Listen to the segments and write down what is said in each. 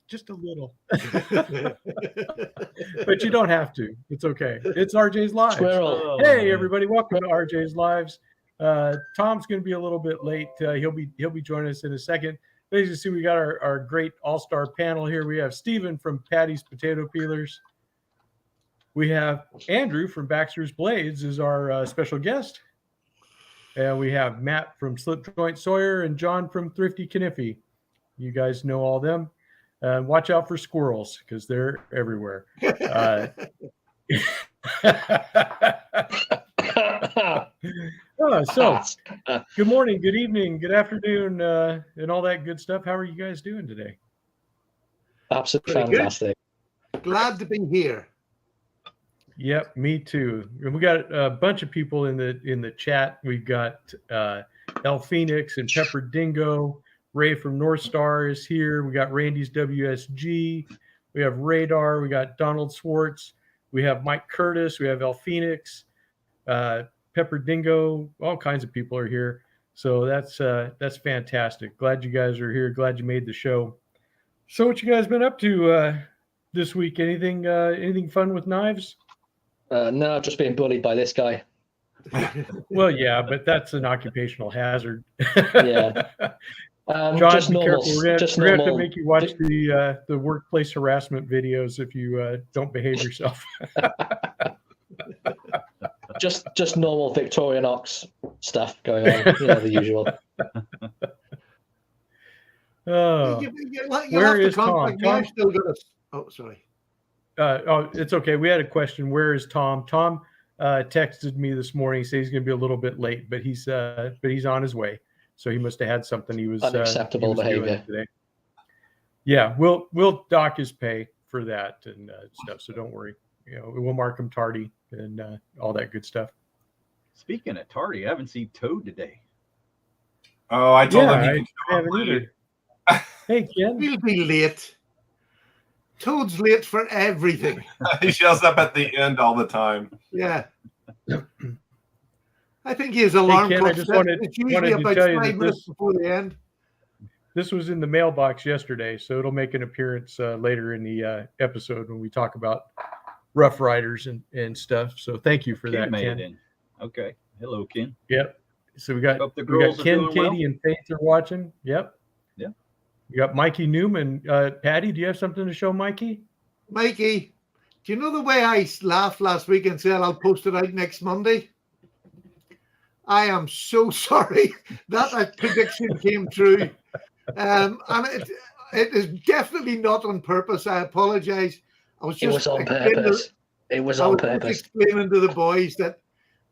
just a little. But you don't have to. It's okay. It's RJ's Lives. Squirrel. Hey, everybody, welcome to RJ's Lives. Tom's going to be a little bit late. He'll be joining us in a second. But as you see, we got our great all-star panel here. We have Steven from Patty's Potato Peelers. We have Andrew from Baxter's Blades as our special guest. And we have Matt from Slip Joint Sawyer and John from Thrifty Kniffy. You guys know all them. Watch out for squirrels because they're everywhere. So, good morning, good evening, good afternoon, and all that good stuff. How are you guys doing today? Absolutely fantastic. Glad to be here. Yep, me too. And we got a bunch of people in the chat. We've got El Phoenix and Pepper Dingo. Ray from North Star is here. We got Randy's WSG. We have Radar. We got Donald Swartz. We have Mike Curtis. We have El Phoenix, Pepper Dingo. All kinds of people are here. So that's fantastic. Glad you guys are here. Glad you made the show. So what you guys been up to this week? Anything fun with knives? No, just being bullied by this guy. Well, yeah, but that's an occupational hazard. Yeah. John, just be normal, careful. We're going just to have to normal. make you watch the workplace harassment videos if you don't behave yourself. just normal Victorinox stuff going on. The usual. Oh, where is Tom? Tom still got us. Oh, sorry. It's okay. We had a question. Where is Tom? Tom texted me this morning. He says he's going to be a little bit late, but he's on his way. So he must have had something he was Unacceptable behavior today. Yeah, we'll dock his pay for that and stuff. So don't worry. We'll mark him tardy and all that good stuff. Speaking of tardy, I haven't seen Toad today. Oh, I told him I haven't either. Hey, Ken. He'll be late. Toad's late for everything. He shows up at the end all the time. Yeah. I think his alarm Ken, clock I just wanted usually about to tell you 5 minutes before the end. This was in the mailbox yesterday, so it'll make an appearance later in the episode when we talk about Rough Riders and stuff. So thank you for that, made Ken. it in. Okay. Hello, Ken. Yep. So we got girls Ken, are doing Katie, well. and Faith are watching. Yep. Yeah. We got Mikey Newman. Patty, do you have something to show Mikey? Mikey, do you know the way I laughed last week and said I'll post it out next Monday? I am so sorry that prediction came true. And it is definitely not on purpose. I apologize. It was on purpose. It was on purpose. Explaining to the boys that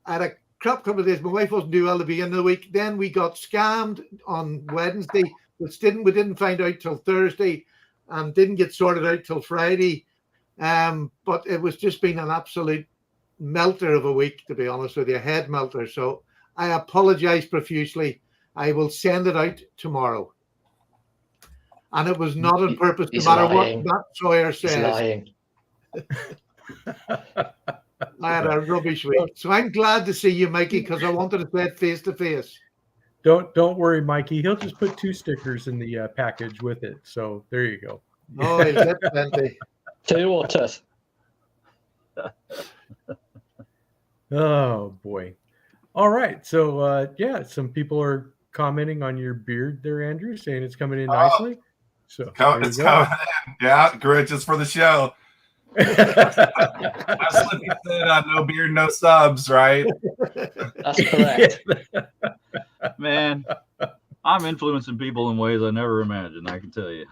I had a crap couple of days. My wife wasn't doing well at the beginning of the week. Then we got scammed on Wednesday, which we didn't find out till Thursday and didn't get sorted out till Friday. But it was just been an absolute melter of a week, to be honest with you, a head melter. So I apologize profusely. I will send it out tomorrow. And it was not on purpose, no matter what Matt Sawyer says. He's lying. I had a rubbish week. So I'm glad to see you, Mikey, because I wanted to say it face to face. Don't worry, Mikey. He'll just put 2 stickers in the package with it. So there you go. Oh, he'll get plenty. 2 or 2. Oh boy. All right. So some people are commenting on your beard there, Andrew, saying it's coming in nicely. So it's coming in. Yeah, great, just for the show. As Slippy said, no beard, no subs, right? That's correct. Man, I'm influencing people in ways I never imagined, I can tell you.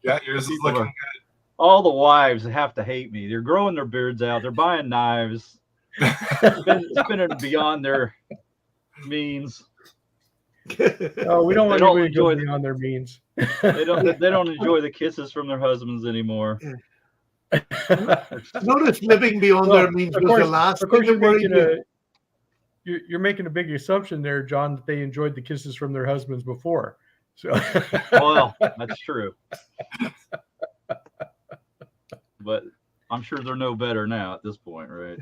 Yeah, yours is looking good. All the wives have to hate me. They're growing their beards out. They're buying knives. Spending beyond their means. Oh, we don't want anybody to go beyond their means. They don't enjoy the kisses from their husbands anymore. Notice living beyond their means was the last. Of course, you're making a big assumption there, John, that they enjoyed the kisses from their husbands before. So, well, that's true. But I'm sure they're no better now at this point, right?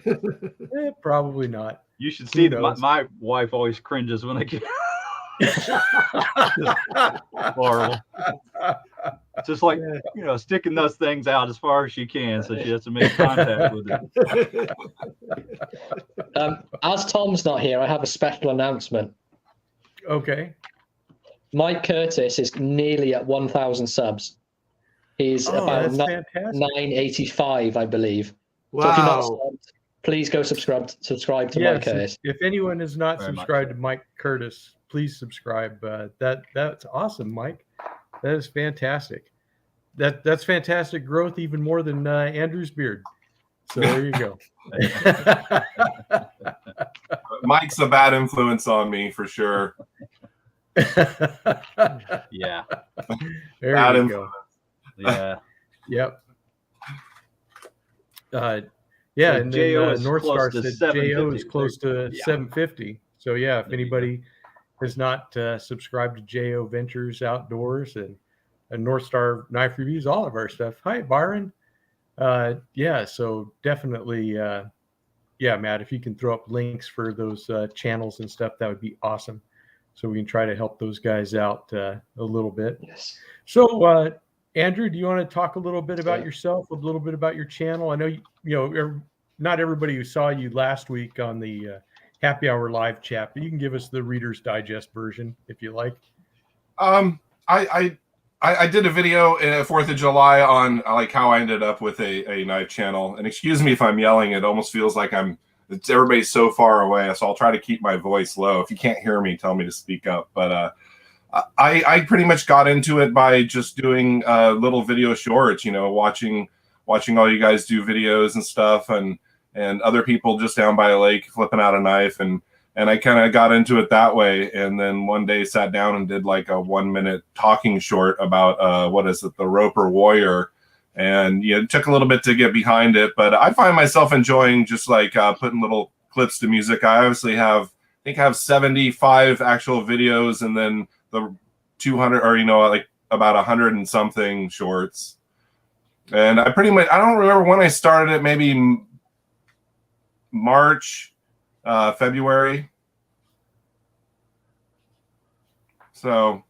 Probably not. You should see that my wife always cringes when I get. Horrible. It's just like, sticking those things out as far as she can, so she has to make contact with it. As Tom's not here, I have a special announcement. Okay. Mike Curtis is nearly at 1,000 subs. He's about that's fantastic. 985, I believe. So if you're not Wow. subbed, please go subscribe to Mike Curtis. If anyone is not Very subscribed much to Mike Curtis, please subscribe. That's awesome, Mike. That is fantastic. That's fantastic growth, even more than Andrew's beard. So there you go. Mike's a bad influence on me for sure. Yeah. There Bad you influence. go. Yeah. Yep. Yeah, So and JO then is North Star close to said JO is 750. close to Yeah. 750. So yeah, if There you anybody has not subscribed to JO Ventures Outdoors and North Star Knife Reviews, all of our stuff. Hi, Byron. Yeah, so definitely, Matt, if you can throw up links for those channels and stuff, that would be awesome. So we can try to help those guys out a little bit. Yes. So, Andrew, do you want to talk a little bit about yourself, a little bit about your channel? I know not everybody who saw you last week on the Happy Hour live chat, but you can give us the Reader's Digest version if you like. I did a video 4th of July on like how I ended up with a knife channel. And excuse me if I'm yelling. It almost feels like everybody's so far away. So I'll try to keep my voice low. If you can't hear me, tell me to speak up. But I pretty much got into it by just doing little video shorts, watching all you guys do videos and stuff, and other people just down by a lake flipping out a knife, and I kind of got into it that way. And then one day sat down and did like a 1-minute talking short about the Roper Warrior, and it took a little bit to get behind it, but I find myself enjoying just like putting little clips to music. I obviously have 75 actual videos, and then the 200 or like about 100 and something shorts. And I don't remember when I started it, maybe March, February. So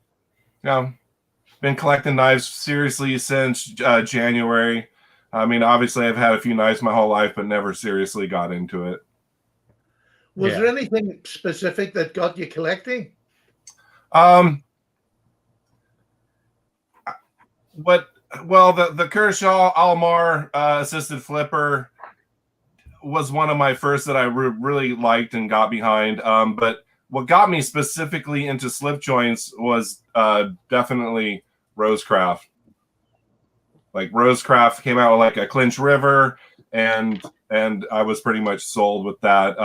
been collecting knives seriously since January. I mean, obviously I've had a few knives my whole life, but never seriously got into it. Was there anything specific that got you collecting? The Kershaw Almar assisted flipper was one of my first that I really liked and got behind. But what got me specifically into slip joints was definitely Rosecraft. Like Rosecraft came out with like a Clinch River, and I was pretty much sold with that.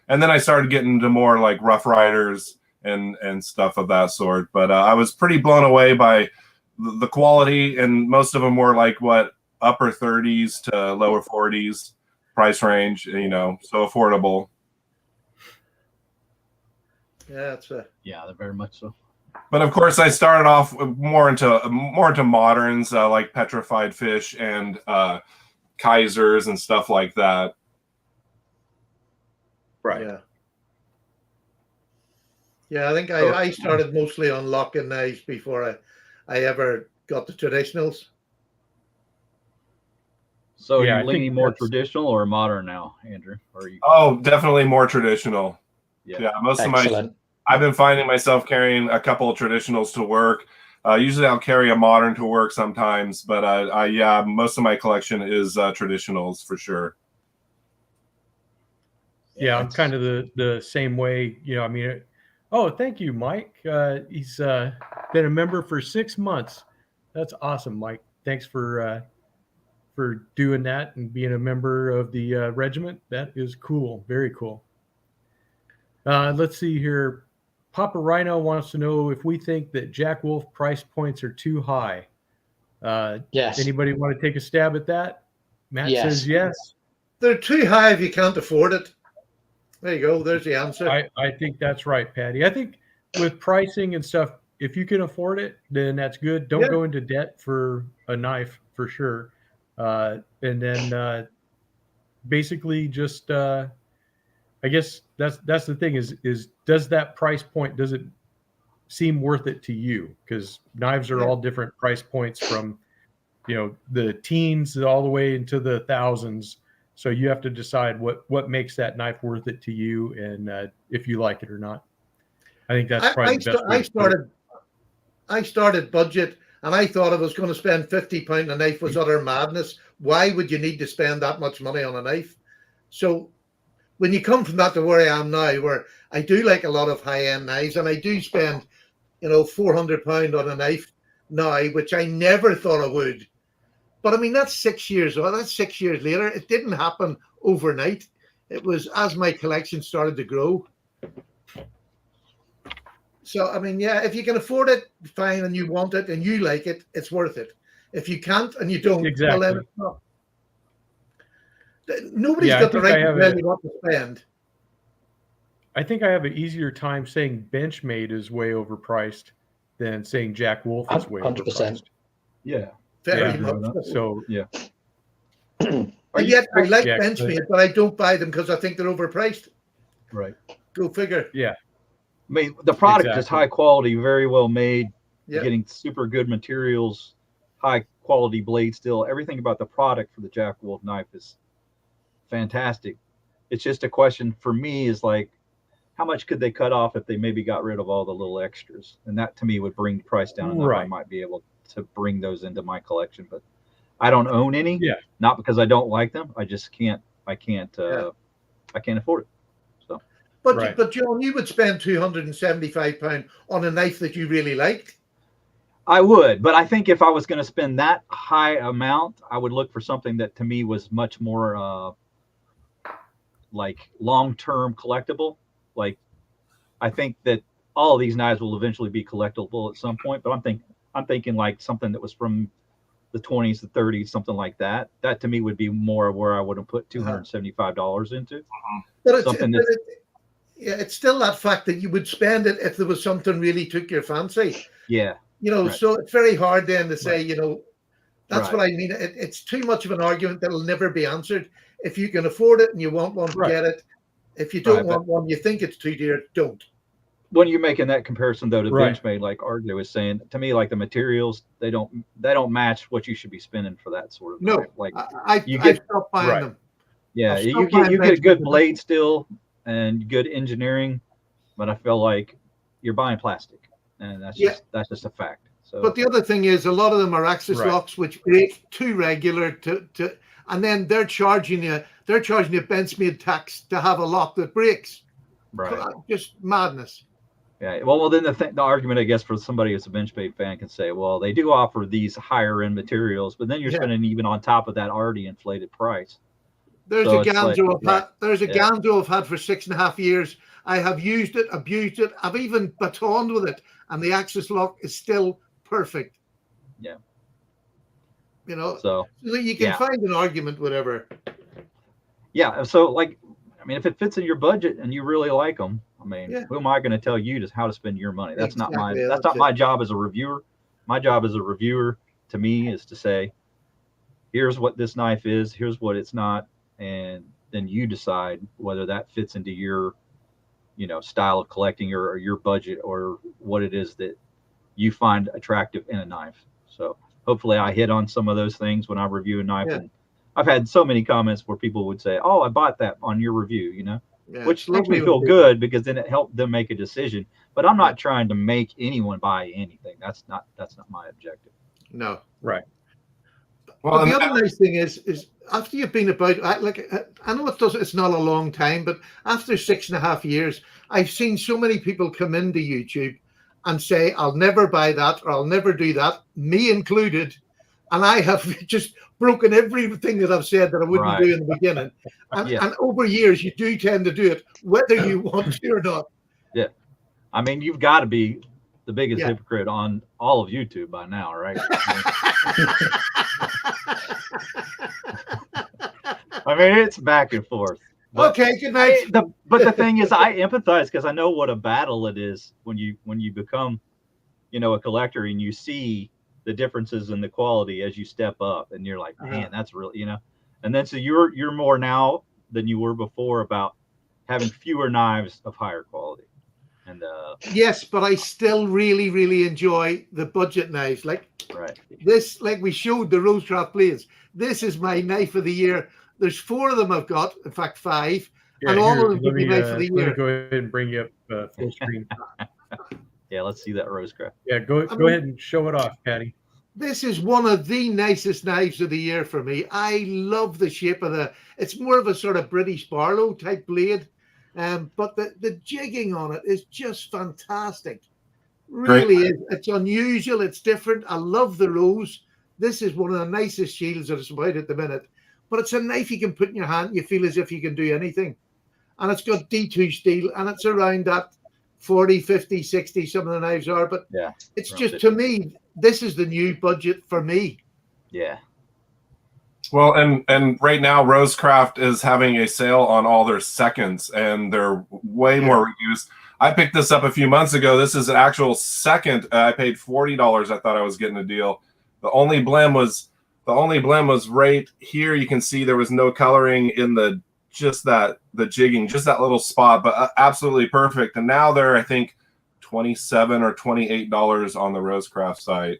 And then I started getting into more like Rough Riders and stuff of that sort. But I was pretty blown away by the quality, and most of them were like upper 30s to lower 40s price range, so affordable. Yeah, they're very much so. But of course, I started off more into moderns like Petrified Fish and Kaisers and stuff like that. Right. Yeah, I think I started mostly on locking knives before I ever got the traditionals. So are you leaning more traditional or modern now, Andrew? Or are you... Oh, definitely more traditional. Yeah, most Excellent. I've been finding myself carrying a couple of traditionals to work. Usually I'll carry a modern to work sometimes, but most of my collection is traditionals for sure. Yeah, I'm kind of the same way. I mean, thank you, Mike. He's been a member for 6 months. That's awesome, Mike. Thanks for doing that and being a member of the regiment. That is cool. Very cool. Let's see here. Papa Rhino wants to know if we think that Jack Wolf price points are too high. Yes. Anybody want to take a stab at that? Matt says yes. They're too high if you can't afford it. There you go. There's the answer. I think that's right, Patty. I think with pricing and stuff, if you can afford it, then that's good. Don't go into debt for a knife for sure. And then basically just I guess that's the thing is does that price point, does it seem worth it to you, because knives are all different price points from, the teens all the way into the thousands. So you have to decide what makes that knife worth it to you, and if you like it or not. I think that's probably the best way to put it. I started budget, and I thought I was going to spend £50 on a knife was utter madness. Why would you need to spend that much money on a knife? So when you come from that to where I am now, where I do like a lot of high-end knives, and I do spend, £400 on a knife now, which I never thought I would. But I mean, that's 6 years old. That's 6 years later. It didn't happen overnight. It was as my collection started to grow. So, I mean, yeah, if you can afford it, fine, and you want it and you like it, it's worth it. If you can't and you don't, Exactly. well, then it's not. Nobody's got the right to tell you what to spend. I think I have an easier time saying Benchmade is way overpriced than saying Jack Wolf is way 100%. overpriced. Yeah. Very much. So Yeah. And yet, I like Benchmade, but I don't buy them because I think they're overpriced. Right. Go figure. Yeah. I mean, the product is high quality, very well made, getting super good materials, high quality blade steel. Everything about the product for the Jack Wolf knife is fantastic. It's just a question for me is like, how much could they cut off if they maybe got rid of all the little extras? And that to me would bring the price down enough. I might be able to bring those into my collection, but I don't own any. Yeah. Not because I don't like them. I just can't. I can't afford it. So. But John, you would spend £275 on a knife that you really liked. I would, but I think if I was going to spend that high amount, I would look for something that to me was much more like long-term collectible. Like, I think that all of these knives will eventually be collectible at some point, but I'm thinking like something that was from the 20s, the 30s, something like that. That to me would be more where I would have put $275 into. But it's still that fact that you would spend it if there was something really took your fancy. Yeah. So it's very hard then to say, that's what I mean. It's too much of an argument that'll never be answered. If you can afford it and you want one, get it. If you don't want one, you think it's too dear, don't. When you're making that comparison though to Benchmade, like RJ was saying, to me, like the materials, they don't match what you should be spending for that sort of knife. Like I stopped buying them. Yeah, you get a good blade still and good engineering, but I feel like you're buying plastic, and that's just a fact. So, but the other thing is, a lot of them are axis locks which break too regular to, and then they're charging you Benchmade tax to have a lock that breaks. Right. Just madness. Yeah. Well, then the argument, I guess, for somebody who's a Benchmade fan can say, well, they do offer these higher end materials, but then you're spending even on top of that already inflated price. There's a Ganzo Ganzo I've had for 6.5 years. I have used it, abused it. I've even batoned with it, and the axis lock is still perfect. Yeah. So you can find an argument, whatever. Yeah. So, like, I mean, if it fits in your budget and you really like them, I mean, who am I going to tell you how to spend your money? That's not my job as a reviewer. My job as a reviewer, to me, is to say, here's what this knife is, here's what it's not, and then you decide whether that fits into your, style of collecting or your budget or what it is that you find attractive in a knife. So hopefully I hit on some of those things when I review a knife. And I've had so many comments where people would say, "Oh, I bought that on your review," which makes me feel good because then it helped them make a decision. But I'm not trying to make anyone buy anything. That's not my objective. No. Right. Well, the other nice thing is after you've been about, I know it's not a long time, but after 6.5 years, I've seen so many people come into YouTube and say, "I'll never buy that," or "I'll never do that," me included. And I have just broken everything that I've said that I wouldn't do in the beginning. And over years, you do tend to do it, whether you want to or not. Yeah. I mean, you've got to be the biggest hypocrite on all of YouTube by now, right? I mean, it's back and forth. But okay, good night. But the thing is, I empathize because I know what a battle it is when you become, a collector and you see the differences in the quality as you step up, and you're like, man, that's really, and then so you're more now than you were before about having fewer knives of higher quality. And yes, but I still really, really enjoy the budget knives. Like this, like we showed the Rosecraft blades. This is my knife of the year. There's 4 of them I've got. In fact, 5. Yeah, and all here, of them could be knife of the let year. me go ahead and bring you up full screen. yeah, let's see that Rosecraft. Yeah, go ahead and show it off, Patty. This is one of the nicest knives of the year for me. I love the shape of it's more of a sort of British Barlow type blade. But the jigging on it is just fantastic. Really is. It's unusual. It's different. I love the rose. This is one of the nicest shields that it's about at the minute. But it's a knife you can put in your hand. You feel as if you can do anything. And it's got D2 steel. And it's around that 40, 50, 60, some of the knives are. But yeah, it's just, 50. To me, this is the new budget for me. Yeah. Well, and right now Rosecraft is having a sale on all their seconds, and they're way more reduced. I picked this up a few months ago. This is an actual second. I paid $40. I thought I was getting a deal. The only blem was right here. You can see there was no coloring in the jigging, just that little spot, but absolutely perfect. And now they're, I think, $27 or $28 on the Rosecraft site.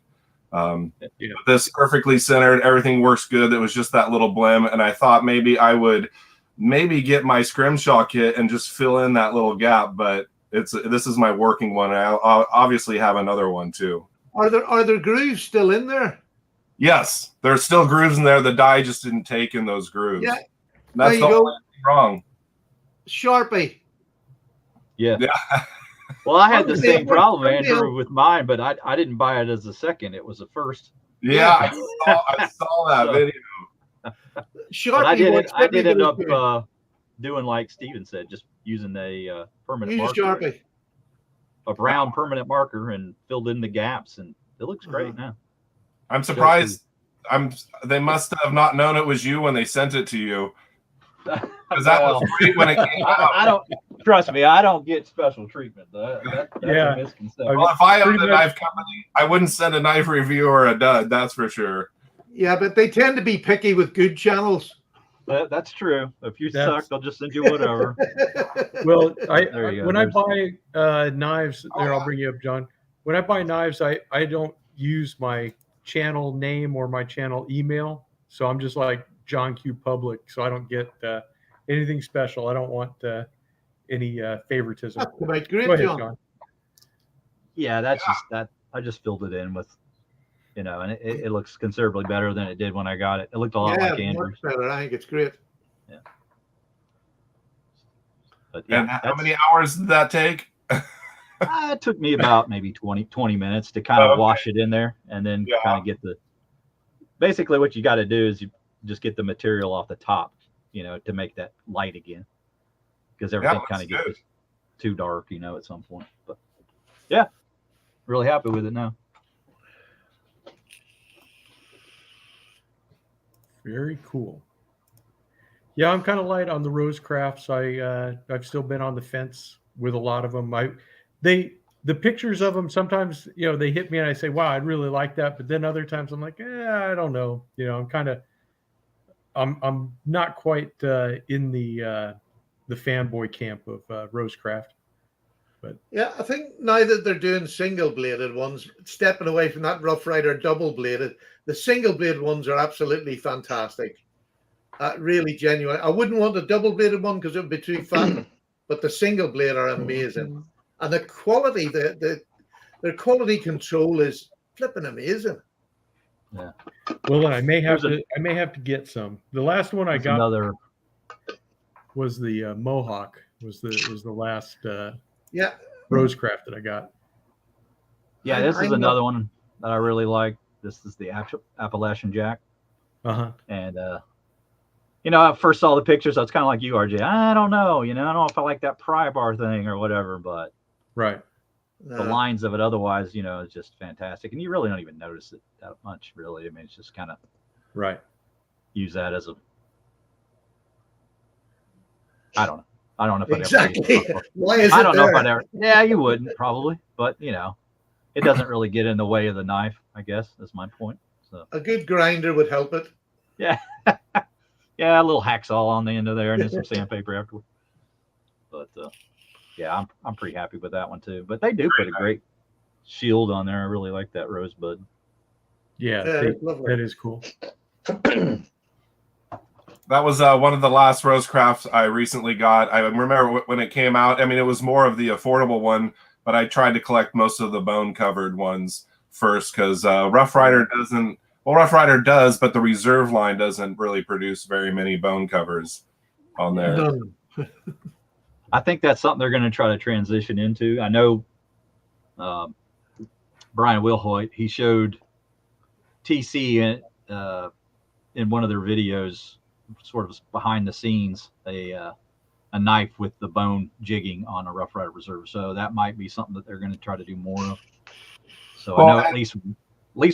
This perfectly centered, everything works good. It was just that little blem, and I thought maybe I would get my scrimshaw kit and just fill in that little gap, but this is my working one. I'll obviously have another one too. Are there grooves still in there? Yes, there's still grooves in there. The die just didn't take in those grooves. Yeah, that's the only thing wrong. Sharpie. Yeah. Well, I had the same problem, Andrew, with mine, but I didn't buy it as a second. It was a first. Yeah, I saw that video. Sharpie, I did end up doing like Steven said, just using a permanent marker, a brown permanent marker, and filled in the gaps, and it looks great now. I'm surprised. They must have not known it was you when they sent it to you. Because that was great when it came out. I don't trust me. I don't get special treatment. That's a misconception. Well, if I owned a knife company, I wouldn't send a knife reviewer a dud. That's for sure. Yeah, but they tend to be picky with good channels. That's true. If you suck, they'll just send you whatever. Well, when I buy knives, I'll bring you up, John. When I buy knives, I don't use my channel name or my channel email. So I'm just like John Q Public. So I don't get anything special. I don't want any favoritism. Go ahead, John. Yeah, that's just that. I just filled it in with, and it looks considerably better than it did when I got it. It looked a lot like Andrew's. Better. I think it's great. Yeah. But and how many hours did that take? It took me about maybe 20 minutes to kind of wash it in there, and then kind of get basically what you got to do is you just get the material off the top, to make that light again, because everything kind of gets too dark, at some point. But yeah, really happy with it now. Very cool. Yeah, I'm kind of light on the Rosecrafts. I've still been on the fence with a lot of them. The pictures of them sometimes, they hit me and I say, wow, I'd really like that. But then other times I'm like, I don't know. I'm not quite in the fanboy camp of Rosecraft. But yeah, I think now that they're doing single bladed ones, stepping away from that Rough Rider double bladed, the single bladed ones are absolutely fantastic. Really genuine. I wouldn't want a double bladed one because it would be too fat, but the single blade are amazing. And the quality, their quality control is flipping amazing. Yeah. Well, then I may have to get some. The last one I got was the Mohawk. Was the last Rosecraft that I got. Yeah, this is another one that I really like. This is the Appalachian Jack. And I first saw the pictures. I was kind of like you, RJ. I don't know. I don't know if I like that pry bar thing or whatever, but the lines of it otherwise, is just fantastic. And you really don't even notice it that much, really. I mean, it's just kind of use that as I don't know. I don't know if exactly. I'd ever. Why is I it don't there? know if I'd ever. Yeah, you wouldn't probably, but it doesn't really get in the way of the knife. I guess that's my point. So a good grinder would help it. Yeah. Yeah, a little hacksaw on the end of there and then some sandpaper afterward. But Yeah, I'm pretty happy with that one too. But they do put a great shield on there. I really like that rosebud. Yeah, that is cool. That was one of the last Rosecrafts I recently got. I remember when it came out. I mean, it was more of the affordable one, but I tried to collect most of the bone-covered ones first because Rough Rider doesn't. Well, Rough Rider does, but the reserve line doesn't really produce very many bone covers on there. No. I think that's something they're going to try to transition into. I know Brian Wilhoit, he showed TC in one of their videos, sort of behind the scenes, a knife with the bone jigging on a Rough Rider Reserve. So that might be something that they're going to try to do more of. So I know at least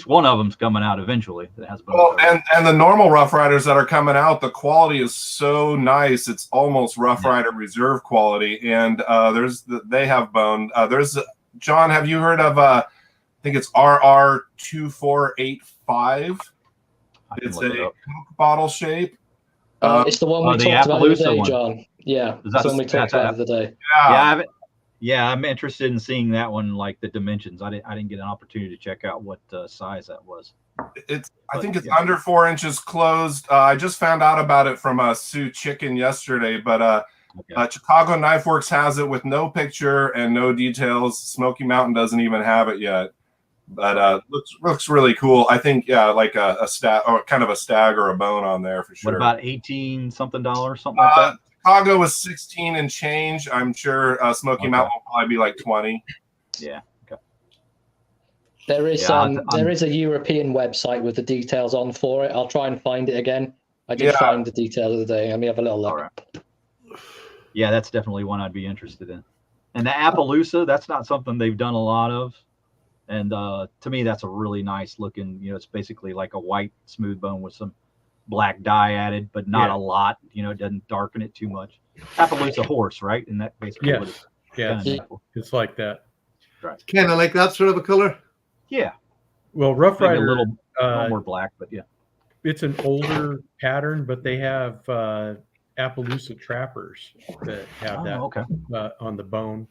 one of them's coming out eventually that has bone. Well, and the normal Rough Riders that are coming out, the quality is so nice. It's almost Rough Rider Reserve quality. And they have bone. There's John. Have you heard of? I think it's RR2485. It's a Coke bottle shape. It's the one we talked about the other day, John. Yeah, it's the one we talked about the other day. Yeah, I'm interested in seeing that one, like the dimensions. I didn't get an opportunity to check out what size that was. I think it's under 4 inches closed. I just found out about it from Sue Chicken yesterday, but Chicago Knife Works has it with no picture and no details. Smoky Mountain doesn't even have it yet, but looks really cool. I think like a stag or kind of a stag or a bone on there for sure. What about $18 something like that? Chicago was 16 and change. I'm sure Smoky Mountain will probably be like 20. Yeah. Okay. There is a European website with the details on for it. I'll try and find it again. I did find the details of the day. Let me have a little look. All right. Yeah, that's definitely one I'd be interested in. And the Appaloosa, that's not something they've done a lot of. And to me, that's a really nice looking. It's basically like a white smooth bone with some black dye added, but not a lot. It doesn't darken it too much. Appaloosa horse, right? And that basically what it's it's like that. Right. Kind of like that sort of a color. Yeah. Well, Rough Rider a little more black, but yeah. It's an older pattern, but they have Appaloosa trappers that have that on the bone,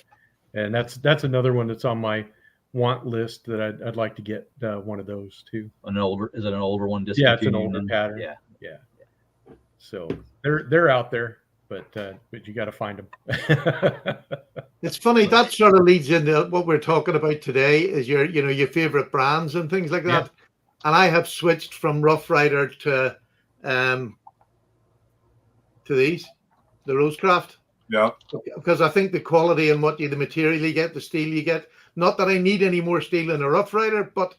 and that's another one that's on my want list that I'd like to get one of those too. Is it an older one? Yeah, it's an older pattern. Yeah. So they're out there, but you got to find them. It's funny that sort of leads into what we're talking about today is your favorite brands and things like that. And I have switched from Rough Rider to these, the Rosecraft. Yeah. Because I think the quality and the material you get, the steel you get. Not that I need any more steel in a Rough Rider, but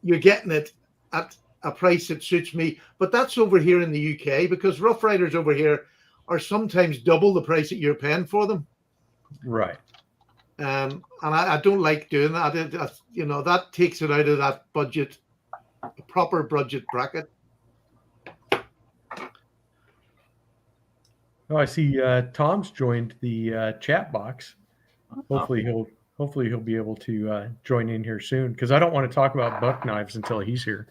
you're getting it at a price that suits me. But that's over here in the UK, because Rough Riders over here are sometimes double the price that you're paying for them. Right. And I don't like doing that. That takes it out of that budget, proper budget bracket. Oh, I see Tom's joined the chat box. Hopefully he'll be able to join in here soon, because I don't want to talk about buck knives until he's here.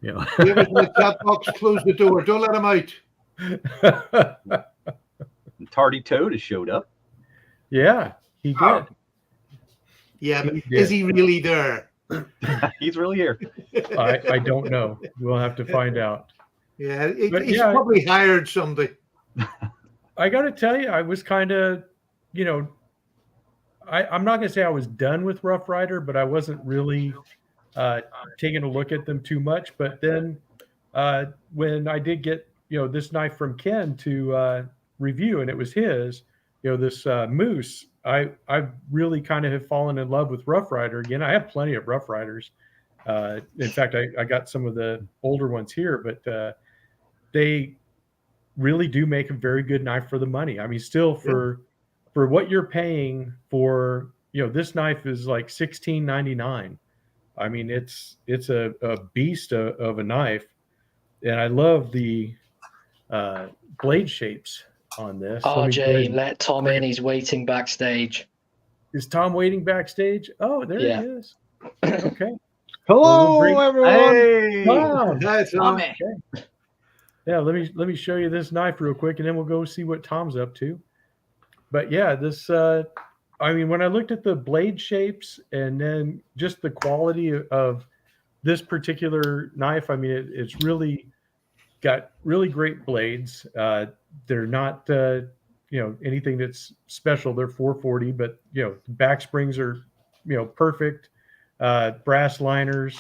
Whoever's in the chat box, close the door. Don't let him out. Tardy Toad has showed up. Yeah, he did. Yeah, but is he really there? He's really here. I don't know. We'll have to find out. Yeah, he's probably hired somebody. I got to tell you, I was kind of, I'm not going to say I was done with Rough Rider, but I wasn't really taking a look at them too much. But then when I did get, this knife from Ken to review, and it was his, this Moose, I really kind of have fallen in love with Rough Rider again. I have plenty of Rough Riders. In fact, I got some of the older ones here, but they really do make a very good knife for the money. I mean, still for what you're paying for, this knife is like $16.99. I mean, it's a beast of a knife, and I love the blade shapes on this. RJ, let Tom in. He's waiting backstage. Is Tom waiting backstage? Oh, there he is. Okay. Hello, everyone. Hey, Tom. Hi, Tom. Okay. Yeah, let me show you this knife real quick, and then we'll go see what Tom's up to. But yeah, this I mean, when I looked at the blade shapes and then just the quality of this particular knife, I mean, it's really got really great blades. They're not, anything that's special. They're 440, but the back springs are, perfect. Brass liners.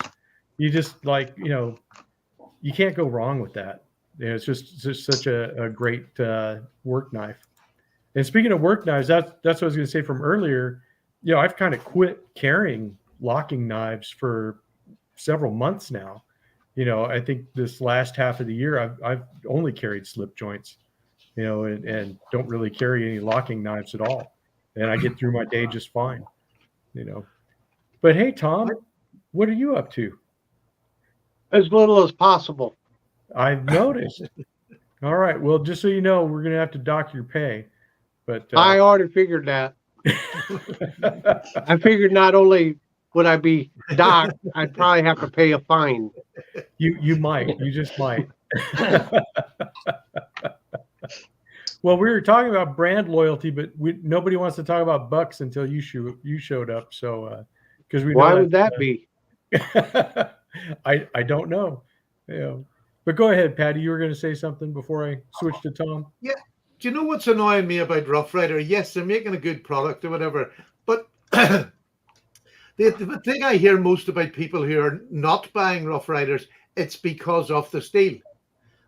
You just you can't go wrong with that. It's just such a great work knife. And speaking of work knives, that's what I was going to say from earlier. I've kind of quit carrying locking knives for several months now. I think this last half of the year, I've only carried slip joints, and don't really carry any locking knives at all. And I get through my day just fine, But hey, Tom, what are you up to? As little as possible. I've noticed. All right. Well, just so you know, we're going to have to dock your pay. But I already figured that. I figured not only would I be docked, I'd probably have to pay a fine. You might. You just might. Well, we were talking about brand loyalty, but nobody wants to talk about bucks until you showed up. So, because why would that be? I don't know. But go ahead, Patty. You were going to say something before I switch to Tom. Yeah. Do you know what's annoying me about Rough Rider? Yes, they're making a good product or whatever, but the thing I hear most about people who are not buying Rough Riders, it's because of the steel.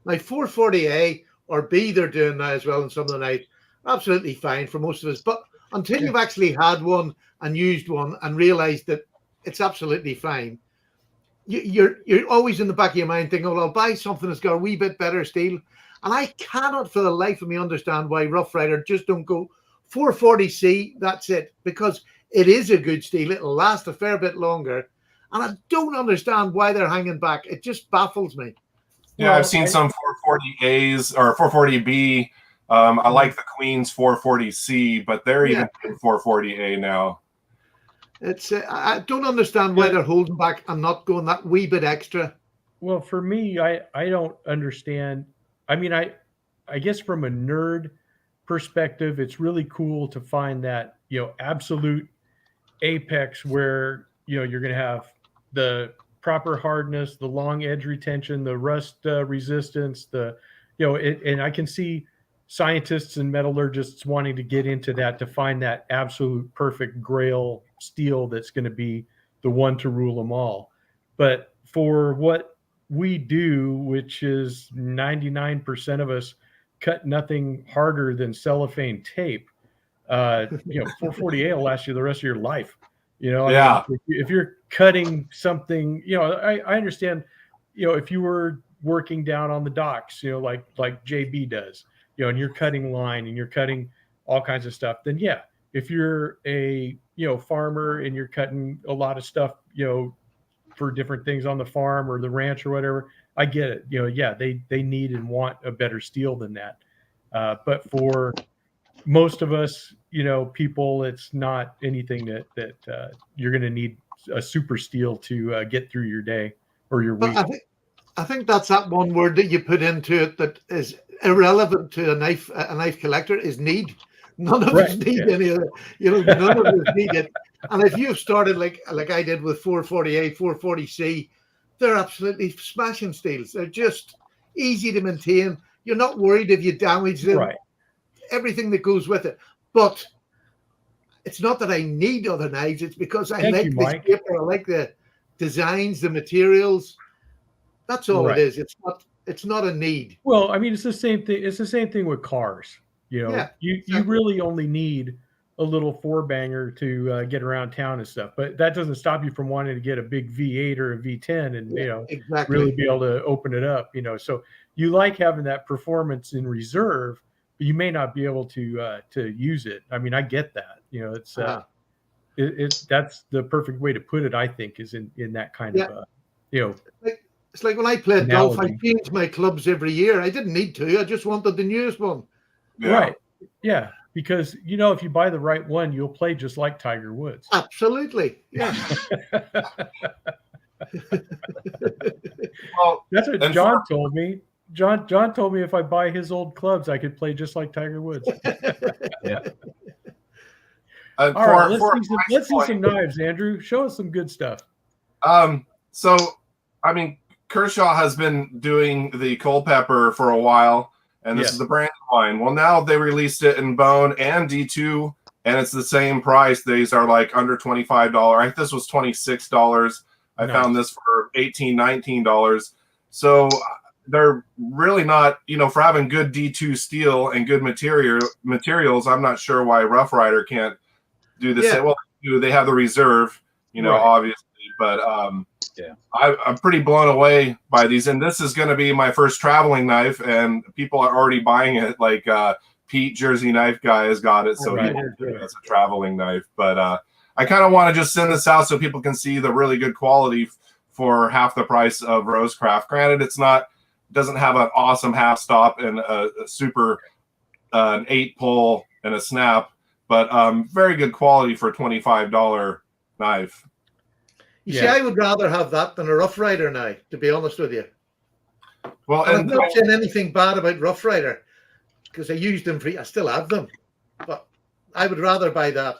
Like 440A or B, they're doing now as well in some of the knives. Absolutely fine for most of us. But until you've actually had one and used one and realized that it's absolutely fine, you're always in the back of your mind thinking, well, I'll buy something that's got a wee bit better steel. And I cannot for the life of me understand why Rough Rider just don't go 440C, that's it. Because it is a good steel. It'll last a fair bit longer. And I don't understand why they're hanging back. It just baffles me. Yeah, I've seen some 440As or 440B. I like the Queen's 440C, but they're even 440A now. It's I don't understand why they're holding back and not going that wee bit extra. Well, for me, I don't understand. I mean, I guess from a nerd perspective, it's really cool to find that, absolute apex where, you're going to have the proper hardness, the long edge retention, the rust resistance, and I can see scientists and metallurgists wanting to get into that to find that absolute perfect grail steel that's going to be the one to rule them all. But for what we do, which is 99% of us cut nothing harder than cellophane tape, 440A will last you the rest of your life. I mean, if you're cutting something, I understand, if you were working down on the docks, like JB does, and you're cutting line and you're cutting all kinds of stuff, then if you're a, farmer and you're cutting a lot of stuff, for different things on the farm or the ranch or whatever, I get it. They need and want a better steel than that. But for most of us, people, it's not anything that you're going to need a super steel to get through your day or your week. I think that's that one word that you put into it that is irrelevant to a knife collector is need. None of us need any of it. None of us need it. And if you've started like I did with 440A, 440C, they're absolutely smashing steels. They're just easy to maintain. You're not worried if you damage them. Right. Everything that goes with it. But it's not that I need other knives. It's because I like the paper. I like the designs, the materials. That's all it is. It's not a need. Well, I mean, it's the same thing. It's the same thing with cars. You really only need a little four banger to get around town and stuff, but that doesn't stop you from wanting to get a big V8 or a V10 and really be able to open it up. So you like having that performance in reserve, but you may not be able to use it. I mean, I get that. It's that's the perfect way to put it. I think is in that kind of It's like when I played golf, I changed my clubs every year. I didn't need to. I just wanted the newest one. Yeah. Right. Yeah. Because, if you buy the right one, you'll play just like Tiger Woods. Absolutely. Yeah. Well, that's what John told me. John told me if I buy his old clubs, I could play just like Tiger Woods. Yeah. All right, let's see some knives, Andrew. Show us some good stuff. So, I mean, Kershaw has been doing the Culpeper for a while, and this is the Brandywine. Well, now they released it in bone and D2, and it's the same price. These are like under $25. This was $26. I found this for $18, $19. So they're really not, for having good D2 steel and good materials. I'm not sure why Rough Rider can't do the same. Well, they have the reserve, obviously, but I'm pretty blown away by these. And this is going to be my first traveling knife, and people are already buying it. Like Pete, Jersey Knife Guy, has got it, so he will do it as a traveling knife. But I kind of want to just send this out so people can see the really good quality for half the price of Rosecraft. Granted, doesn't have an awesome half stop and a super an 8-pull and a snap, but very good quality for a $25 knife. You see, I would rather have that than a Rough Rider now, to be honest with you. Well, and I'm not saying anything bad about Rough Rider, because I used them I still have them, but I would rather buy that.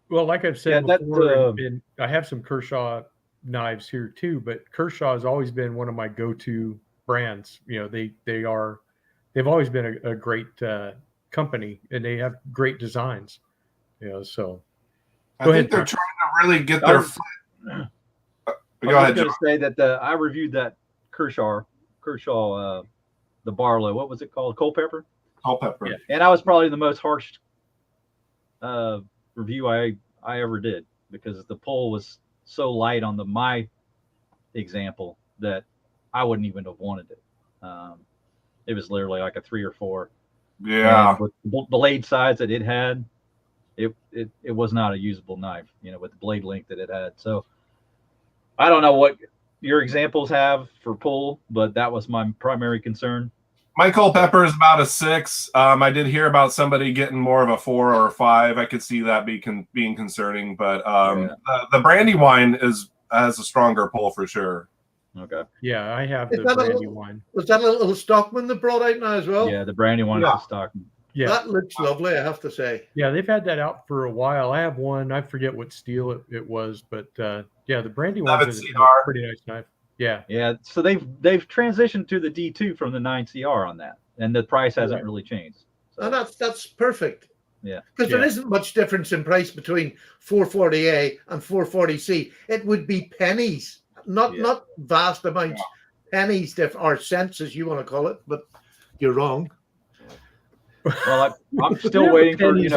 Well, like I've said before, I have some Kershaw knives here too, but Kershaw has always been one of my go-to brands. They've always been a great company, and they have great designs. So I think they're trying to really get their foot. Go ahead. I was going to say that I reviewed that Kershaw, the Barlow. What was it called? Culpeper. Culpeper. Yeah. And I was probably the most harsh review I ever did, because the pull was so light on my example that I wouldn't even have wanted it. It was literally like a 3 or 4. Yeah. And with the blade size that it had, it was not a usable knife, with the blade length that it had. So I don't know what your examples have for pull, but that was my primary concern. My Culpeper is about a 6. I did hear about somebody getting more of a 4 or a 5. I could see that being concerning, but the Brandywine has a stronger pull for sure. Okay. Yeah, I have the Brandywine. Was that a little Stockman that brought out now as well? Yeah, the Brandywine is a Stockman. Yeah, that looks lovely, I have to say. Yeah, they've had that out for a while. I have one. I forget what steel it was, but the Brandywine is a pretty nice knife. Yeah. So they've transitioned to the D2 from the 9CR on that, and the price hasn't really changed. So. And that's perfect. Yeah, because there isn't much difference in price between 440A and 440C. It would be pennies, not vast amounts, pennies or cents, as you want to call it. But you're wrong. Well, I'm still waiting for maybe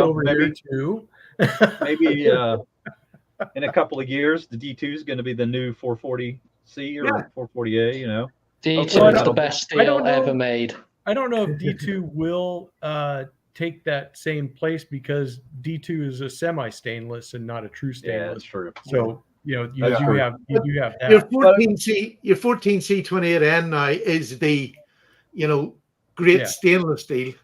in a couple of years, the D2 is going to be the new 440C or 440A. D2 is the best steel ever made. I don't know if D2 will take that same place, because D2 is a semi-stainless and not a true stainless. Yeah, that's true. So you do have that. Your 14C28N now is the great stainless steel.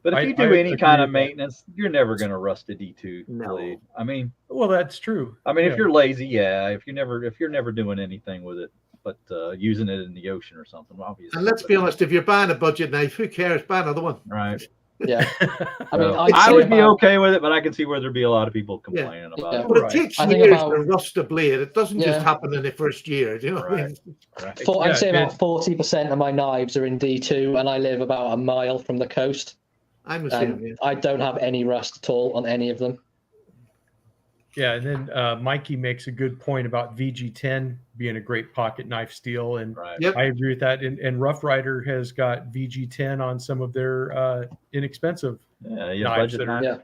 But if you do any kind of maintenance, you're never going to rust a D2 blade. I mean, well, that's true. I mean, if you're lazy, if you're never doing anything with it, but using it in the ocean or something, obviously. And let's be honest, if you're buying a budget knife, who cares? Buy another one. Right. Yeah. I mean, I would be okay with it, but I can see where there'd be a lot of people complaining about it. But it takes years to rust a blade. It doesn't just happen in the first year. Do you know what I mean? I'd say about 40% of my knives are in D2, and I live about a mile from the coast. I'm the same. I don't have any rust at all on any of them. Yeah, and then Mikey makes a good point about VG10 being a great pocket knife steel, and I agree with that. And Rough Rider has got VG10 on some of their inexpensive knives that are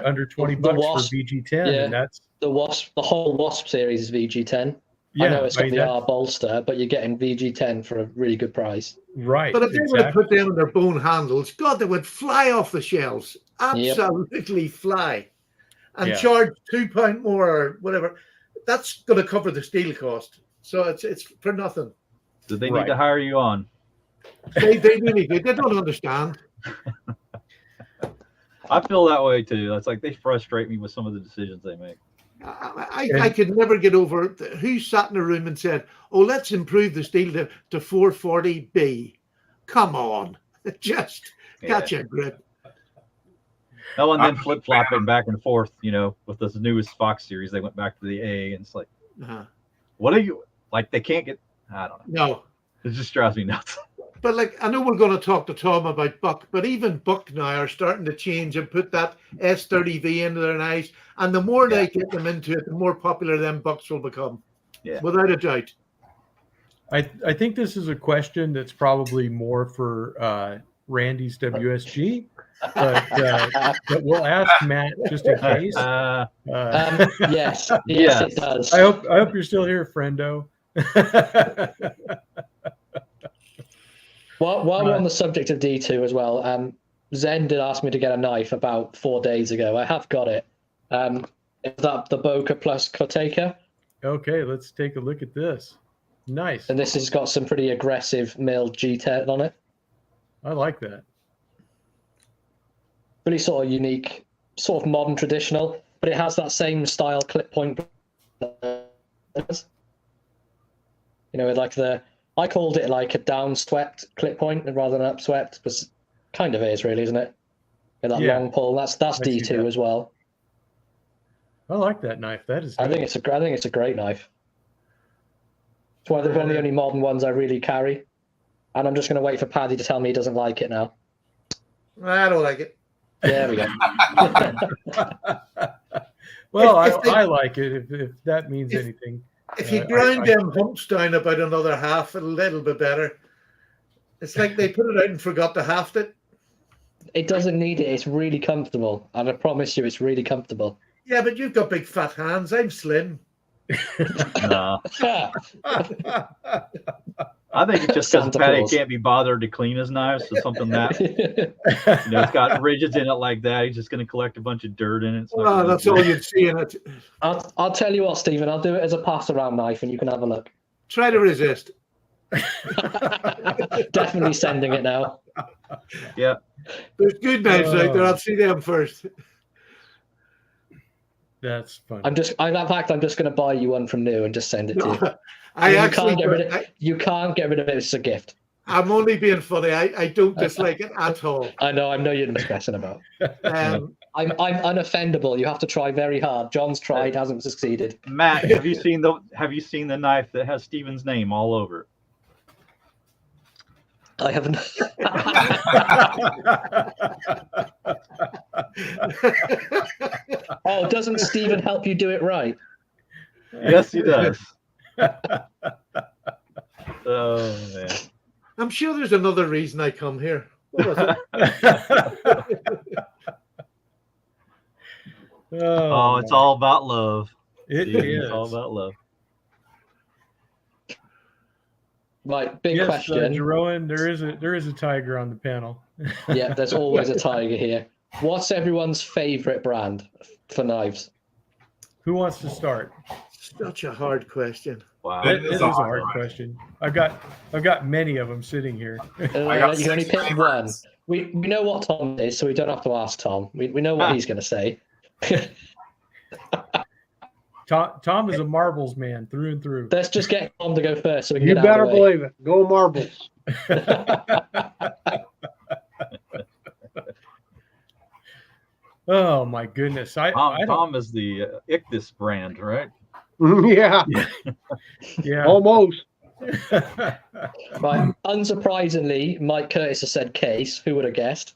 under $20 for VG10, and that's the Wasp. The whole Wasp series is VG10. Yeah, I know it's got the R bolster, but you're getting VG10 for a really good price. Right. But if they would have put them on their bone handles, God, they would fly off the shelves. Absolutely fly. And charge £2 more or whatever. That's going to cover the steel cost. So it's for nothing. Do they need to hire you on? They really do. They don't understand. I feel that way too. It's like they frustrate me with some of the decisions they make. I could never get over who sat in a room and said, "Oh, let's improve the steel to 440B." Come on, just catch a grip. No, and then flip flopping back and forth. With this newest Fox series, they went back to the A, and it's like, what are you like? They can't get. I don't know. No, it just drives me nuts. But I know we're going to talk to Tom about Buck, but even Buck now are starting to change and put that S30V into their knives. And the more they get them into it, the more popular them Bucks will become. Yeah, without a doubt. I think this is a question that's probably more for Randy's WSG, but we'll ask Matt just in case. Yes, it does. I hope you're still here, friendo. While we're on the subject of D2 as well, Zen did ask me to get a knife about 4 days ago. I have got it. Is that the Boca Plus Koteka? Okay, let's take a look at this. Nice. And this has got some pretty aggressive milled G10 on it. I like that. Really sort of unique, sort of modern traditional, but it has that same style clip point. I called it like a downswept clip point rather than upswept, because kind of is really, isn't it? And that long pull, that's D2 as well. I like that knife. That is. I think it's a great knife. It's one of the only modern ones I really carry, and I'm just going to wait for Paddy to tell me he doesn't like it now. I don't like it. There we go. Well, I like it if that means anything. If you grind them humps down about another half, a little bit better. It's like they put it out and forgot to haft it. It doesn't need it. It's really comfortable, and I promise you, it's really comfortable. Yeah, but you've got big fat hands. I'm slim. No. I think it's just because Patty can't be bothered to clean his knives, so something that it's got ridges in it like that. He's just going to collect a bunch of dirt in it. Well, that's all you'd see in it. I'll tell you what, Stephen. I'll do it as a pass-around knife, and you can have a look. Try to resist. Definitely sending it now. Yeah. There's good knives out there. I'll see them first. That's funny. In fact, I'm just going to buy you one from new and just send it to you. You can't get rid of it. It's a gift. I'm only being funny. I don't dislike it at all. I know you're just messing about. I'm unoffendable. You have to try very hard. John's tried, hasn't succeeded. Matt, have you seen the knife that has Stephen's name all over it? I haven't. Oh, doesn't Stephen help you do it right? Yes, he does. Oh man! I'm sure there's another reason I come here. What was it? Oh, it's all about love. It is. It's all about love. Right, big question. Jeroen, there is a tiger on the panel. Yeah, there's always a tiger here. What's everyone's favorite brand for knives? Who wants to start? Such a hard question. Wow, It is a hard question. I've got many of them sitting here. You can only pick one. We know what Tom is, so we don't have to ask Tom. We know what he's going to say. Tom is a marbles man through and through. Let's just get Tom to go first, so we can You get out better of the way. believe it. Go marbles. Oh my goodness! Tom is the Ichthys brand, right? Yeah. Yeah. Almost. Right. Unsurprisingly, Mike Curtis has said case. Who would have guessed?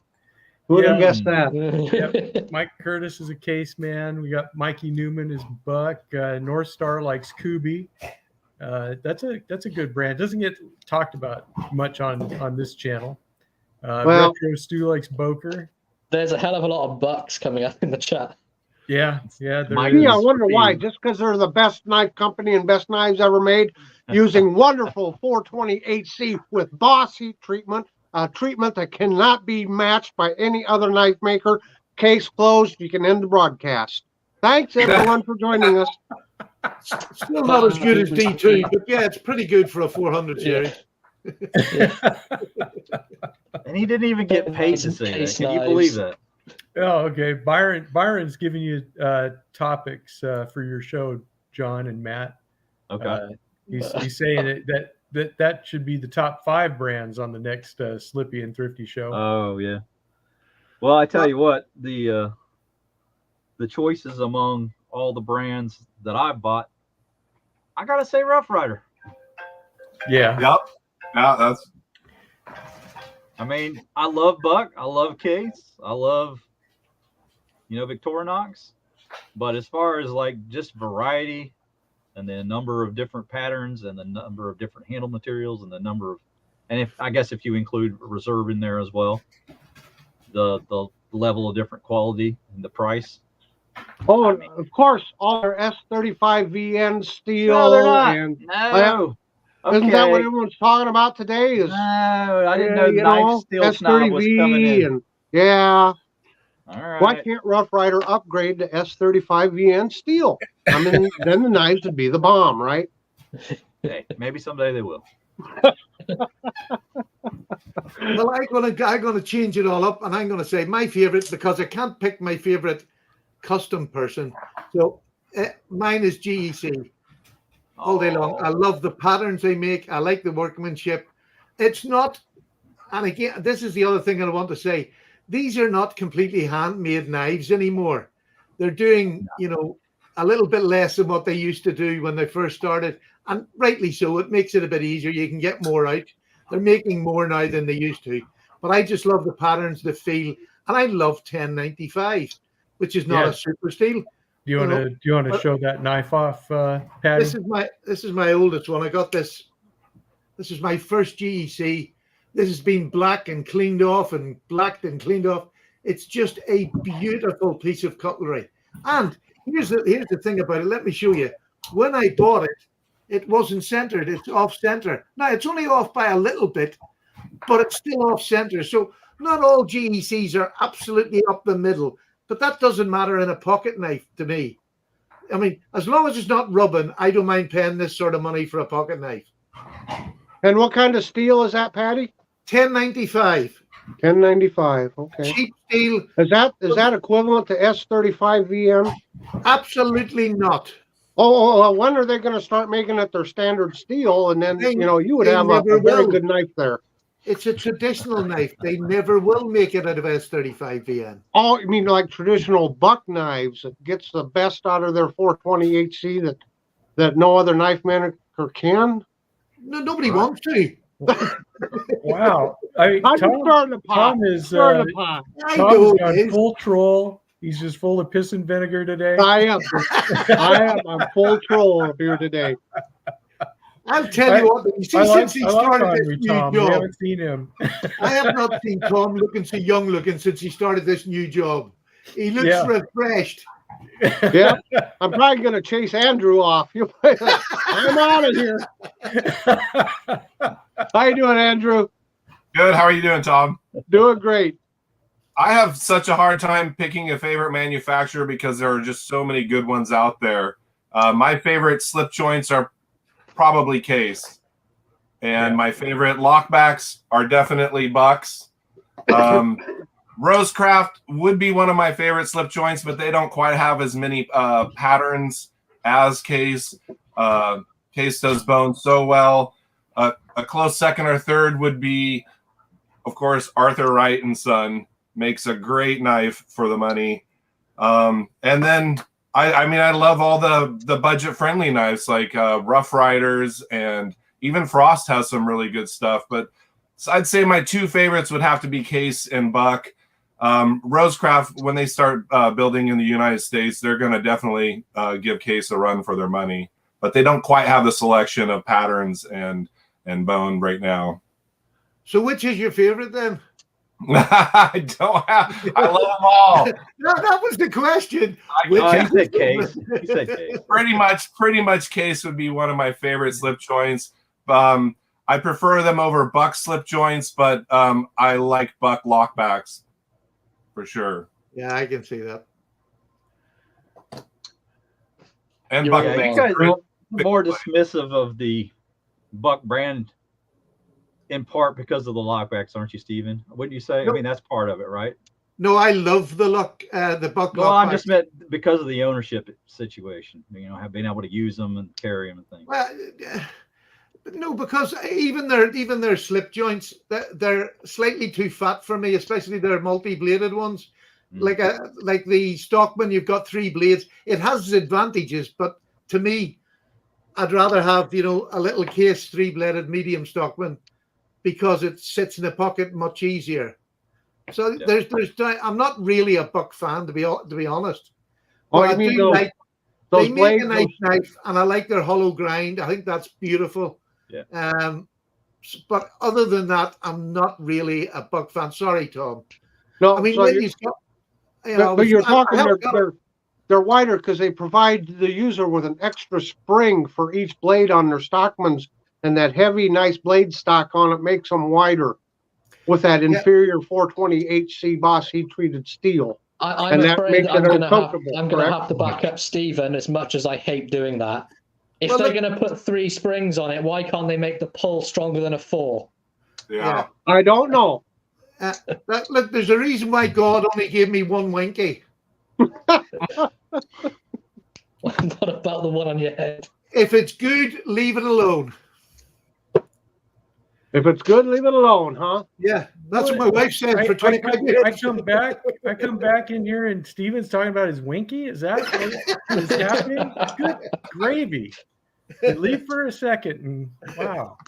Who would have guessed that? Yep. Mike Curtis is a case man. We got Mikey Newman is Buck. North Star likes Kubi. That's a good brand. Doesn't get talked about much on this channel. Retro Stu likes Boker. There's a hell of a lot of bucks coming up in the chat. Yeah. I wonder why. Just because they're the best knife company and best knives ever made, using wonderful 420HC with Boss heat treatment, a treatment that cannot be matched by any other knife maker. Case closed. You can end the broadcast. Thanks, everyone, for joining us. Still not as good as D2, but yeah, it's pretty good for a 400 series. And he didn't even get paid to say that. Can you believe that? Oh, okay. Byron's giving you topics for your show, John and Matt. Okay. He's saying that should be the top 5 brands on the next Slippy and Thrifty show. Oh yeah. Well, I tell you what, the choices among all the brands that I bought, I gotta say Rough Rider. Yeah. Yep. Yeah, that's. I mean, I love Buck. I love Case. I love, Victorinox. But as far as like just variety and the number of different patterns and the number of different handle materials and the number of, and I guess if you include reserve in there as well, the level of different quality and the price. Oh, and of course, all our S35VN steel. No, they're not. And No. Isn't that what everyone's talking about today? Is no, I didn't know knife steel snob was coming in. And, yeah. All right. Why can't Rough Rider upgrade to S35VN steel? I mean, then the knives would be the bomb, right? Hey, maybe someday they will. Well, I'm gonna change it all up, and I'm gonna say my favorite, because I can't pick my favorite custom person. So mine is GEC all day long. I love the patterns they make. I like the workmanship. It's not, and again, this is the other thing I want to say. These are not completely handmade knives anymore. They're doing, a little bit less than what they used to do when they first started, and rightly so. It makes it a bit easier. You can get more out. They're making more now than they used to. But I just love the patterns, the feel, and I love 1095, which is not a super steel. Do you want to show that knife off, Patty? This is my oldest one. I got this. This is my first GEC. This has been black and cleaned off and blacked and cleaned off. It's just a beautiful piece of cutlery. And here's the thing about it. Let me show you. When I bought it, it wasn't centered. It's off center. Now it's only off by a little bit, but it's still off center. So not all GECs are absolutely up the middle, but that doesn't matter in a pocket knife to me. I mean, as long as it's not rubbing, I don't mind paying this sort of money for a pocket knife. And what kind of steel is that, Patty? 1095. 1095. Okay. Cheap steel. Is that equivalent to S35VM? Absolutely not. Oh, when are they going to start making it their standard steel? And then, you would have a very good knife there. It's a traditional knife. They never will make it out of S35VN. Oh, you mean like traditional buck knives that gets the best out of their 420 HC that no other knife maker can? No, nobody wants to. Wow. Tom is gone full troll. He's just full of piss and vinegar today. I am. I'm full troll up here today. I'll tell you what, since he started this new job, we haven't seen him. I have not seen Tom looking so young looking since he started this new job. He looks refreshed. Yeah, I'm probably going to chase Andrew off. I'm out of here. How you doing, Andrew? Good. How are you doing, Tom? Doing great. I have such a hard time picking a favorite manufacturer because there are just so many good ones out there. My favorite slip joints are probably Case, and my favorite lockbacks are definitely Bucks. Rosecraft would be one of my favorite slip joints, but they don't quite have as many patterns as Case. Case does bone so well. A close second or third would be, of course, Arthur Wright and Son. Makes a great knife for the money. And then I love all the budget friendly knives like Rough Riders, and even Frost has some really good stuff. But I'd say my two favorites would have to be Case and Buck. Rosecraft, when they start building in the United States, they're going to definitely give Case a run for their money. But they don't quite have the selection of patterns and bone right now. So which is your favorite then? I don't have. I love them all. No, that was the question. He said Case. He said Case. Pretty much Case would be one of my favorite slip joints. I prefer them over Buck slip joints, but I like Buck lockbacks for sure. Yeah, I can see that. And Buck, you guys are more dismissive of the Buck brand in part because of the lockbacks, aren't you, Stephen? Wouldn't you say? No. I mean, that's part of it, right? No, I love the Buck lockbacks. Well, I'm just meant because of the ownership situation. Have been able to use them and carry them and things. Well, No, because even their slip joints, they're slightly too fat for me, especially their multi-bladed ones. Like the Stockman, you've got 3 blades. It has its advantages, but to me, I'd rather have a little case 3-bladed medium Stockman because it sits in the pocket much easier. So there's I'm not really a buck fan to be honest. Oh, But I mean those they make blades, a nice knife, and I like their hollow grind. I think that's beautiful. Yeah. But other than that, I'm not really a buck fan. Sorry, Tom. No, I mean, so but you're talking they're wider because they provide the user with an extra spring for each blade on their Stockmans, and that heavy, nice blade stock on it makes them wider with that inferior 420 HC Boss heat treated steel. I'm afraid I'm going to have to back up Stephen as much as I hate doing that. If they're going to put 3 springs on it, why can't they make the pull stronger than a 4? Yeah. I don't know. Look, there's a reason why God only gave me 1 winky. What about the one on your head? If it's good, leave it alone. If it's good, leave it alone, huh? Yeah, that's what my wife said for 25 years. I come back in here and Steven's talking about his winky. Is that what is happening? Good gravy. Leave for a second and wow.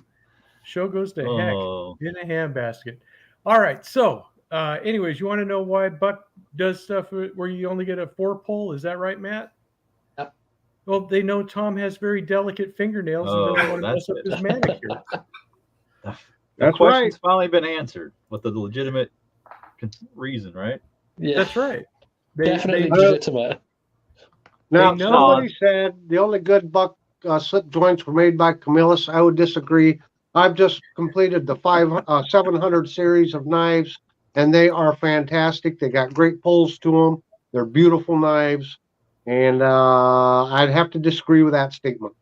Show goes to heck in a handbasket. All right. So anyways, you want to know why Buck does stuff where you only get a 4 pull? Is that right, Matt? Yep. Well, they know Tom has very delicate fingernails and they don't want to mess up his manicure. That question's finally been answered with the legitimate reason, right? Yeah, that's right. Definitely legitimate. Now, somebody said the only good buck slip joints were made by Camillus. I would disagree. I've just completed the 700 series of knives, and they are fantastic. They got great pulls to them. They're beautiful knives, and I'd have to disagree with that statement.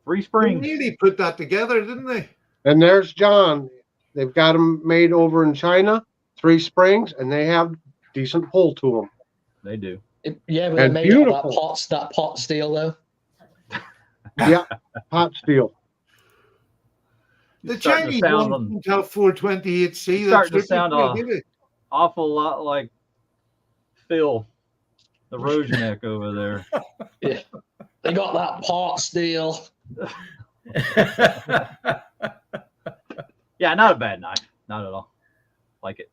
3 springs. They nearly put that together, didn't they? And there's John. They've got them made over in China, 3 springs, and they have decent pull to them. They do. But they're made out of that pot steel, though. Yeah, pot steel. The Chinese one have 420 HC. That's starting to sound an awful lot like Phil, the Rosecraft over there. Yeah, they got that pot steel. Yeah, not a bad knife. Not at all. Like it.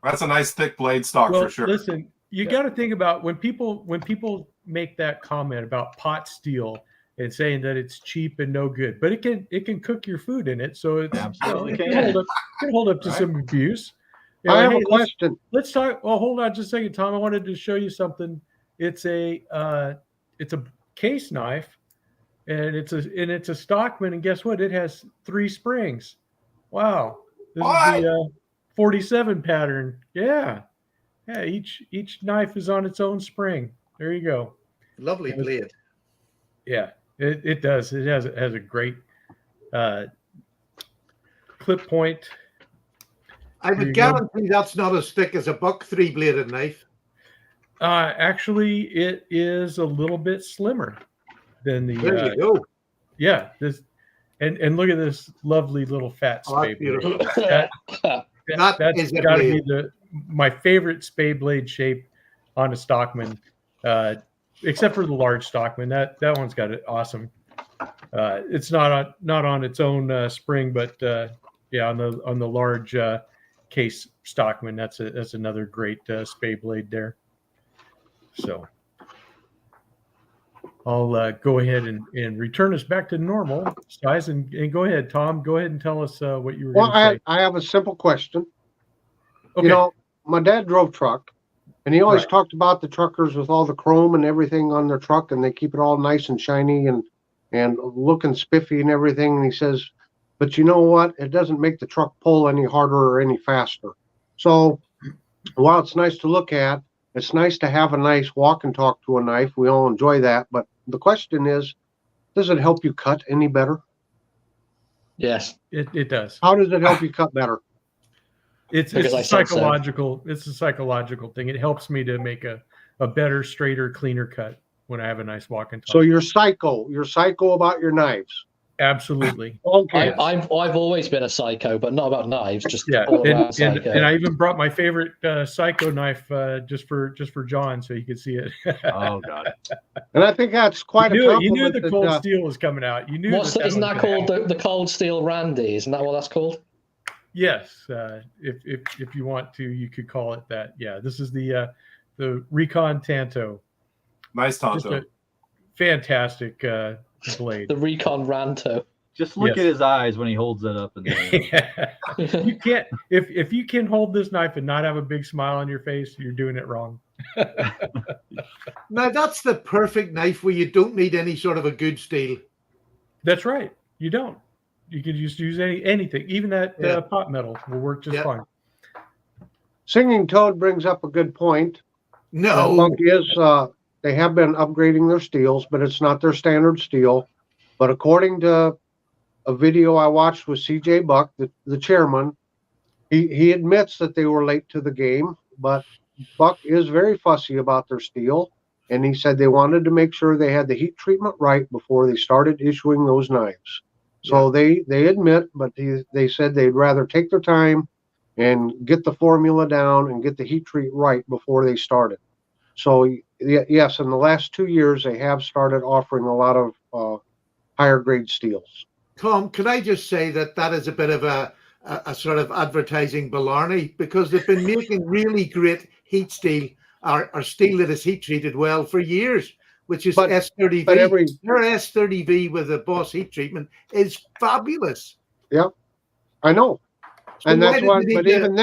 That's a nice thick blade stock for sure. Listen, you got to think about when people make that comment about pot steel and saying that it's cheap and no good, but it can cook your food in it, so it's absolutely it can hold up to some abuse. I have a question. Let's talk. Well, hold on just a second, Tom. I wanted to show you something. It's a case knife, and it's a Stockman, and guess what? It has 3 springs. Wow, this is the 47 pattern. Yeah. Each knife is on its own spring. There you go. Lovely blade. Yeah, it does. It has a great clip point. I would guarantee that's not as thick as a Buck 3-bladed knife. Actually, it is a little bit slimmer than the. There you go. Yeah, this and look at this lovely little fat spade blade. That's got to be my favorite spade blade shape on a Stockman, except for the large Stockman. That one's got it awesome. It's not on its own spring, but on the large case Stockman. That's another great spade blade there. So I'll go ahead and return us back to normal size and go ahead, Tom. Go ahead and tell us what you were going to say. I have a simple question. Okay. You know, my dad drove truck, and he always talked about the truckers with all the chrome and everything on their truck, and they keep it all nice and shiny and looking spiffy and everything. And he says, but you know what? It doesn't make the truck pull any harder or any faster. So while it's nice to look at, it's nice to have a nice walk and talk to a knife. We all enjoy that. But the question is, does it help you cut any better? Yes, it does. How does it help you cut better? It's a psychological. It's a psychological thing. It helps me to make a better, straighter, cleaner cut. when I have a nice walking top. So you're psycho. You're psycho about your knives. Absolutely. Okay. I've always been a psycho, but not about knives. Just Yeah, all around psycho. and I even brought my favorite psycho knife just for John, so he could see it. Oh God! And I think that's quite a compliment. You knew the cold steel was coming out. You knew. Isn't that called the cold steel Randy? Isn't that what that's called? Yes. If you want to, you could call it that. Yeah. This is the Recon Tanto. Nice Tanto. Just a fantastic blade. The Recon Ranto. Just look at his eyes when he holds it up. You can't if you can hold this knife and not have a big smile on your face, you're doing it wrong. Now that's the perfect knife where you don't need any sort of a good steel. That's right. You don't. You can just use anything, even that pot metal will work just fine. Singing Toad brings up a good point. No, Buck is they have been upgrading their steels, but it's not their standard steel. But according to a video I watched with CJ Buck, the chairman, he admits that they were late to the game, but Buck is very fussy about their steel, and he said they wanted to make sure they had the heat treatment right before they started issuing those knives. So they admit, but they said they'd rather take their time and get the formula down and get the heat treat right before they started. So yes, in the last 2 years, they have started offering a lot of higher grade steels. Tom, could I just say that is a bit of a sort of advertising blarney, because they've been making really great heat steel or steel that is heat treated well for years, which is S30V. Their S30V with the Boss heat treatment is fabulous. Yeah, I know. So and that's why, but even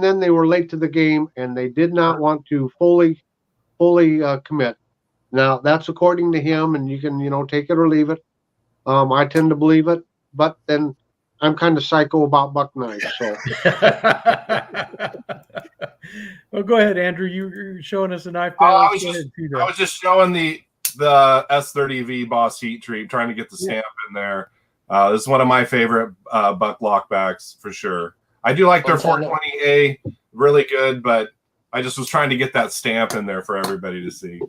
then they were late to the game and they did not want to fully commit. Now that's according to him, and you can, take it or leave it. I tend to believe it, but then I'm kind of psycho about buck knives. So, well, go ahead, Andrew. You're showing us a knife. I was just showing the S30V Boss heat treat, trying to get the stamp in there. This is one of my favorite buck lockbacks for sure. I do like their 420A, really good, but I just was trying to get that stamp in there for everybody to see.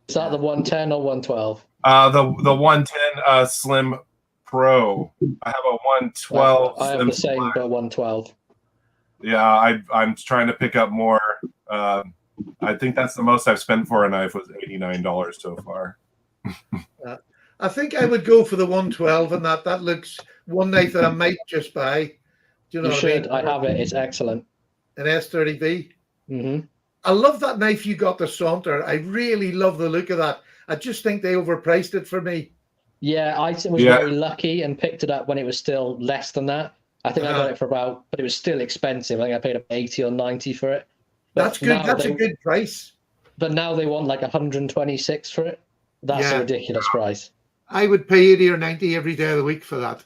Is that the 110 or 112? The 110 Slim Pro. I have a 112. I have the same, but 112. Yeah, I'm trying to pick up more. I think that's the most I've spent for a knife was $89 so far. I think I would go for the 112, and that looks one knife that I might just buy. Do you know what I mean? I have it. It's excellent. An S30V. Mm-hmm. I love that knife you got, the Saunter. I really love the look of that. I just think they overpriced it for me. Yeah, I was very lucky and picked it up when it was still less than that. I think I got it for but it was still expensive. I think I paid up 80 or 90 for it. But that's good. That's a good price. But now they want like 126 for it. That's a ridiculous price. I would pay 80 or 90 every day of the week for that.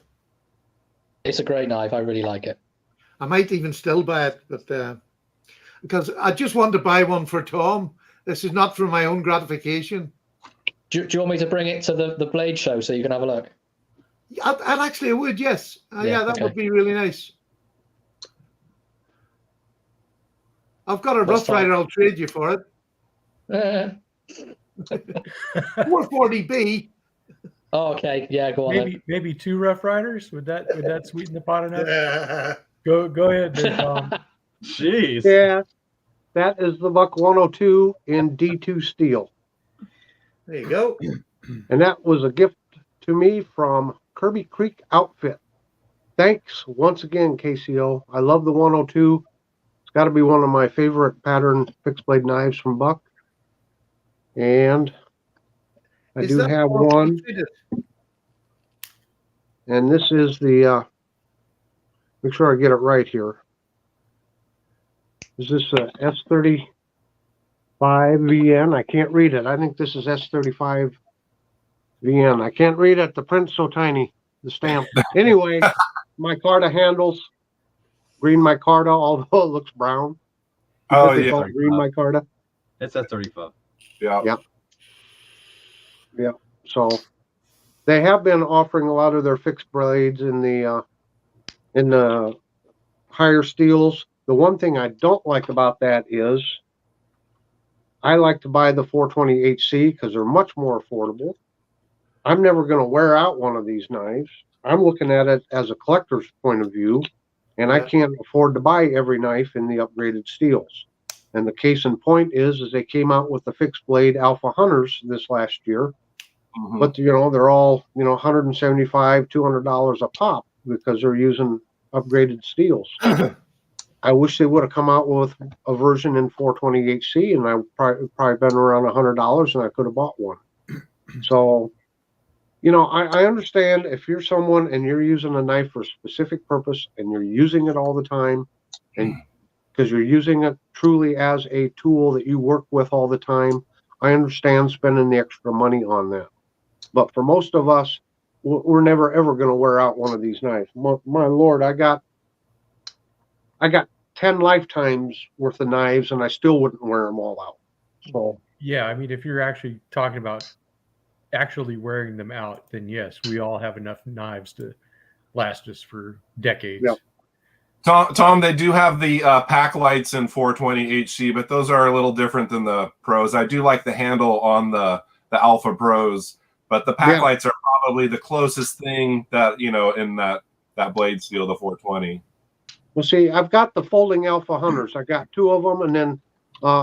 It's a great knife. I really like it. I might even still buy it, but because I just want to buy one for Tom. This is not for my own gratification. Do you want me to bring it to the Blade show so you can have a look? I would, yes. That would be really nice. I've got a Rough Rider. I'll trade you for it. 440B. Oh, okay. Yeah, go on. Maybe 2 Rough Riders. Would that sweeten the pot enough? Go ahead, there, Tom. Jeez. Yeah, that is the Buck 102 in D2 steel. There you go. And that was a gift to me from Kirby Creek Outfit. Thanks once again, KCO. I love the 102. It's got to be one of my favorite pattern fixed blade knives from Buck. And I do have one. And this is the, make sure I get it right here. Is this a S35 VN? I can't read it. I think this is S35 VN. I can't read it. The print's so tiny, the stamp. Anyway, micarta handles, green micarta, although it looks brown. Oh, yeah. Green micarta. It's S35. Yeah. Yep. Yep. So they have been offering a lot of their fixed blades in the higher steels. The one thing I don't like about that is I like to buy the 420HC because they're much more affordable. I'm never going to wear out one of these knives. I'm looking at it as a collector's point of view, and I can't afford to buy every knife in the upgraded steels. And the case in point is they came out with the fixed blade Alpha Hunters this last year, but they're all $175, $200 a pop because they're using upgraded steels. I wish they would have come out with a version in 420HC, and I probably been around $100, and I could have bought one. So, I understand if you're someone and you're using a knife for a specific purpose and you're using it all the time, and because you're using it truly as a tool that you work with all the time, I understand spending the extra money on that. But for most of us, we're never ever going to wear out one of these knives. My Lord, I got 10 lifetimes worth of knives, and I still wouldn't wear them all out. So yeah, I mean, if you're actually talking about actually wearing them out, then yes, we all have enough knives to last us for decades. Yeah. Tom, they do have the pack lights in 420HC, but those are a little different than the Pros. I do like the handle on the Alpha Pros, but the pack lights are probably the closest thing that in that blade steel, the 420. Well, see, I've got the folding Alpha Hunters. I got 2 of them, and then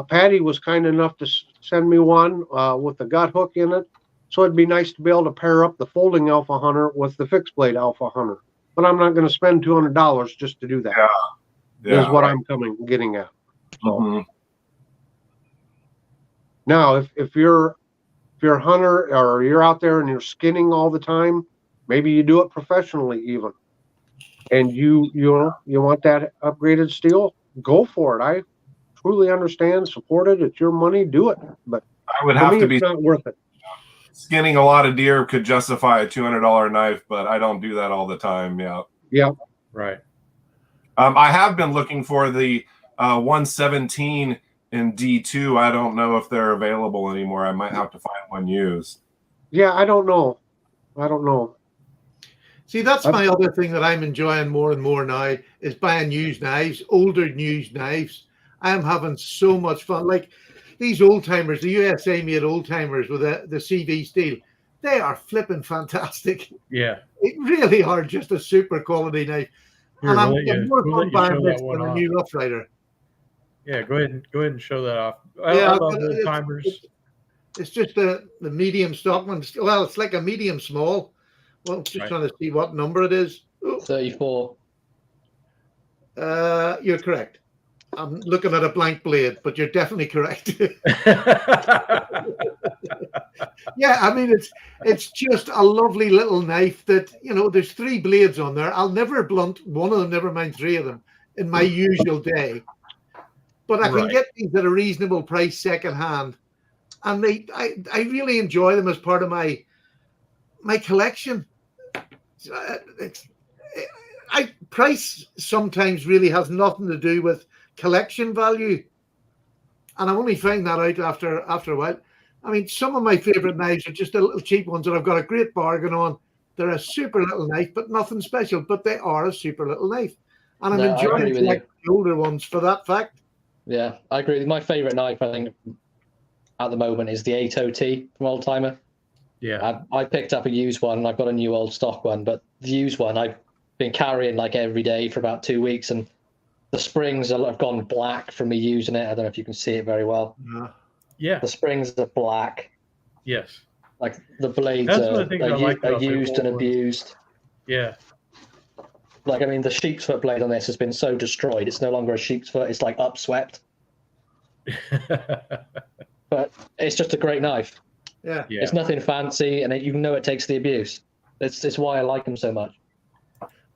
Patty was kind enough to send me one with the gut hook in it. So it'd be nice to be able to pair up the folding Alpha Hunter with the fixed blade Alpha Hunter. But I'm not going to spend $200 just to do that. Yeah, is what I'm getting at. So now, if you're a hunter or you're out there and you're skinning all the time, maybe you do it professionally even, and you want that upgraded steel, go for it. I truly understand, support it. It's your money, do it. But I would have to be it's not worth it. Skinning a lot of deer could justify a $200 knife, but I don't do that all the time. Yeah. Right. I have been looking for the 117 in D2. I don't know if they're available anymore. I might have to find one used. Yeah, I don't know. See, that's my other thing that I'm enjoying more and more now is buying used knives, older used knives. I'm having so much fun. Like these old timers, the USA made old timers with the CV steel, they are flipping fantastic. Yeah. They really are just a super quality knife. Here, and I'm more we'll fun buying this than a new Rough Rider. Yeah, go ahead and show that off. I love old timers. It's just the medium Stockman. Well, it's like a medium small. Well, I'm just trying to see what number it is. Ooh. 34. You're correct. I'm looking at a blank blade, but you're definitely correct. Yeah, I mean, it's just a lovely little knife that, there's 3 blades on there. I'll never blunt one of them, never mind 3 of them, in my usual day. But I can get these at a reasonable price secondhand. And I really enjoy them as part of my collection. Price sometimes really has nothing to do with collection value, and I only find that out after a while. I mean, some of my favorite knives are just the little cheap ones that I've got a great bargain on. They're a super little knife, but nothing special, but they are a super little knife, and I'm enjoying the older ones for that fact. Yeah, I agree. My favorite knife, I think, at the moment is the 80T from Old Timer. Yeah, I picked up a used one, and I've got a new old stock one, but the used one I've been carrying like every day for about 2 weeks, and the springs have gone black from me using it. I don't know if you can see it very well. Yeah. The springs are black. Yes. Like the blades are used and abused. Yeah. Like, I mean, the sheep's foot blade on this has been so destroyed. It's no longer a sheep's foot. It's like upswept. But it's just a great knife. Yeah. It's nothing fancy, and it takes the abuse. It's why I like them so much.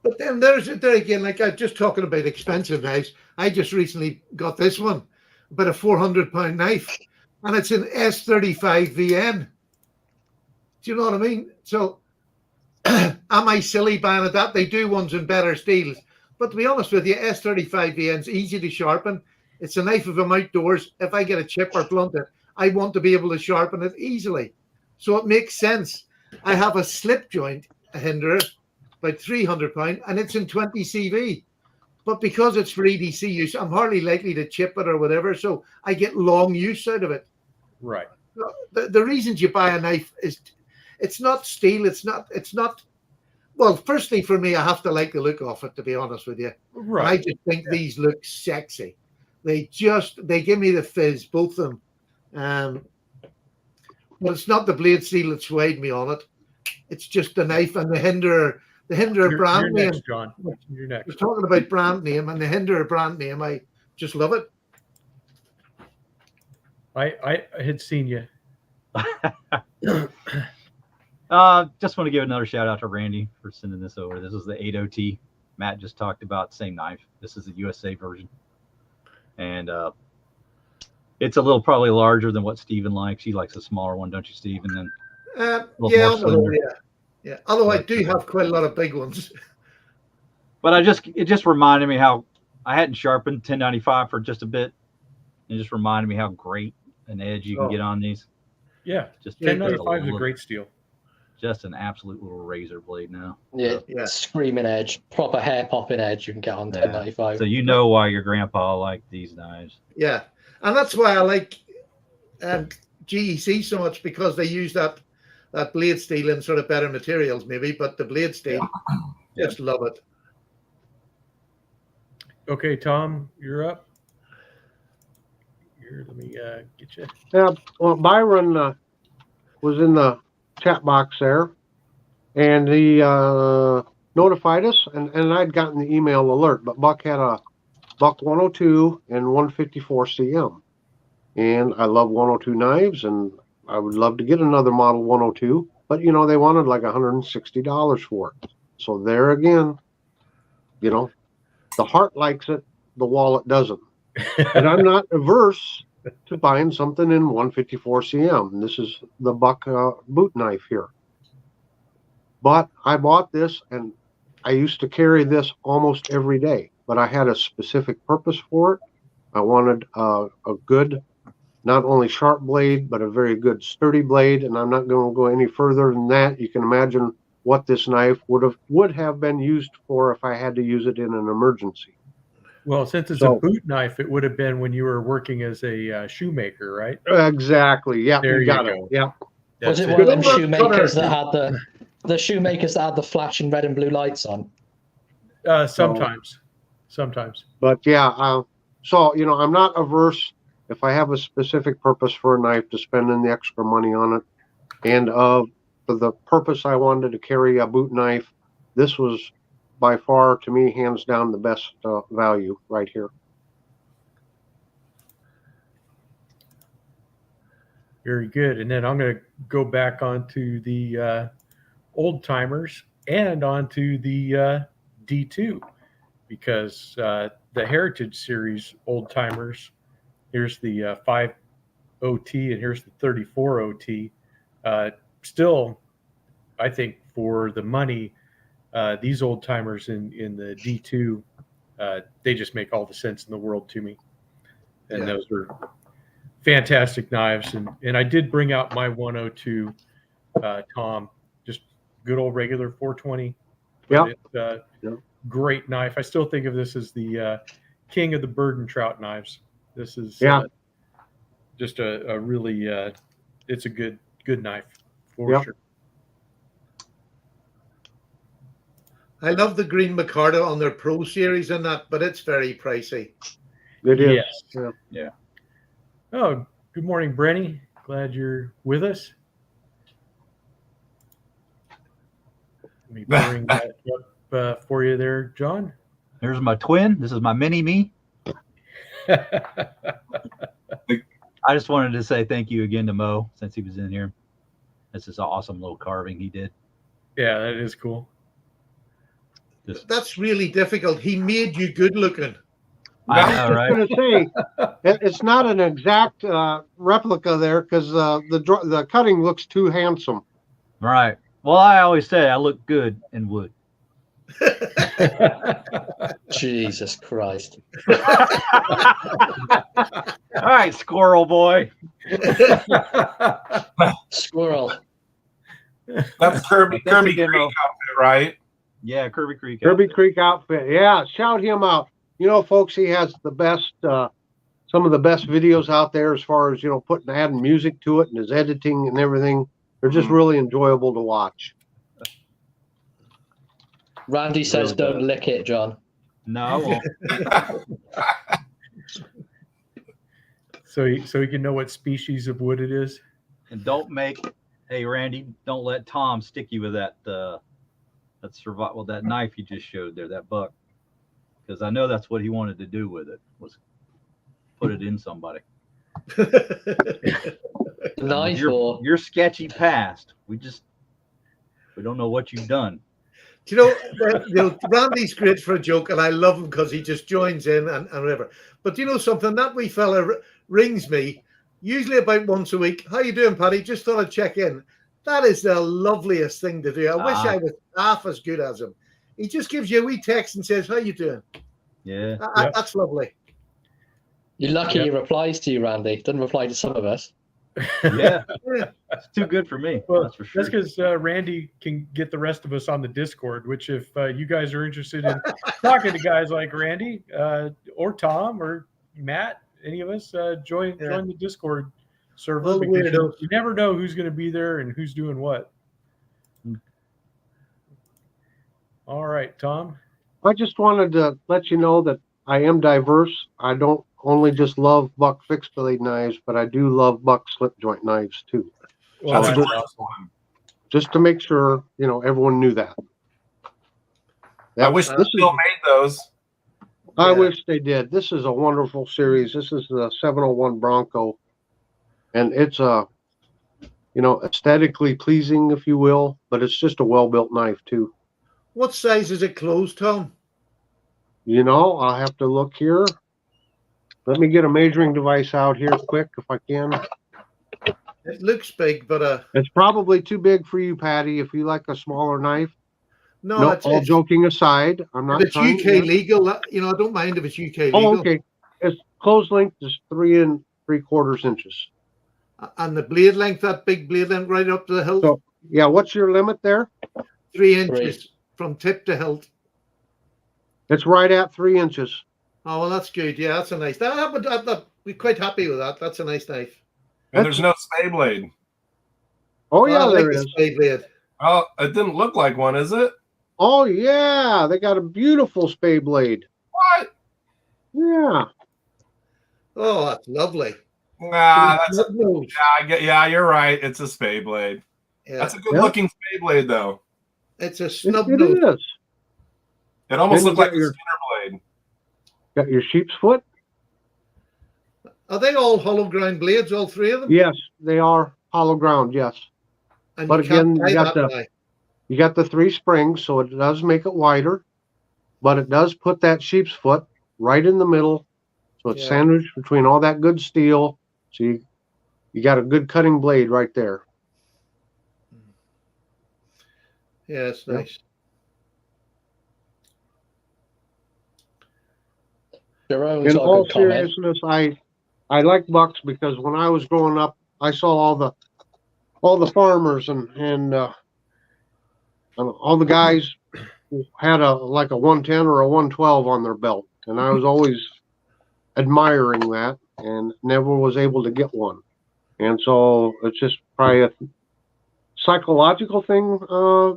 But then there again, like I'm just talking about expensive knives. I just recently got this one, about a £400 knife, and it's an S35 VN. Do you know what I mean? So am I silly buying at that? They do ones in better steels. But to be honest with you, S35 VN's easy to sharpen. It's a knife if I'm outdoors. If I get a chip or blunt it, I want to be able to sharpen it easily. So it makes sense. I have a slip joint, a hinderer, about £300, and it's in 20 CV. But because it's for EDC use, I'm hardly likely to chip it or whatever. So I get long use out of it. Right. The reasons you buy a knife is it's not steel. It's not. Well, firstly, for me, I have to like the look of it, to be honest with you. Right. And I just think these look sexy. They give me the fizz, both of them. But it's not the blade steel that swayed me on it. It's just the knife and the Hinder brand name. Next, John. You're next. We're talking about brand name and the Hinder brand name. I just love it. I had seen you. Just want to give another shout out to Randy for sending this over. This is the 80T. Matt just talked about, same knife. This is the USA version, and it's a little probably larger than what Steven likes. He likes a smaller one, don't you, Steven? And yeah. Although I do have quite a lot of big ones. But it just reminded me how I hadn't sharpened 1095 for just a bit. It just reminded me how great an edge you can get on these. Yeah, just 1095 is a great steel. Just an absolute little razor blade now. Yeah, screaming edge, proper hair popping edge you can get on 1095. So you know why your grandpa liked these knives. Yeah, and that's why I like GEC so much, because they use that blade steel in sort of better materials maybe, but the blade steel, just love it. Okay, Tom, you're up. Here, let me get you. Yeah, well, Byron was in the chat box there, and he notified us, and I'd gotten the email alert, but Buck had a Buck 102 and 154 CM, and I love 102 knives, and I would love to get another model 102, but they wanted like $160 for it. So there again, the heart likes it, the wallet doesn't. And I'm not averse to buying something in 154 CM. This is the Buck boot knife here. But I bought this, and I used to carry this almost every day, but I had a specific purpose for it. I wanted a good, not only sharp blade, but a very good sturdy blade, and I'm not going to go any further than that. You can imagine what this knife would have been used for if I had to use it in an emergency. Well, since it's a boot knife, it would have been when you were working as a shoemaker, right? Exactly. Yeah, there you got it. Yeah. Was it one of them shoemakers that had the shoemakers that had the flashing red and blue lights on? Sometimes. But yeah, so I'm not averse if I have a specific purpose for a knife to spending the extra money on it, and for the purpose I wanted to carry a boot knife, this was by far, to me, hands down, the best value right here. Very good. And then I'm going to go back onto the old timers and onto the D2, because the Heritage Series old timers, here's the 5 OT and here's the 34 OT. Still, I think for the money, these old timers in the D2, they just make all the sense in the world to me. And those are fantastic knives. And I did bring out my 102, Tom, just good old regular 420. Yeah. Great knife. I still think of this as the king of the bird and trout knives. This is just a really, it's a good knife for sure. I love the green micarta on their Pro Series and that, but it's very pricey. It is. Yes. Yeah. Oh, good morning, Brenny. Glad you're with us. Let me bring that up for you there, John. Here's my twin. This is my mini me. I just wanted to say thank you again to Mo since he was in here. This is an awesome little carving he did. Yeah, that is cool. That's really difficult. He made you good looking. I know, right? I was going to say, it's not an exact replica there, because the cutting looks too handsome. Right. Well, I always say I look good in wood. Jesus Christ. All right, squirrel boy. Squirrel. That's Kirby Creek outfit, right? Yeah, Kirby Creek. Kirby Creek outfit. Yeah, shout him out. Folks, he has the best some of the best videos out there as far as, adding music to it and his editing and everything. They're just really enjoyable to watch. Randy says, "Don't lick it, John." No, I won't. So he can know what species of wood it is. And hey Randy, don't let Tom stick you with that knife you just showed there, that buck, because I know that's what he wanted to do with it, was put it in somebody. Knife your sketchy past. We don't know what you've done. Do you know, Randy's great for a joke, and I love him because he just joins in and whatever. But do you know something? That wee fella rings me usually about once a week. How you doing, Paddy? Just thought I'd check in. That is the loveliest thing to do. I wish I was half as good as him. He just gives you a wee text and says, "How you doing?" Yeah, that's lovely. You're lucky he replies to you, Randy. Doesn't reply to some of us. Yeah. It's too good for me. Well, that's for sure. That's because Randy can get the rest of us on the Discord, which if you guys are interested in talking to guys like Randy or Tom or Matt, any of us, join the Discord server. Because you never know who's going to be there and who's doing what. All right, Tom. I just wanted to let you know that I am diverse. I don't only just love buck fixed blade knives, but I do love buck slip joint knives too. Well, That's that's a awesome. Just to make sure, everyone knew that. I wish they still made those. I wish they did. This is a wonderful series. This is the 701 Bronco. And it's aesthetically pleasing, if you will, but it's just a well-built knife too. What size is it closed, Tom? I'll have to look here. Let me get a measuring device out here quick if I can. It looks big, but it's probably too big for you, Patty, if you like a smaller knife. No, all joking aside, I'm not. It's UK legal. I don't mind if it's UK legal. Oh, okay. Its closed length is 3 3/4 inches. And the blade length, that big blade length, right up to the hilt. So, what's your limit there? 3 inches from tip to hilt. It's right at 3 inches. Oh, well, that's good. Yeah, that's a nice. We're quite happy with that. That's a nice knife. And there's no spay blade. Oh, yeah, there is. Spay blade. Oh, it didn't look like one, is it? Oh, yeah. They got a beautiful spay blade. What? Yeah. Oh, that's lovely. Nah, you're right. It's a spay blade. Yeah. That's a good looking spay blade, though. It's a snub nose. It is. It almost looks like a spinner blade. Got your sheep's foot? Are they all hollow ground blades, all three of them? Yes, they are hollow ground, yes. And but again, you got the 3 springs, so it does make it wider, but it does put that sheep's foot right in the middle, so it's sandwiched between all that good steel. So you got a good cutting blade right there. Yeah, it's nice. In all seriousness, I like bucks because when I was growing up, I saw all the farmers and all the guys who had a 110 or a 112 on their belt, and I was always admiring that and never was able to get one. And so it's just probably a psychological thing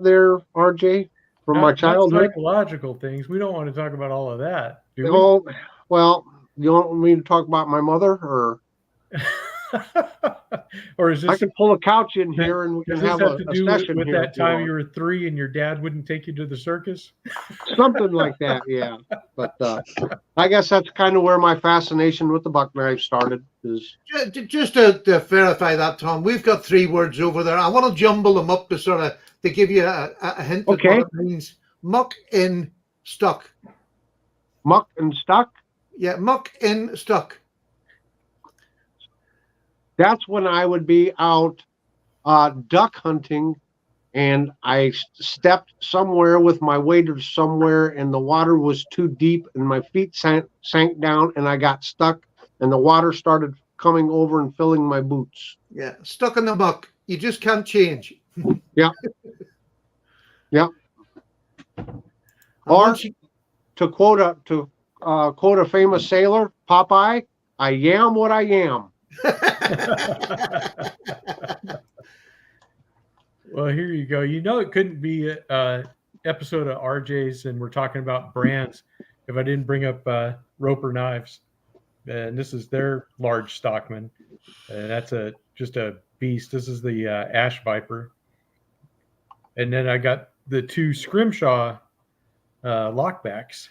there, RJ, from my childhood. Psychological things. We don't want to talk about all of that, do we? Oh, well, you want me to talk about my mother, or or is this? I can pull a couch in here and we can have a session with that time you were 3 and your dad wouldn't take you to the circus? Something like that, yeah. But I guess that's kind of where my fascination with the buck knife started. Is just to verify that, Tom, we've got 3 words over there. I want to jumble them up to give you a hint of what it means. Muck in stuck. Muck and stuck? Yeah, muck in stuck. That's when I would be out duck hunting, and I stepped somewhere with my waders somewhere, and the water was too deep, and my feet sank down, and I got stuck, and the water started coming over and filling my boots. Yeah, stuck in the muck. You just can't change. Yeah. Yeah. Or to quote a famous sailor, Popeye, I am what I am. Well, here you go. You know, it couldn't be a episode of RJ's, and we're talking about brands, if I didn't bring up Roper Knives. And this is their large Stockman. And that's just a beast. This is the Ash Viper. And then I got the two Scrimshaw lockbacks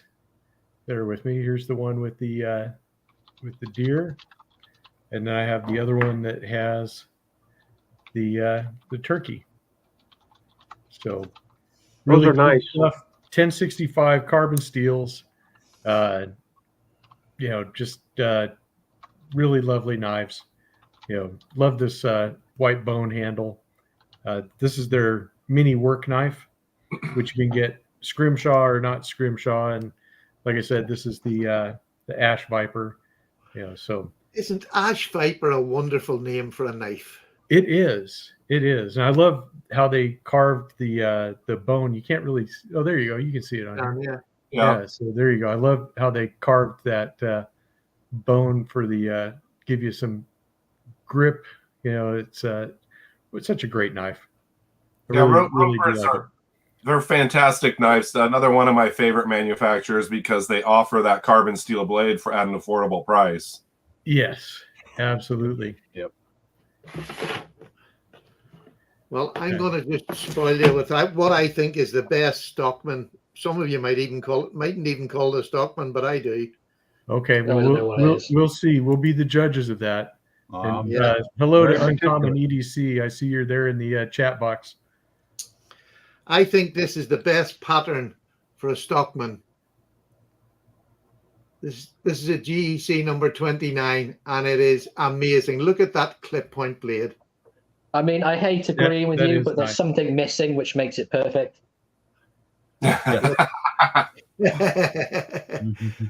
that are with me. Here's the one with the deer. And then I have the other one that has the turkey. So Those are nice stuff. 1065 carbon steels. Just really lovely knives. Love this white bone handle. This is their mini work knife, which you can get Scrimshaw or not Scrimshaw. And like I said, this is the Ash Viper. So isn't Ash Viper a wonderful name for a knife? It is. And I love how they carved the bone. You can't really. Oh, there you go. You can see it on here. Yeah. So there you go. I love how they carved that bone for the give you some grip. It's such a great knife. They're fantastic knives. Another one of my favorite manufacturers because they offer that carbon steel blade at an affordable price. Yes, absolutely. Yep. Well, I'm going to just spoil you with what I think is the best Stockman. Some of you mightn't even call it a Stockman, but I do. Okay, well, we'll see. We'll be the judges of that. Hello to Uncommon EDC. I see you're there in the chat box. I think this is the best pattern for a Stockman. This is a GEC number 29, and it is amazing. Look at that clip point blade. I mean, I hate agreeing with you, but there's something missing which makes it perfect.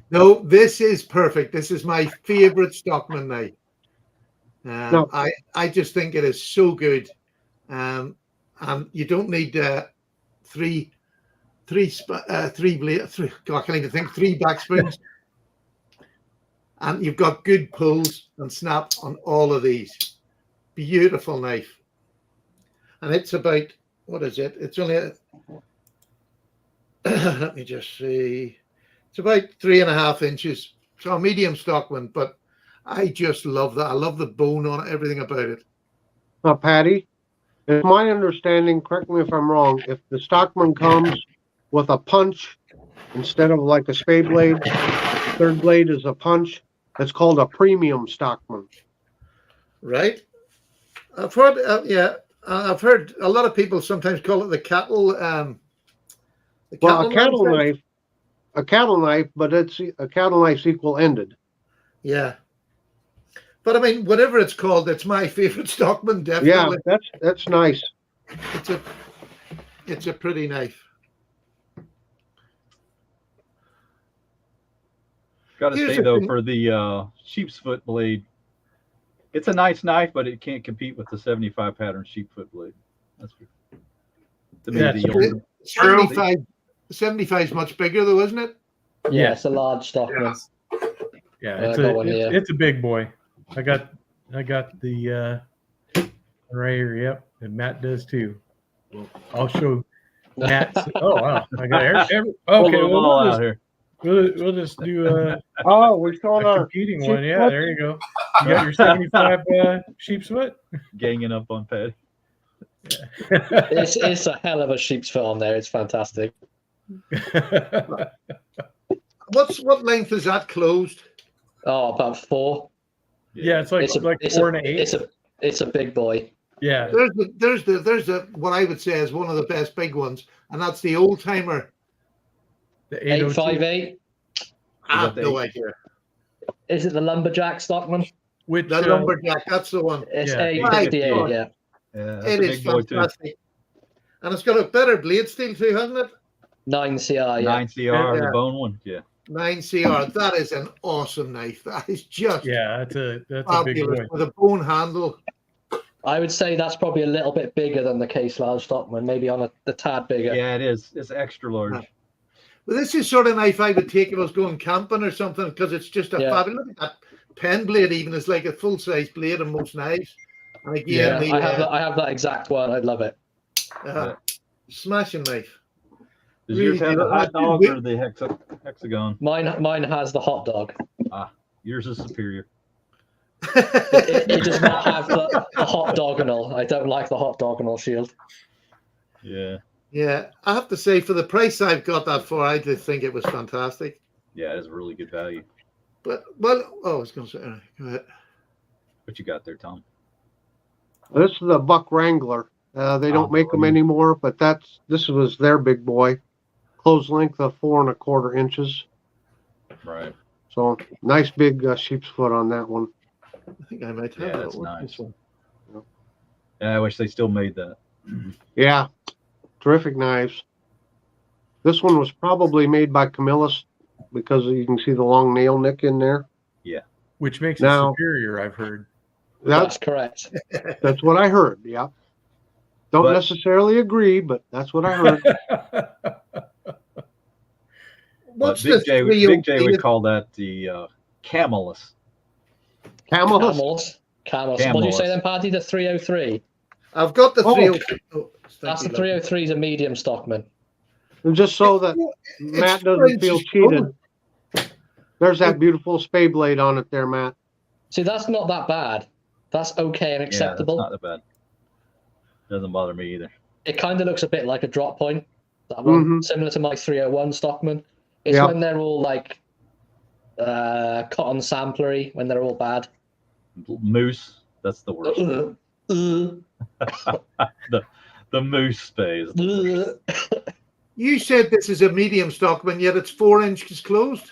No, this is perfect. This is my favorite Stockman knife. I just think it is so good. And you don't need three back springs. And you've got good pulls and snap on all of these. Beautiful knife. And it's about, what is it? It's only let me just see. It's about 3.5 inches. So a medium Stockman, but I just love that. I love the bone on it, everything about it. Now, Patty, it's my understanding, correct me if I'm wrong, if the Stockman comes with a punch instead of like a spade blade, third blade is a punch, it's called a premium Stockman. Right? I've heard, I've heard a lot of people sometimes call it the cattle. A cattle knife, but it's a cattle knife's equal-ended. Yeah. But I mean, whatever it's called, it's my favorite Stockman, definitely. Yeah, that's nice. It's a pretty knife. Got to say though, for the sheep's foot blade, it's a nice knife, but it can't compete with the 75 pattern sheepfoot blade. That's the 75 is much bigger though, isn't it? Yeah, it's a large Stockman. Yeah, it's a big boy. I got the right here. Yep, and Matt does too. I'll show Matt. Oh wow, I got every okay. We'll just do a we're showing our competing one. Yeah, there you go. You got your 75 sheep's foot. Ganging up on Patty. Yeah. It's a hell of a sheep's foot on there. It's fantastic. What length is that closed? Oh, about 4. Yeah, it's like 4 1/8. It's a big boy. Yeah. There's the what I would say is one of the best big ones, and that's the old timer. The 858. I have no idea. Is it the lumberjack Stockman? The lumberjack, that's the one. It's 858. Yeah. It is fantastic, and it's got a better blade steel too, hasn't it? 9CR. Yeah. 9CR, the bone one. Yeah. 9CR. That is an awesome knife. That is just that's a big boy with a bone handle. I would say that's probably a little bit bigger than the case large Stockman, maybe on the tad bigger. Yeah, it is. It's extra large. Well, this is sort of knife I would take if I was going camping or something, because it's just a fabulous. Look at pen blade even is like a full size blade on most knives. And again, I have that exact one. I love it. Smashing knife. Does Really yours have the hot dog or the hexagon? Mine has the hot dog. Yours is superior. It does not have the hot dogonal. I don't like the hot dogonal shield. Yeah. Yeah, I have to say, for the price I've got that for, I did think it was fantastic. Yeah, it is really good value. But, well, I was going to say, go ahead. What you got there, Tom? This is the Buck Wrangler. They don't make them anymore, but this was their big boy. Close length of 4 1/4 inches. Right. So nice big sheep's foot on that one. I think I might have that's nice. Yeah, I wish they still made that. Yeah, terrific knives. This one was probably made by Camillus because you can see the long nail nick in there. Yeah. Which makes it superior, I've heard. That's correct. That's what I heard, yeah. Don't necessarily agree, but that's what I heard. Big J would call that the Camillus. Camillus. What do you say then, Paddy? The 303? I've got the 303. That's the 303 is a medium Stockman. And just so that Matt doesn't feel cheated, there's that beautiful spay blade on it there, Matt. See, that's not that bad. That's okay and acceptable. Yeah, that's not that bad. Doesn't bother me either. It kind of looks a bit like a drop point. That one, similar to my 301 Stockman. It's when they're all like cotton samplery, when they're all bad. Moose, that's the worst. the moose space. You said this is a medium Stockman, yet it's 4 inches closed.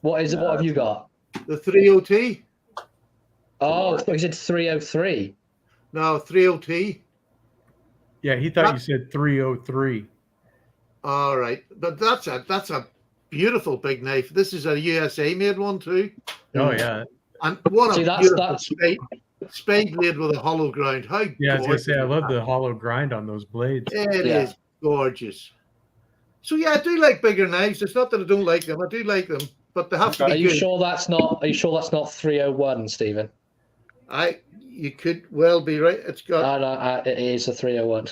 What is it? What have you got? The 30T. Oh, I thought you said 303. No, 30T. Yeah, he thought you said 303. All right, but that's a beautiful big knife. This is a USA made one too. Oh yeah, and what a beautiful spade blade with a hollow grind. How I was gonna say I love the hollow grind on those blades. It is gorgeous. So yeah, I do like bigger knives. It's not that I don't like them. I do like them, but they have to be good. Are you sure that's not 301, Stephen? You could well be right. It's got. No, it is a 301.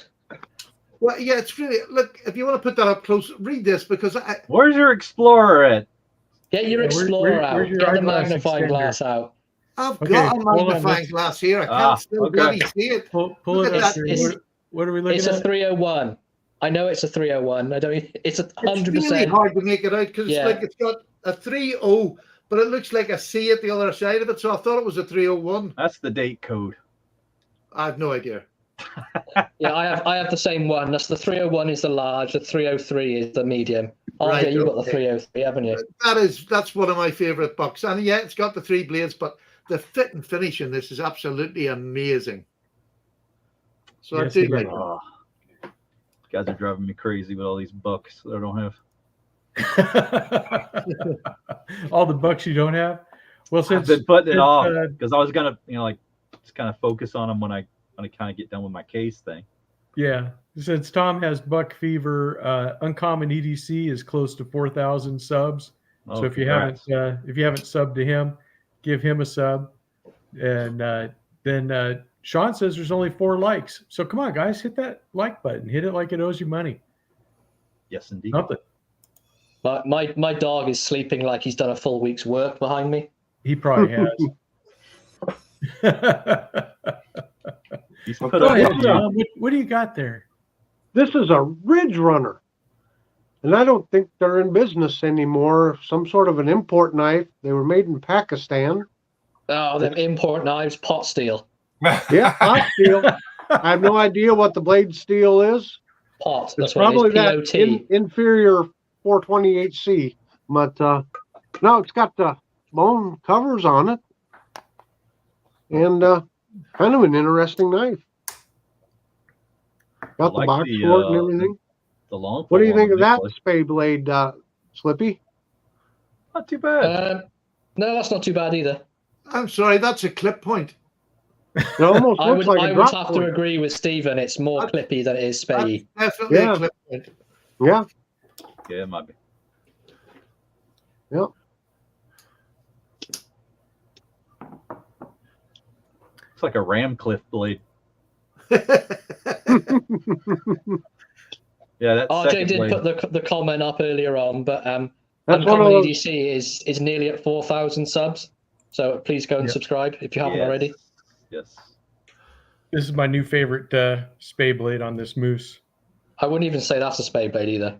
Well, yeah, it's really look. If you want to put that up close, read this because where's your Explorer at? Get your Explorer out. Get the magnifying glass out. I've got a magnifying glass here. I can't still bloody see it. Pull it up. What are we looking at? It's a 301. I know it's a 301. It's 100%. It's really hard to make it out because it's got a 30, but it looks like a C at the other side of it. So I thought it was a 301. That's the date code. I have no idea. Yeah, I have the same one. That's the 301 is the large. The 303 is the medium. Yeah, you've got the 303, haven't you? That's one of my favorite bucks. And yeah, it's got the 3 blades, but the fit and finish in this is absolutely amazing. So yes, I do like that. Guys are driving me crazy with all these bucks that I don't have. All the bucks you don't have? Well, since I've been putting it off because I was gonna, just kind of focus on them when I kind of get done with my case thing. Yeah, since Tom has buck fever, Uncommon EDC is close to 4,000 subs. So if you haven't subbed to him, give him a sub. And then Sean says there's only 4 likes. So come on, guys, hit that like button. Hit it like it owes you money. Yes, indeed. Nothing. But my dog is sleeping like he's done a full week's work behind me. He probably has. What do you got there? This is a Ridge Runner. And I don't think they're in business anymore. Some sort of an import knife. They were made in Pakistan. Oh, them import knives, pot steel. Yeah, pot steel. I have no idea what the blade steel is. Pot. It's probably that inferior 428C. But no, it's got the bone covers on it. And kind of an interesting knife. Got the box for it and everything. The long. What do you think of that spay blade, Slippy? Not too bad. No, that's not too bad either. I'm sorry, that's a clip point. It almost looks like a drop point. I would have to agree with Stephen. It's more clippy than it is spayy. Definitely a clip point. Yeah. Yeah, it might be. Yep. Looks like a Ramcliffe blade. Yeah, that's RJ did put the comment up earlier on, but That's one of Uncommon those. EDC is nearly at 4,000 subs. So please go and subscribe if you haven't already. Yes. This is my new favorite spay blade on this moose. I wouldn't even say that's a spade blade either.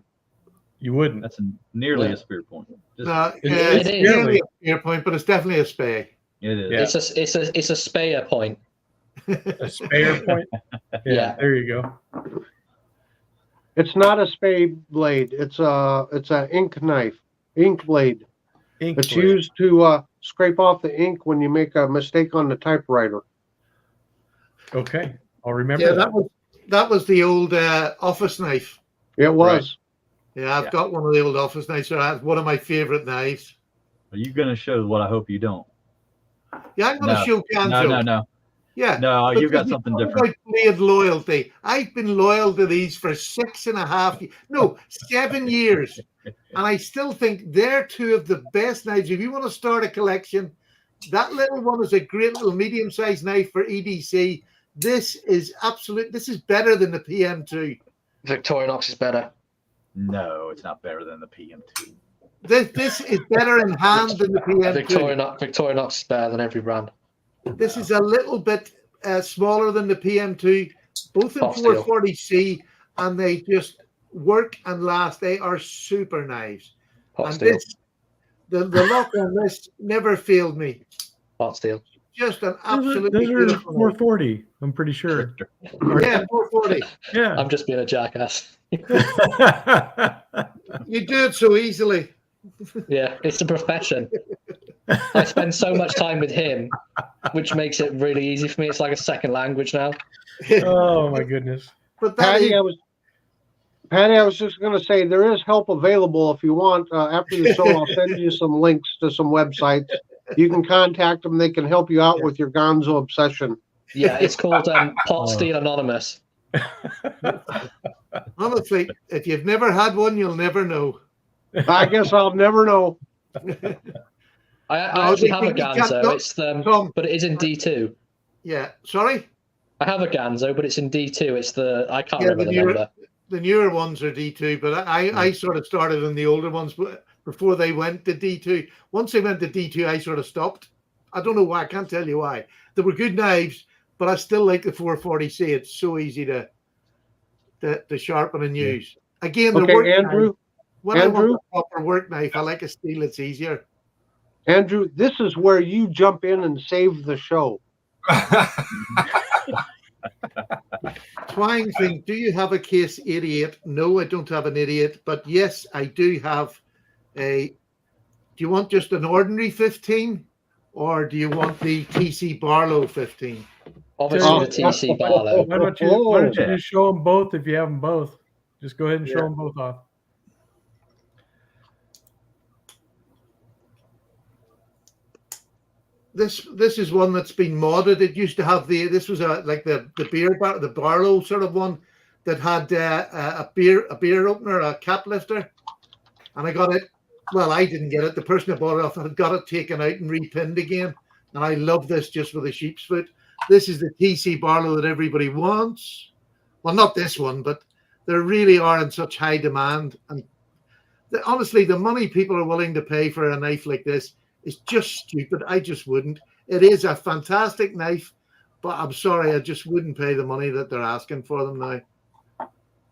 You wouldn't. That's nearly a spear point. No, It it's is. nearly a spear point, but it's definitely a spay. It is. Yeah. It's a spayer point. A spayer point? Yeah. There you go. It's not a spade blade. It's a ink blade. It's used to scrape off the ink when you make a mistake on the typewriter. Okay, I'll remember Yeah, that. that was the old office knife. It was. Yeah, I've got one of the old office knives. So that's one of my favorite knives. Are you going to show what I hope you don't? Yeah, I'm going to show Canzo. No. Yeah. No, but you've got something different. About blade loyalty. I've been loyal to these for 7 years. And I still think they're two of the best knives. If you want to start a collection, that little one is a great little medium-sized knife for EDC. This is better than the PM2. Victorinox is better. No, it's not better than the PM2. This is better in hand than the PM2. Victorinox is better than every brand. This is a little bit smaller than the PM2, both in Hot steel. 440C, and they just work and last. They are super knives. Hot And steel. the lock on this never failed me. Hot steel. Just an absolutely Those are beautiful knife. 440. I'm pretty sure. Yeah, 440. Yeah. I'm just being a jackass. You do it so easily. Yeah, it's a profession. I spend so much time with him, which makes it really easy for me. It's like a second language now. Oh my goodness. But that Patty, I was just going to say there is help available if you want. After the show, I'll send you some links to some websites. You can contact them. They can help you out with your Gonzo obsession. Yeah, it's called Pot Steel Anonymous. honestly, if you've never had one, you'll never know. I guess I'll never know. I actually have a Ganzo. It's but it is in D2. Yeah, sorry? I have a Ganzo, but it's in D2. It's I can't remember the number. The newer ones are D2, but I sort of started on the older ones before they went to D2. Once they went to D2, I sort of stopped. I don't know why. I can't tell you why. They were good knives, but I still like the 440C. It's so easy to sharpen and use. Again, the work Andrew. knife, when I want a proper work knife, I like a steel. It's easier. Andrew, this is where you jump in and save the show. Twang thing, do you have a case 88? No, I don't have an 88, but yes, I do have a. Do you want just an ordinary 15, or do you want the TC Barlow 15? Obviously, the TC Barlow. Why don't you just show them both if you have them both? Just go ahead and show them both off. This is one that's been modded. It used to have this was like the Barlow sort of one that had a beer opener, a cap lifter, and I got it. Well, I didn't get it. The person that bought it off had got it taken out and repinned again. And I love this just with a sheep's foot. This is the TC Barlow that everybody wants. Well, not this one, but they really are in such high demand. And honestly, the money people are willing to pay for a knife like this is just stupid. I just wouldn't. It is a fantastic knife, but I'm sorry, I just wouldn't pay the money that they're asking for them now,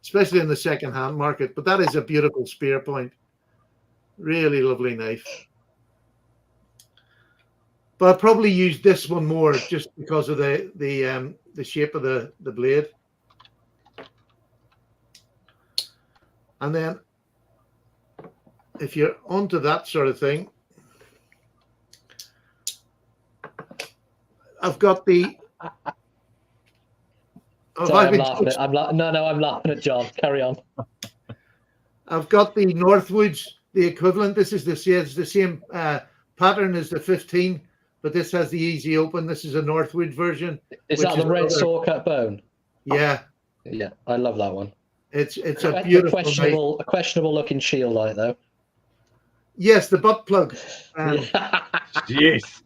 especially in the second-hand market. But that is a beautiful spear point. Really lovely knife. But I'll probably use this one more just because of the shape of the blade. And then if you're onto that sort of thing, I've got the. Sorry, I'm laughing at John. Carry on. I've got the Northwoods, the equivalent. This is the same pattern as the 15, but this has the easy open. This is a Northwood version. Is that the red saw cut bone? Yeah. Yeah, I love that one. It's a beautiful a questionable looking shield light though. Yes, the butt plug. Jeez.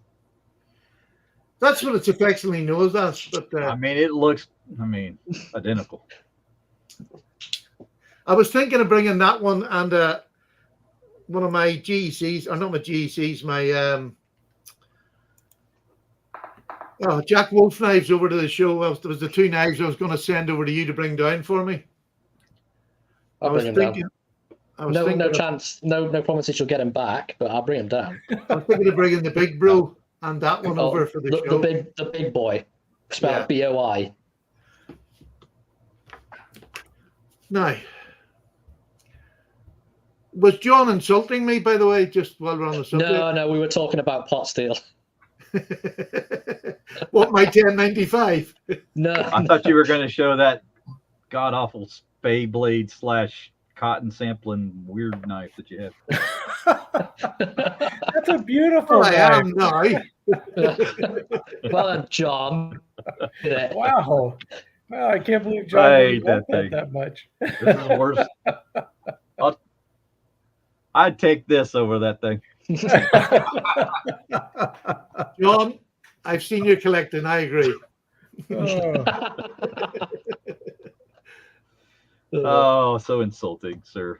That's what it's affectionately known as. But I mean, it looks, identical. I was thinking of bringing that one and one of my GECs, or not my GECs, my Jack Wolf knives over to the show. There was the 2 knives I was going to send over to you to bring down for me. I'll bring them down. No chance, no promises you'll get him back, but I'll bring him down. I was thinking of bringing the big bro and that one over for the show. The big boy, spelled BOI. Now, was John insulting me, by the way, just while we're on the subject? No, we were talking about pot steel. What, my 1095? No. I thought you were going to show that god-awful spay blade / cotton sampling weird knife that you have. That's a beautiful knife. I am now. Well, John. Wow. Well, I can't believe John hate loved that much. This is the worst. I'd take this over that thing. John, I've seen you collecting. I agree. Oh, so insulting, sir.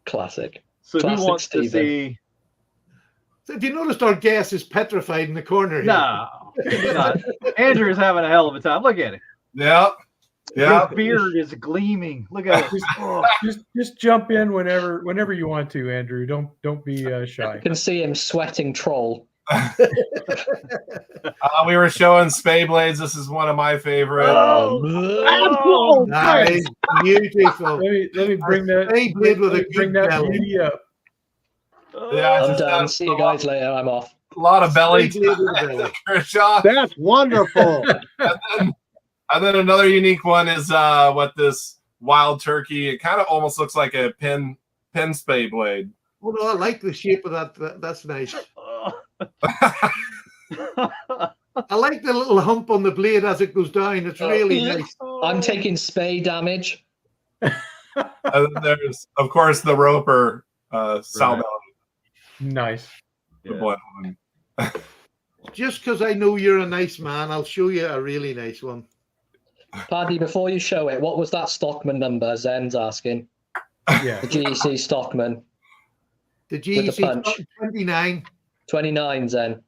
Classic. So Classic who wants Steven. to see? So have you noticed our guest is petrified in the corner here? No, he's not. Andrew's having a hell of a time. Look at him. Yeah. His beard is gleaming. Look at it. Just jump in whenever you want to, Andrew. Don't be shy. You can see him sweating troll. We were showing spay blades. This is one of my favorite. Oh, nice. Beautiful. Let me bring that. Bring that beauty up. Yeah, I'm done. See you guys later. I'm off. A lot of belly Kershaw. That's wonderful. And then another unique one is this wild turkey. It kind of almost looks like a pin spay blade. Oh no, I like the shape of that. That's nice. I like the little hump on the blade as it goes down. It's really nice. I'm taking spay damage. And there's, of course, the Roper Salmon. Nice. The blood one. Just because I know you're a nice man, I'll show you a really nice one. Paddy, before you show it, what was that Stockman number? Zen's asking. Yeah. The GEC Stockman. The GEC 29. 29, Zen.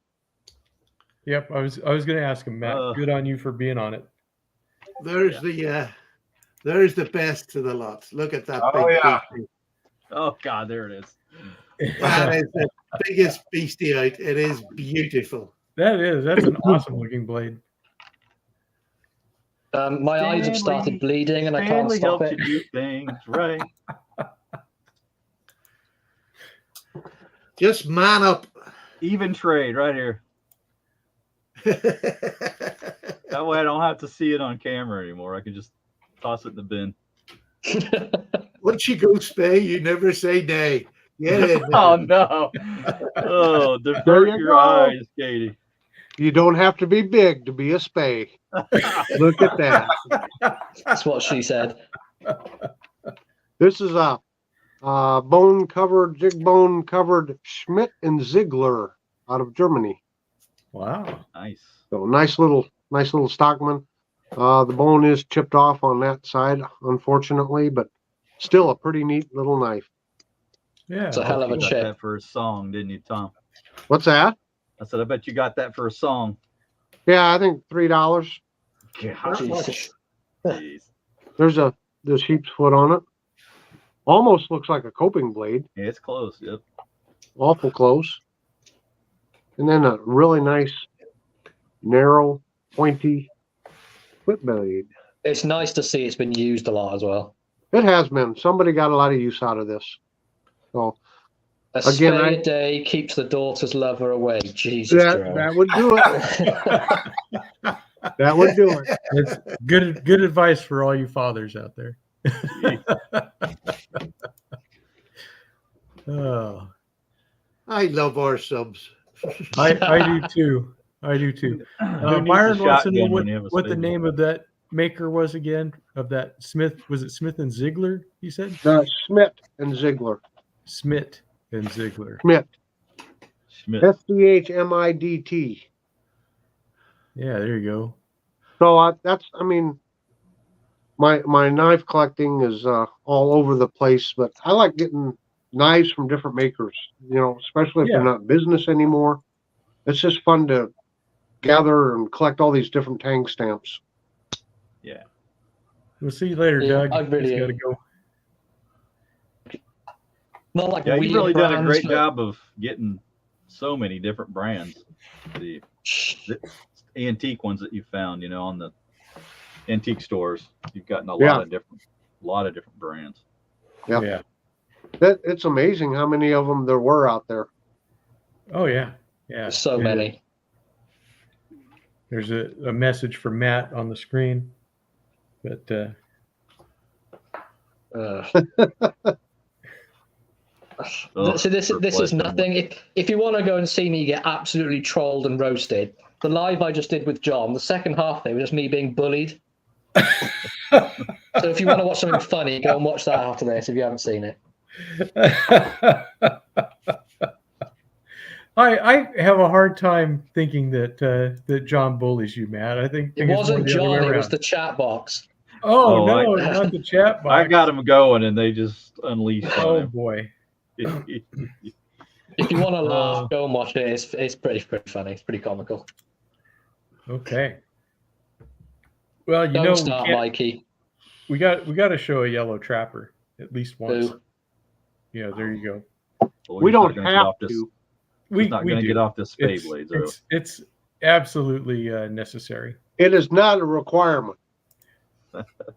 Yep. I was going to ask him, Matt. Good on you for being on it. There's the best to the lot. Look at that. Oh yeah. Beastie. Oh God, there it is. That is the biggest beastie out. It is beautiful. That's an awesome looking blade. My eyes have started bleeding and I can't stop it. You do things right. Just man up. Even trade right here. That way I don't have to see it on camera anymore. I can just toss it in the bin. Once you go spay, you never say nay. Yeah. Oh no. Oh, divert your eyes, Katie. You don't have to be big to be a spay. Look at that. That's what she said. This is a jig bone covered Schmidt and Ziegler out of Germany. Wow. Nice. So nice little Stockman. The bone is chipped off on that side, unfortunately, but still a pretty neat little knife. Yeah. It's a hell of a You got chip. that for a song, didn't you, Tom? What's that? I said, I bet you got that for a song. Yeah, I think $3. Jesus. Jeez. There's sheep's foot on it. Almost looks like a coping blade. Yeah, it's close. Yep. Awful close. And then a really nice, narrow, pointy whip blade. It's nice to see it's been used a lot as well. It has been. Somebody got a lot of use out of this. So A again, spay a day keeps the daughter's lover away. Jesus, that would do it. That would do it. It's good advice for all you fathers out there. Oh, I love our subs. I do too. I do too. Who needs Myron a wants to know shotgun when you have a what the spade name blade? of that maker was again. Of that Smith, was it Smith and Ziegler? He said Schmidt and Ziegler. Smith and Ziegler. Schmidt. Schmidt. SCHMIDT. Yeah, there you go. So my knife collecting is all over the place, but I like getting knives from different makers, especially if they're not in business anymore. It's just fun to gather and collect all these different tang stamps. Yeah. We'll see you later, Doug. I really got to go. Not like You've really done a great but... job of getting so many different brands. The antique ones that you found, on the antique stores, you've gotten a lot of different brands. Yeah. It's amazing how many of them there were out there. Oh yeah. There's so many. There's a message for Matt on the screen, but so this is nothing. If you want to go and see me get absolutely trolled and roasted, the live I just did with John, the second half there was just me being bullied. So if you want to watch something funny, go and watch that after this if you haven't seen it. I have a hard time thinking that John bullies you, Matt. I think it wasn't John, it was the chat box. Oh no, not the chat box. I got them going and they just unleashed on him. Boy. If you want to laugh, go and watch it. It's pretty funny. It's pretty comical. Okay. Well, Don't start, Mikey. We got to show a yellow trapper at least once. Ooh. Yeah, there you go. Well, we don't have to. We're not going to get off this spade blade. It's absolutely necessary. It is not a requirement.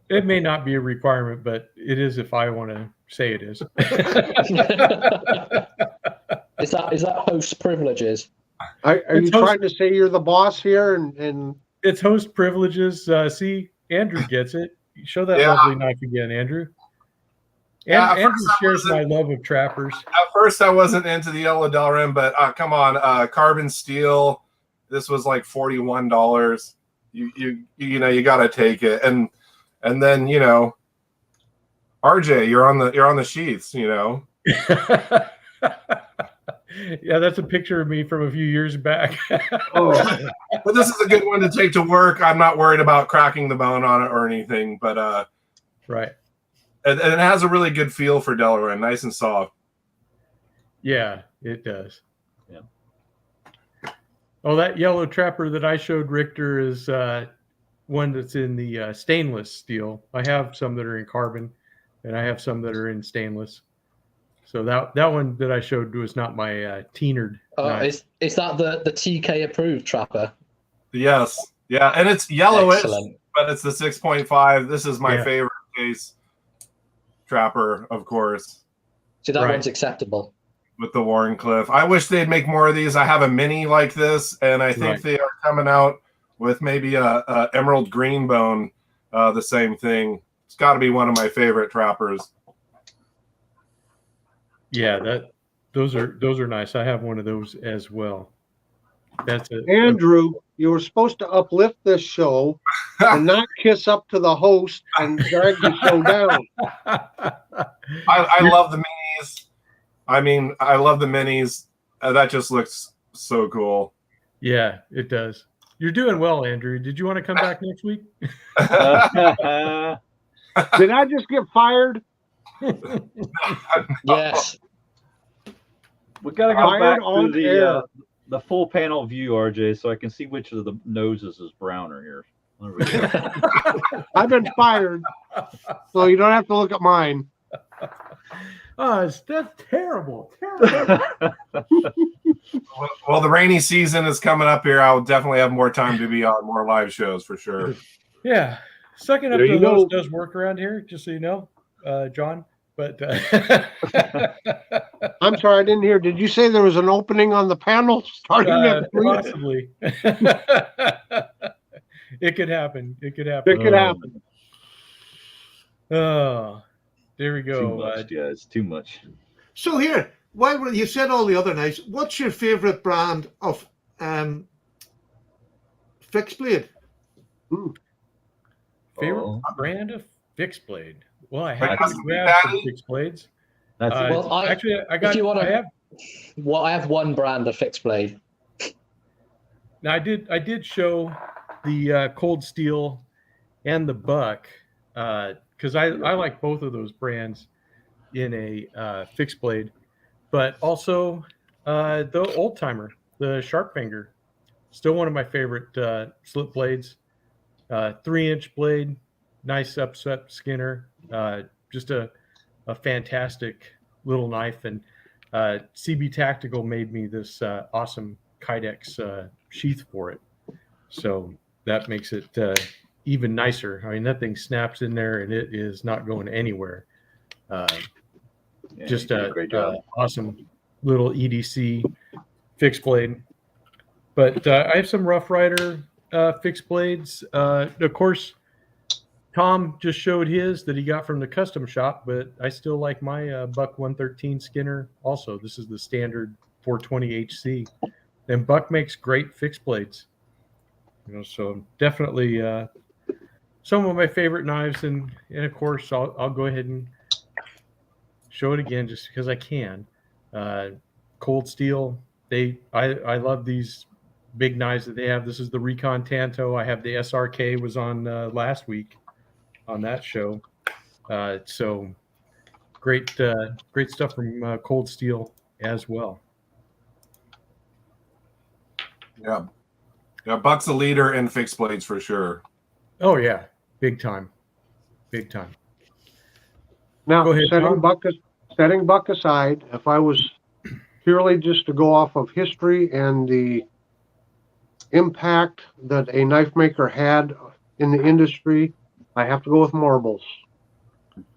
It may not be a requirement, but it is if I want to say it is. Is that host privileges? Are you trying to say you're the boss here? And it's host privileges. See, Andrew gets it. Show that lovely knife again, Andrew. Andrew shares my love of trappers. At first, I wasn't into the yellow Delrin, but come on, carbon steel. This was like $41. You got to take it, and then RJ, you're on the sheaths. Yeah, that's a picture of me from a few years back. But this is a good one to take to work. I'm not worried about cracking the bone on it or anything, but right. And it has a really good feel for Delaware, nice and soft. Yeah, it does. Yeah. Oh, that yellow trapper that I showed Richter is one that's in the stainless steel. I have some that are in carbon, and I have some that are in stainless. So that one that I showed was not my teenered. Is that the TK approved trapper? Yes. Yeah, and it's yellowish, Excellent. but it's the 6.5. This is my favorite case trapper, of course. See, that one's acceptable. With the Warrenclyffe. I wish they'd make more of these. I have a mini like this, and I think they are coming out with maybe a emerald green bone, the same thing. It's got to be one of my favorite trappers. Yeah, those are nice. I have one of those as well. That's it. Andrew, you were supposed to uplift this show and not kiss up to the host and drag the show down. I love the minis. I mean, I love the minis. That just looks so cool. Yeah, it does. You're doing well, Andrew. Did you want to come back next week? Did I just get fired? Yes. We got to go back to the full panel view, RJ, so I can see which of the noses is browner here. There we go. I've been fired, so you don't have to look at mine. Oh, that's terrible. Well, the rainy season is coming up here. I'll definitely have more time to be on more live shows for sure. Yeah. Sucking up to those does work around here, just so you know, John. But I'm sorry, I didn't hear. Did you say there was an opening on the panel starting at 3? Possibly. It could happen. It could happen. Oh, there we go. Too much, guys. Too much. So here, while you said all the other knives, what's your favorite brand of fixed blade? Favorite brand of fixed blade? Well, I have to grab some fixed blades. That's I Well, I have one brand of fixed blade. Now I did show the Cold Steel and the Buck because I like both of those brands in a fixed blade, but also the Old Timer, the Sharp Finger, still one of my favorite slip blades. 3-inch blade, nice upset skinner, just a fantastic little knife. And CB Tactical made me this awesome Kydex sheath for it. So that makes it even nicer. I mean, that thing snaps in there and it is not going anywhere. Just a great job. awesome little EDC fixed blade. But I have some Rough Rider fixed blades. Of course, Tom just showed his that he got from the custom shop, but I still like my Buck 113 Skinner also. This is the standard 420 HC. And Buck makes great fixed blades. So definitely some of my favorite knives. And of course, I'll go ahead and show it again just because I can. Cold Steel, I love these big knives that they have. This is the Recon Tanto. I have the SRK was on last week on that show. So great stuff from Cold Steel as well. Yeah. Buck's a leader in fixed blades for sure. Oh yeah, big time. Now, Go ahead, setting Buck aside, if I was purely just to go off of history and the impact that a knife maker had in the industry, I have to go with marbles.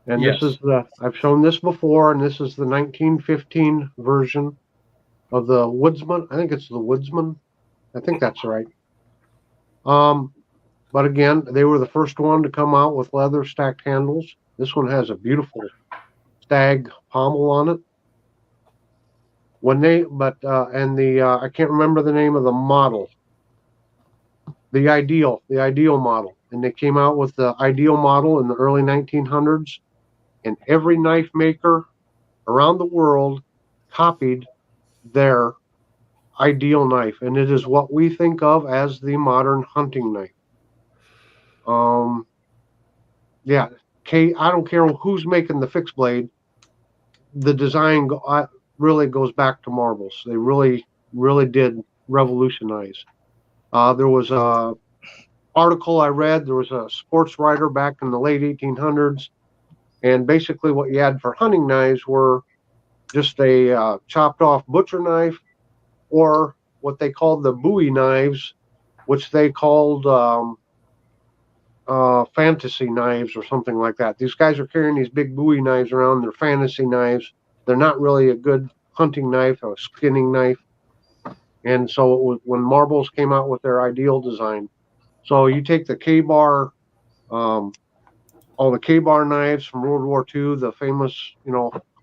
And yes. This is I've shown this before, and this is the 1915 version of the Woodsman. I think it's the Woodsman. I think that's right. But again, they were the first one to come out with leather stacked handles. This one has a beautiful stag pommel on it. I can't remember the name of the model. The ideal model. And they came out with the ideal model in the early 1900s. And every knife maker around the world copied their ideal knife. And it is what we think of as the modern hunting knife. I don't care who's making the fixed blade. The design really goes back to marbles. They really, really did revolutionize. There was a article I read. There was a sports writer back in the late 1800s, and basically what you had for hunting knives were just a chopped off butcher knife, or what they called the Bowie knives, which they called fantasy knives or something like that. These guys are carrying these big Bowie knives around. They're fantasy knives. They're not really a good hunting knife or a skinning knife. And so it was when marbles came out with their ideal design. So you take the K-bar, all the K-bar knives from World War II, the famous,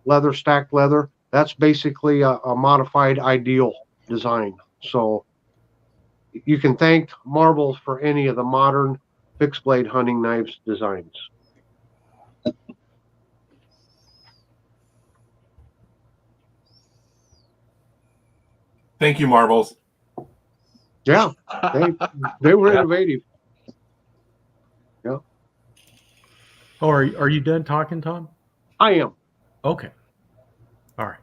leather, stacked leather. That's basically a modified ideal design. So you can thank marbles for any of the modern fixed blade hunting knives designs. Thank you, marbles. Yeah, they were innovative. Yeah. Oh, are you done talking, Tom? I am. Okay. All right.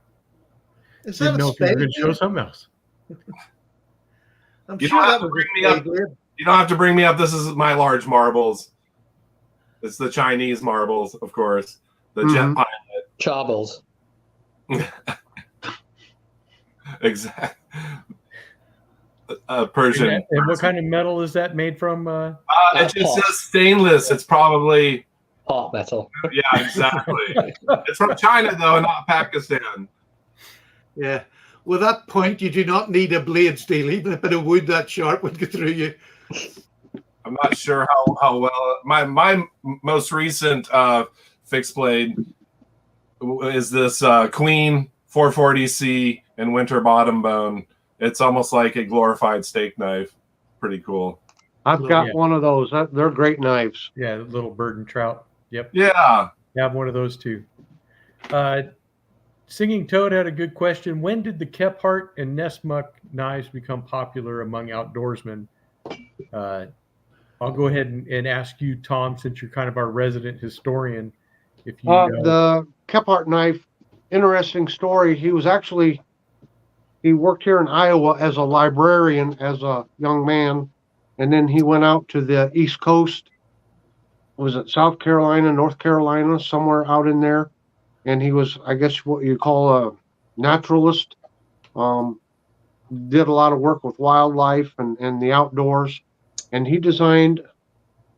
Didn't know if you were going to show something else. I'm You sure don't that have to was bring me up. You don't have to bring me up. This is my large marbles. It's the Chinese marbles, of course. The jet pilot. Charbles. Exactly. Persian. And what kind of metal is that made from? It just says stainless. It's probably pot metal. Yeah, exactly. It's from China though, not Pakistan. Yeah. With that point, you do not need a blade steel. Even a bit of wood that sharp would go through you. I'm not sure how well my most recent fixed blade is this Queen 440C and winter bottom bone. It's almost like a glorified steak knife. Pretty cool. I've got one of those. They're great knives. Yeah, little bird and trout. Yep. Yeah. I have one of those too. Singing Toad had a good question. When did the Kephart and Nessmuk knives become popular among outdoorsmen? I'll go ahead and ask you, Tom, since you're kind of our resident historian. If you the Kephart knife, interesting story. He worked here in Iowa as a librarian as a young man, and then he went out to the East Coast. Was it South Carolina, North Carolina, somewhere out in there? And he was, I guess, what you call a naturalist. Did a lot of work with wildlife and the outdoors. And he designed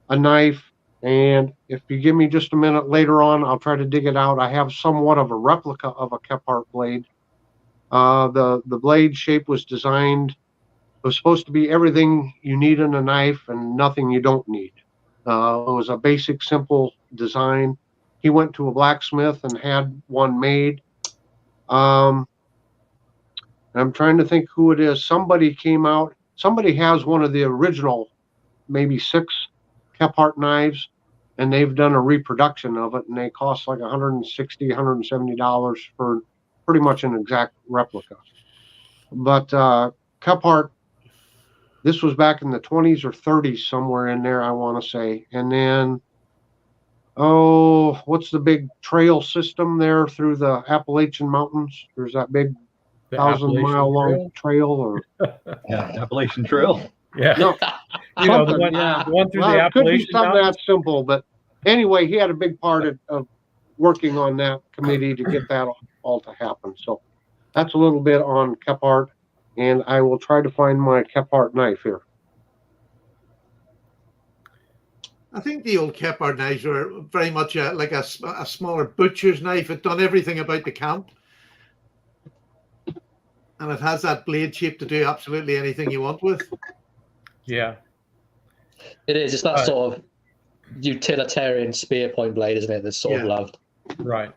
a knife. And if you give me just a minute later on, I'll try to dig it out. I have somewhat of a replica of a Kephart blade. The blade shape was designed. It was supposed to be everything you need in a knife and nothing you don't need. It was a basic, simple design. He went to a blacksmith and had one made. I'm trying to think who it is. Somebody came out. Somebody has one of the original, maybe 6 Kephart knives, and they've done a reproduction of it, and they cost like $160, $170 for pretty much an exact replica. But Kephart, this was back in the 20s or 30s, somewhere in there, I want to say. And then, what's the big trail system there through the Appalachian Mountains? There's that big 1,000-mile long trail, or Appalachian Trail. Yeah, no, the one through the it could be Appalachian something Mountains. that simple. But anyway, he had a big part of working on that committee to get that all to happen. So that's a little bit on Kephart, and I will try to find my Kephart knife here. I think the old Kephart knives were very much like a smaller butcher's knife. It done everything about the camp. And it has that blade shape to do absolutely anything you want with. Yeah. It is. It's that sort of utilitarian spear point blade, isn't it? That's sort of loved. Right.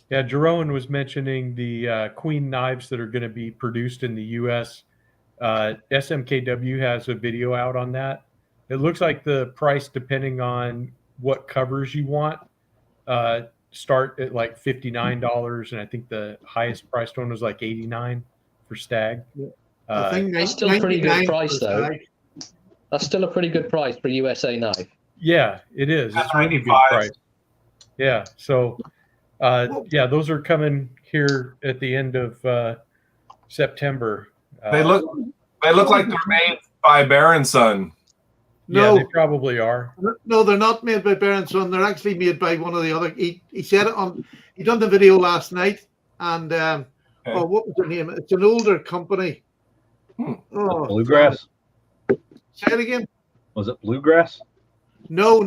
Yeah, Jerome was mentioning the Queen knives that are going to be produced in the U.S. SMKW has a video out on that. It looks like the price, depending on what covers you want, start at like $59, and I think the highest priced one was like $89 for stag. I think that's still a pretty good price, though. That's still a pretty good price for a USA knife. Yeah, it is. It's a really good price. Yeah, so those are coming here at the end of September. They look like they're made by Bear & Son. No, yeah, they probably are. No, they're not made by Bear & Son. They're actually made by one of the other. He said it on. He done the video last night, and what was the name? It's an older company. Oh, Bluegrass. God. Say it again. Was it Bluegrass? No.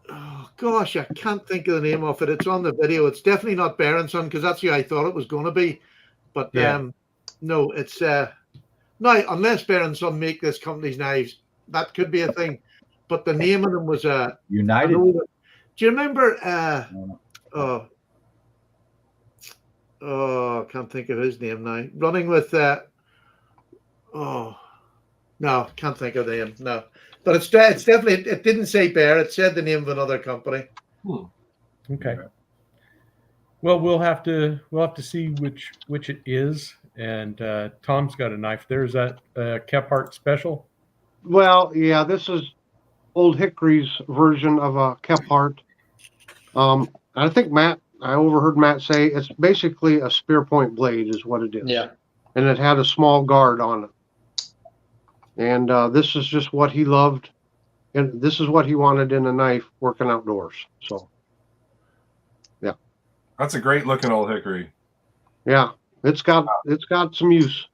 Oh gosh, I can't think of the name of it. It's on the video. It's definitely not Bear & Son, because that's who I thought it was going to be. But no, it's. Now, unless Bear & Son make this company's knives, that could be a thing. But the name of them was United. Do you remember? I can't think of his name now. Running with no, can't think of the name. No, but it's definitely. It didn't say Bear. It said the name of another company. Okay. Well, we'll have to see which it is. And Tom's got a knife there. Is that a Kephart special? Well, yeah, this is Old Hickory's version of a Kephart. I think I overheard Matt say it's basically a spear point blade is what it is. Yeah. And it had a small guard on it. And this is just what he loved. And this is what he wanted in a knife working outdoors. So, yeah. That's a great looking Old Hickory. Yeah. It's got some use.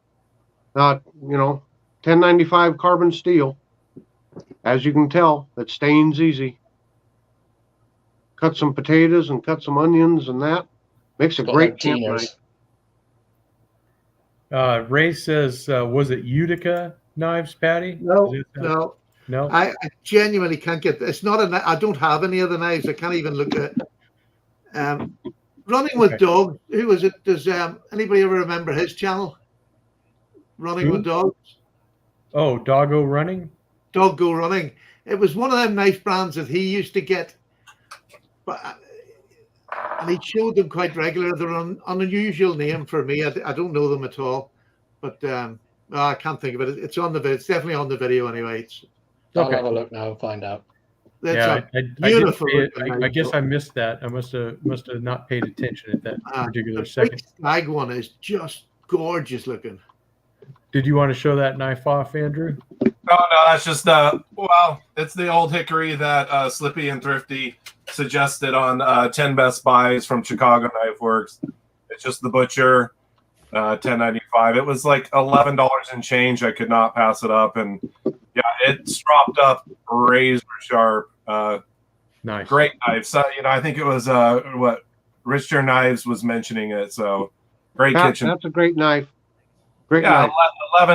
1095 carbon steel. As you can tell, it stains easy. Cut some potatoes and cut some onions, and that makes a great camp knife. Ray says, was it Utica knives, Patty? No. I genuinely can't get. It's not I don't have any of the knives. I can't even look at it. Running with Dogs. Who was it? Does anybody ever remember his channel? Running with Dogs. Oh, Doggo Running. Doggo Running. It was one of them knife brands that he used to get. But and he showed them quite regular. They're an unusual name for me. I don't know them at all, but I can't think of it. It's on the video. It's definitely on the video anyway. I'll have a look now and find out. Yeah, beautiful. I guess I missed that. I must have not paid attention at that particular second. The stag one is just gorgeous looking. Did you want to show that knife off, Andrew? No, that's just it's the old hickory that Slippy and Thrifty suggested on 10 Best Buys from Chicago Knife Works. It's just the Butcher, $10.95. It was like $11 and change. I could not pass it up, and yeah, it stropped up razor sharp. Nice, great knife. So I think it was what Richter Knives was mentioning it. So great kitchen. That's a great knife. Great yeah, knife.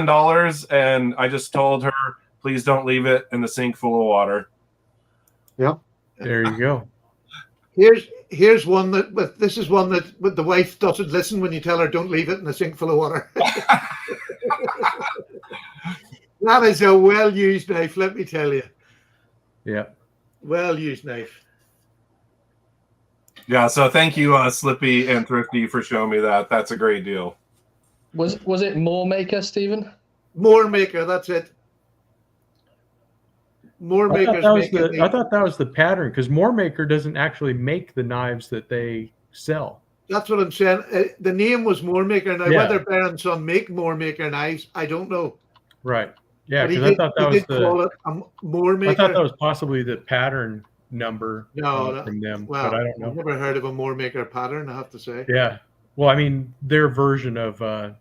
$11, and I just told her, please don't leave it in the sink full of water. Yep. There you go. Here's one that this is one that the wife doesn't listen when you tell her don't leave it in a sink full of water. That is a well-used knife, let me tell you. Yeah. Well-used knife. Yeah, so thank you, Slippy and Thrifty, for showing me that. That's a great deal. Was it Moormaker, Stephen? Moormaker, that's it. Moormaker's I thought that was the pattern, because Moormaker doesn't actually make the knives that they sell. That's what I'm saying. The name was Moormaker. Now, whether Bear and Son make Moormaker knives, I don't know. Right. Yeah, because I thought that was call it a Moormaker. I thought that was possibly the pattern number from them. Well, but I don't know. I've never heard of a Moormaker pattern, I have to say. Yeah. Well, I mean, their version of a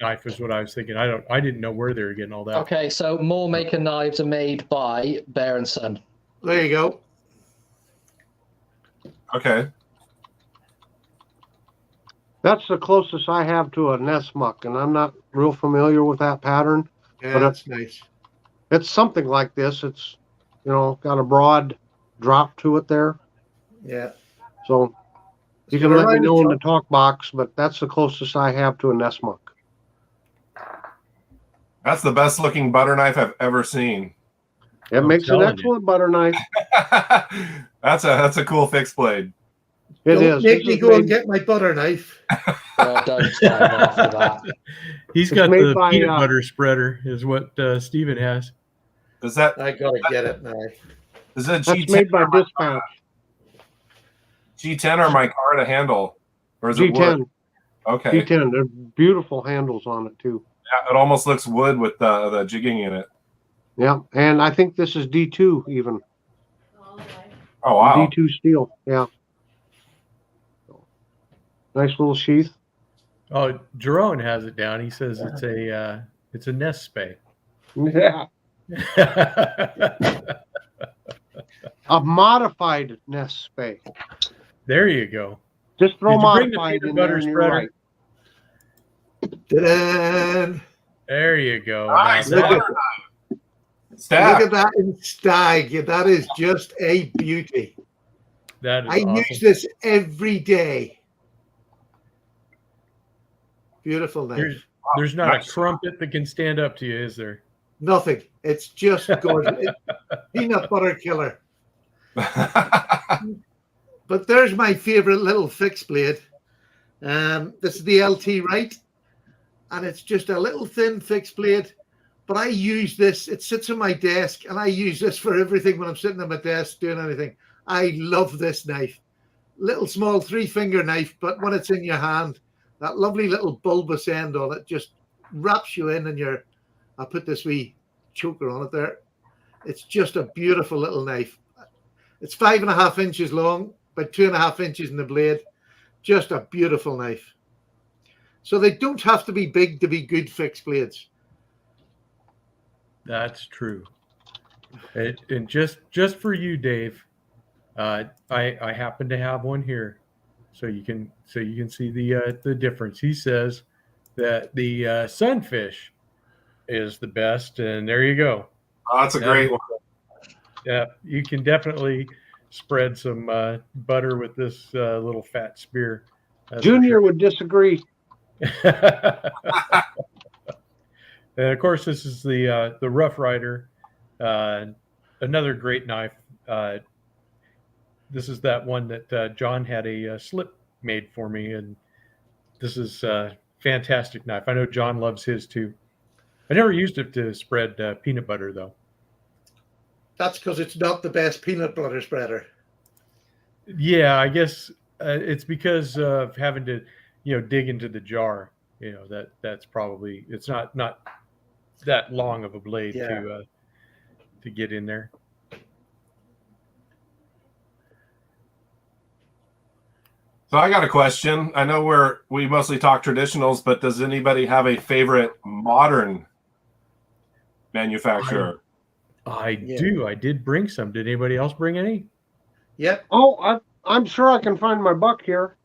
knife is what I was thinking. I didn't know where they were getting all that. Okay, so Moormaker knives are made by Bear and Son. There you go. Okay. That's the closest I have to a Nessmuk, and I'm not real familiar with that pattern. Yeah, but that's nice. It's something like this. It's, got a broad drop to it there. Yeah. So you can let me know in the talk box, but that's the closest I have to a Nessmuk. That's the best looking butter knife I've ever seen. It makes an excellent butter knife. That's a cool fixed blade. Don't make me go and get my butter knife. Don't start after that. He's got the peanut butter spreader, is what Stephen has. Is that? I gotta get it now. Is that G10 made by Dispatch? G10 or my car to handle, or is G10. it wood? Okay. G10. There's beautiful handles on it too. Yeah, it almost looks wood with the jigging in it. Yeah, and I think this is D2 even. Oh wow. D2 steel. Yeah. Nice little sheath. Oh, Jerome has it down. He says it's a nest spay. Yeah. A modified nest spay. There you go. Just throw modified in there and you're right. There you go. Nice. Look at that in stag. That is just a beauty. That is awesome. Use this every day. Beautiful knife. There's not a trumpet that can stand up to you, is there? Nothing. It's just gorgeous. Peanut butter killer. But there's my favorite little fixed blade. This is the LT Right, and it's just a little thin fixed blade. But I use this. It sits on my desk, and I use this for everything when I'm sitting at my desk doing anything. I love this knife. Little small 3-finger knife, but when it's in your hand, that lovely little bulbous end on it just wraps you in, and I'll put this wee choker on it there. It's just a beautiful little knife. It's 5.5 inches long, about 2.5 inches in the blade. Just a beautiful knife. So they don't have to be big to be good fixed blades. That's true. And just for you, Dave, I happen to have one here. So you can see the difference. He says that the Sunfish is the best, and there you go. Oh, that's a great one. Yeah, you can definitely spread some butter with this little fat spear. Junior would disagree. And of course, this is the Rough Rider, another great knife. this is that one that John had a slip made for me, and this is a fantastic knife. I know John loves his too. I never used it to spread peanut butter though. That's because it's not the best peanut butter spreader. Yeah, I guess it's because of having to, dig into the jar. That's probably, it's not that long of a blade to get in there. So I got a question. I know we mostly talk traditionals, but does anybody have a favorite modern manufacturer? I do. I did bring some. Did anybody else bring any? Yep. Oh, I'm sure I can find my buck here.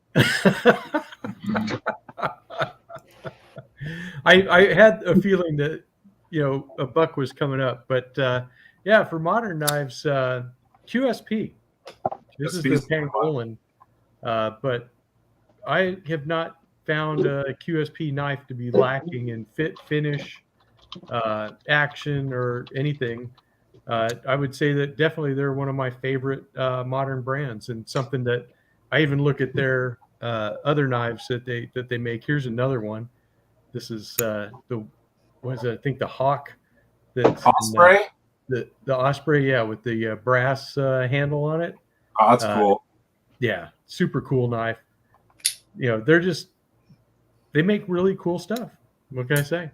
I had a feeling that a buck was coming up, but for modern knives, QSP. This is the pangolin, but I have not found a QSP knife to be lacking in fit, finish, action, or anything. I would say that definitely they're one of my favorite modern brands, and something that I even look at their other knives that they make. Here's another one. This is I think the Hawk. That's Osprey. The Osprey, with the brass handle on it. Oh, that's cool. Yeah, super cool knife. They make really cool stuff. What can I say?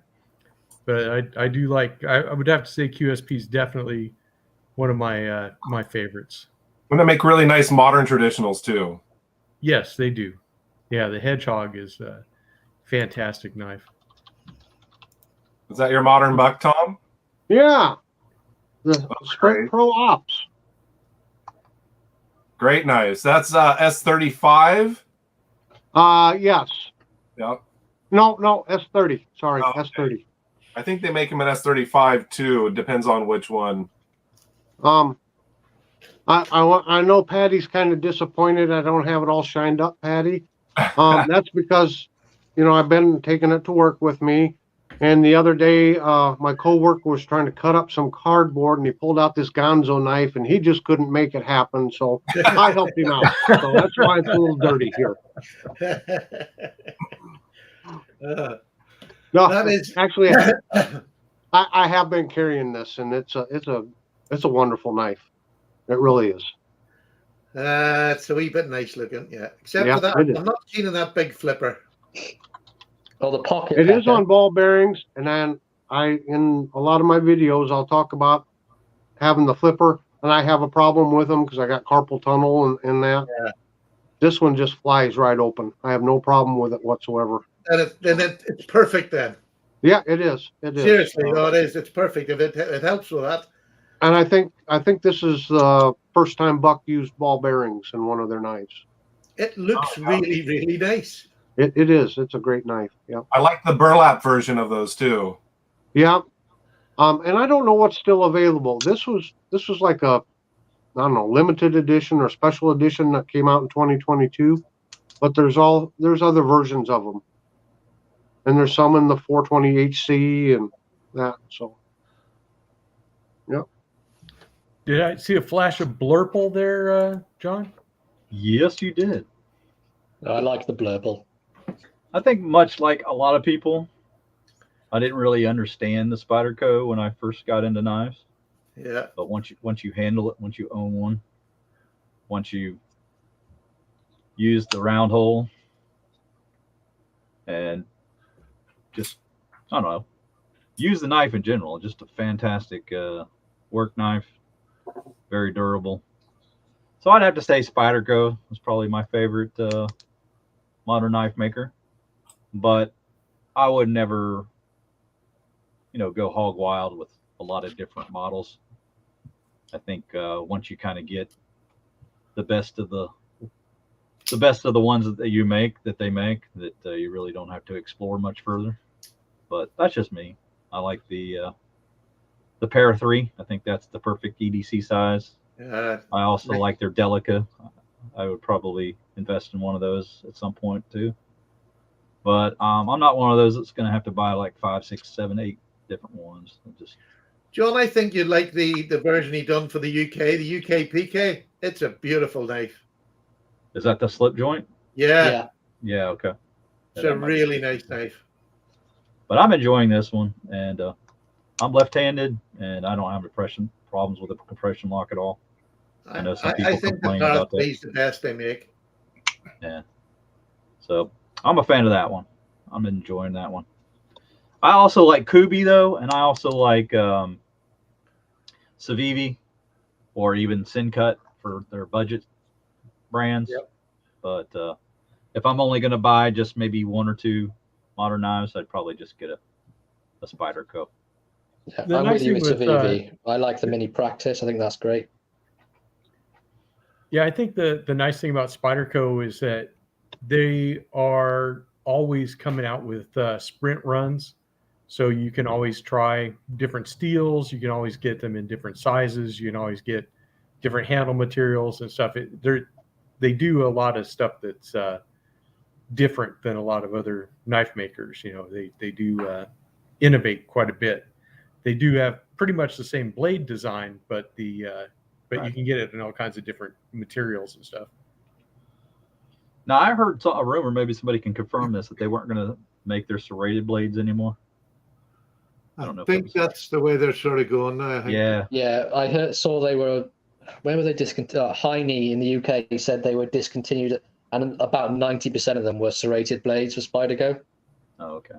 But I do like. I would have to say QSP is definitely one of my my favorites. And they make really nice modern traditionals too. Yes, they do. Yeah, the Hedgehog is a fantastic knife. Is that your modern buck, Tom? Yeah, the Sprint Pro Ops. Great knives. That's S35. Yes. Yep. No, S30. Sorry, okay. S30. I think they make them in S35 too. It depends on which one. I know Patty's kind of disappointed I don't have it all shined up, Patty. That's because, I've been taking it to work with me. And the other day, my coworker was trying to cut up some cardboard, and he pulled out this Gonzo knife, and he just couldn't make it happen. So I helped him out. So that's why it's a little dirty here. No, that is actually, I have been carrying this, and it's a wonderful knife. It really is. It's a wee bit nice looking, Except for that, I'm not seeing that big flipper. Oh, the pocket. It is on ball bearings, and then in a lot of my videos, I'll talk about having the flipper, and I have a problem with them because I got carpal tunnel and that. Yeah. This one just flies right open. I have no problem with it whatsoever. And it's perfect then. Yeah, it is. It is. Seriously, it is. It's perfect. If it helps with that. And I think this is the first time Buck used ball bearings in one of their knives. It looks really, really nice. It is. It's a great knife. Yeah. I like the burlap version of those too. Yeah. And I don't know what's still available. This was like a, I don't know, limited edition or special edition that came out in 2022. But there's other versions of them. And there's some in the 420 HC and that. So, yeah. Did I see a flash of blurple there, John? Yes, you did. I like the blurple. I think much like a lot of people, I didn't really understand the Spyderco when I first got into knives. Yeah. But once you handle it, once you own one, once you use the round hole, and just, I don't know, use the knife in general. Just a fantastic work knife, very durable. So I'd have to say Spyderco is probably my favorite modern knife maker. But I would never, go hog wild with a lot of different models. I think once you kind of get the best of the ones that they make, that you really don't have to explore much further. But that's just me. I like the Para 3. I think that's the perfect EDC size. I also like their Delica. I would probably invest in one of those at some point too. But I'm not one of those that's going to have to buy like 5, 6, 7, 8 different ones. John, I think you'd like the version he done for the UK PK. It's a beautiful knife. Is that the slip joint? Yeah. Yeah. Okay. It's a really nice knife. But I'm enjoying this one, and I'm left-handed, and I don't have problems with the compression lock at all. I know some people complain about that. Is the best they make. Yeah. So I'm a fan of that one. I'm enjoying that one. I also like Kubi though, and I also like Civivi or even Sincut for their budget brands. Yep. But if I'm only going to buy just maybe one or two modern knives, I'd probably just get a Spyderco. Yeah, I'm with you with Civivi. I like the mini practice. I think that's great. Yeah, I think the nice thing about Spyderco is that they are always coming out with sprint runs. So you can always try different steels. You can always get them in different sizes. You can always get different handle materials and stuff. They do a lot of stuff that's different than a lot of other knife makers. You know, they do innovate quite a bit. They do have pretty much the same blade design, but but you can get it in all kinds of different materials and stuff. Now, I heard a rumor, maybe somebody can confirm this, that they weren't going to make their serrated blades anymore. I don't know. I think that's the way they're sort of going now. I think. Yeah. I saw they were. When were they discontinued? Heine in the UK said they were discontinued, and about 90% of them were serrated blades for Spyderco. Oh, okay.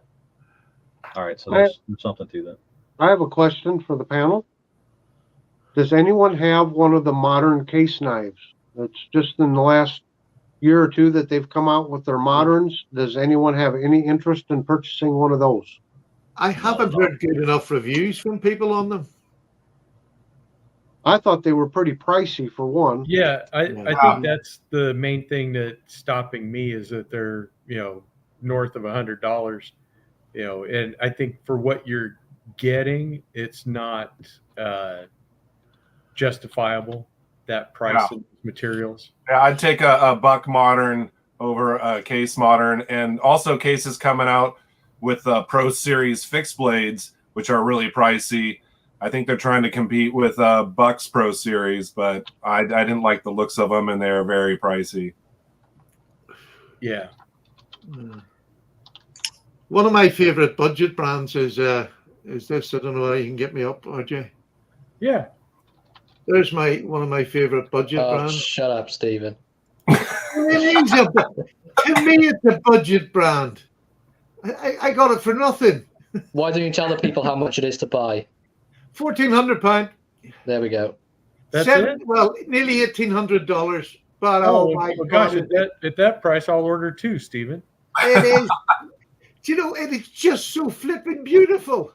All right, so there's something to that. I have a question for the panel. Does anyone have one of the modern case knives? It's just in the last year or two that they've come out with their moderns. Does anyone have any interest in purchasing one of those? I haven't heard good enough reviews from people on them. I thought they were pretty pricey for one. Yeah, I think that's the main thing that's stopping me is that they're, north of $100, and I think for what you're getting, it's not justifiable, that price of materials. Yeah, I'd take a Buck Modern over a Case Modern, and also Case is coming out with Pro Series fixed blades, which are really pricey. I think they're trying to compete with Buck's Pro Series, but I didn't like the looks of them, and they're very pricey. Yeah. One of my favorite budget brands is this. I don't know how you can get me up, RJ. Yeah. There's one of my favorite budget brands. Shut up, Stephen. To me, it's a budget brand. I got it for nothing. Why don't you tell the people how much it is to buy? £1,400. There we go. That's it? Well, nearly $1,800. But oh my gosh! At that price, I'll order two, Stephen. It is. Do you know? It is just so flipping beautiful.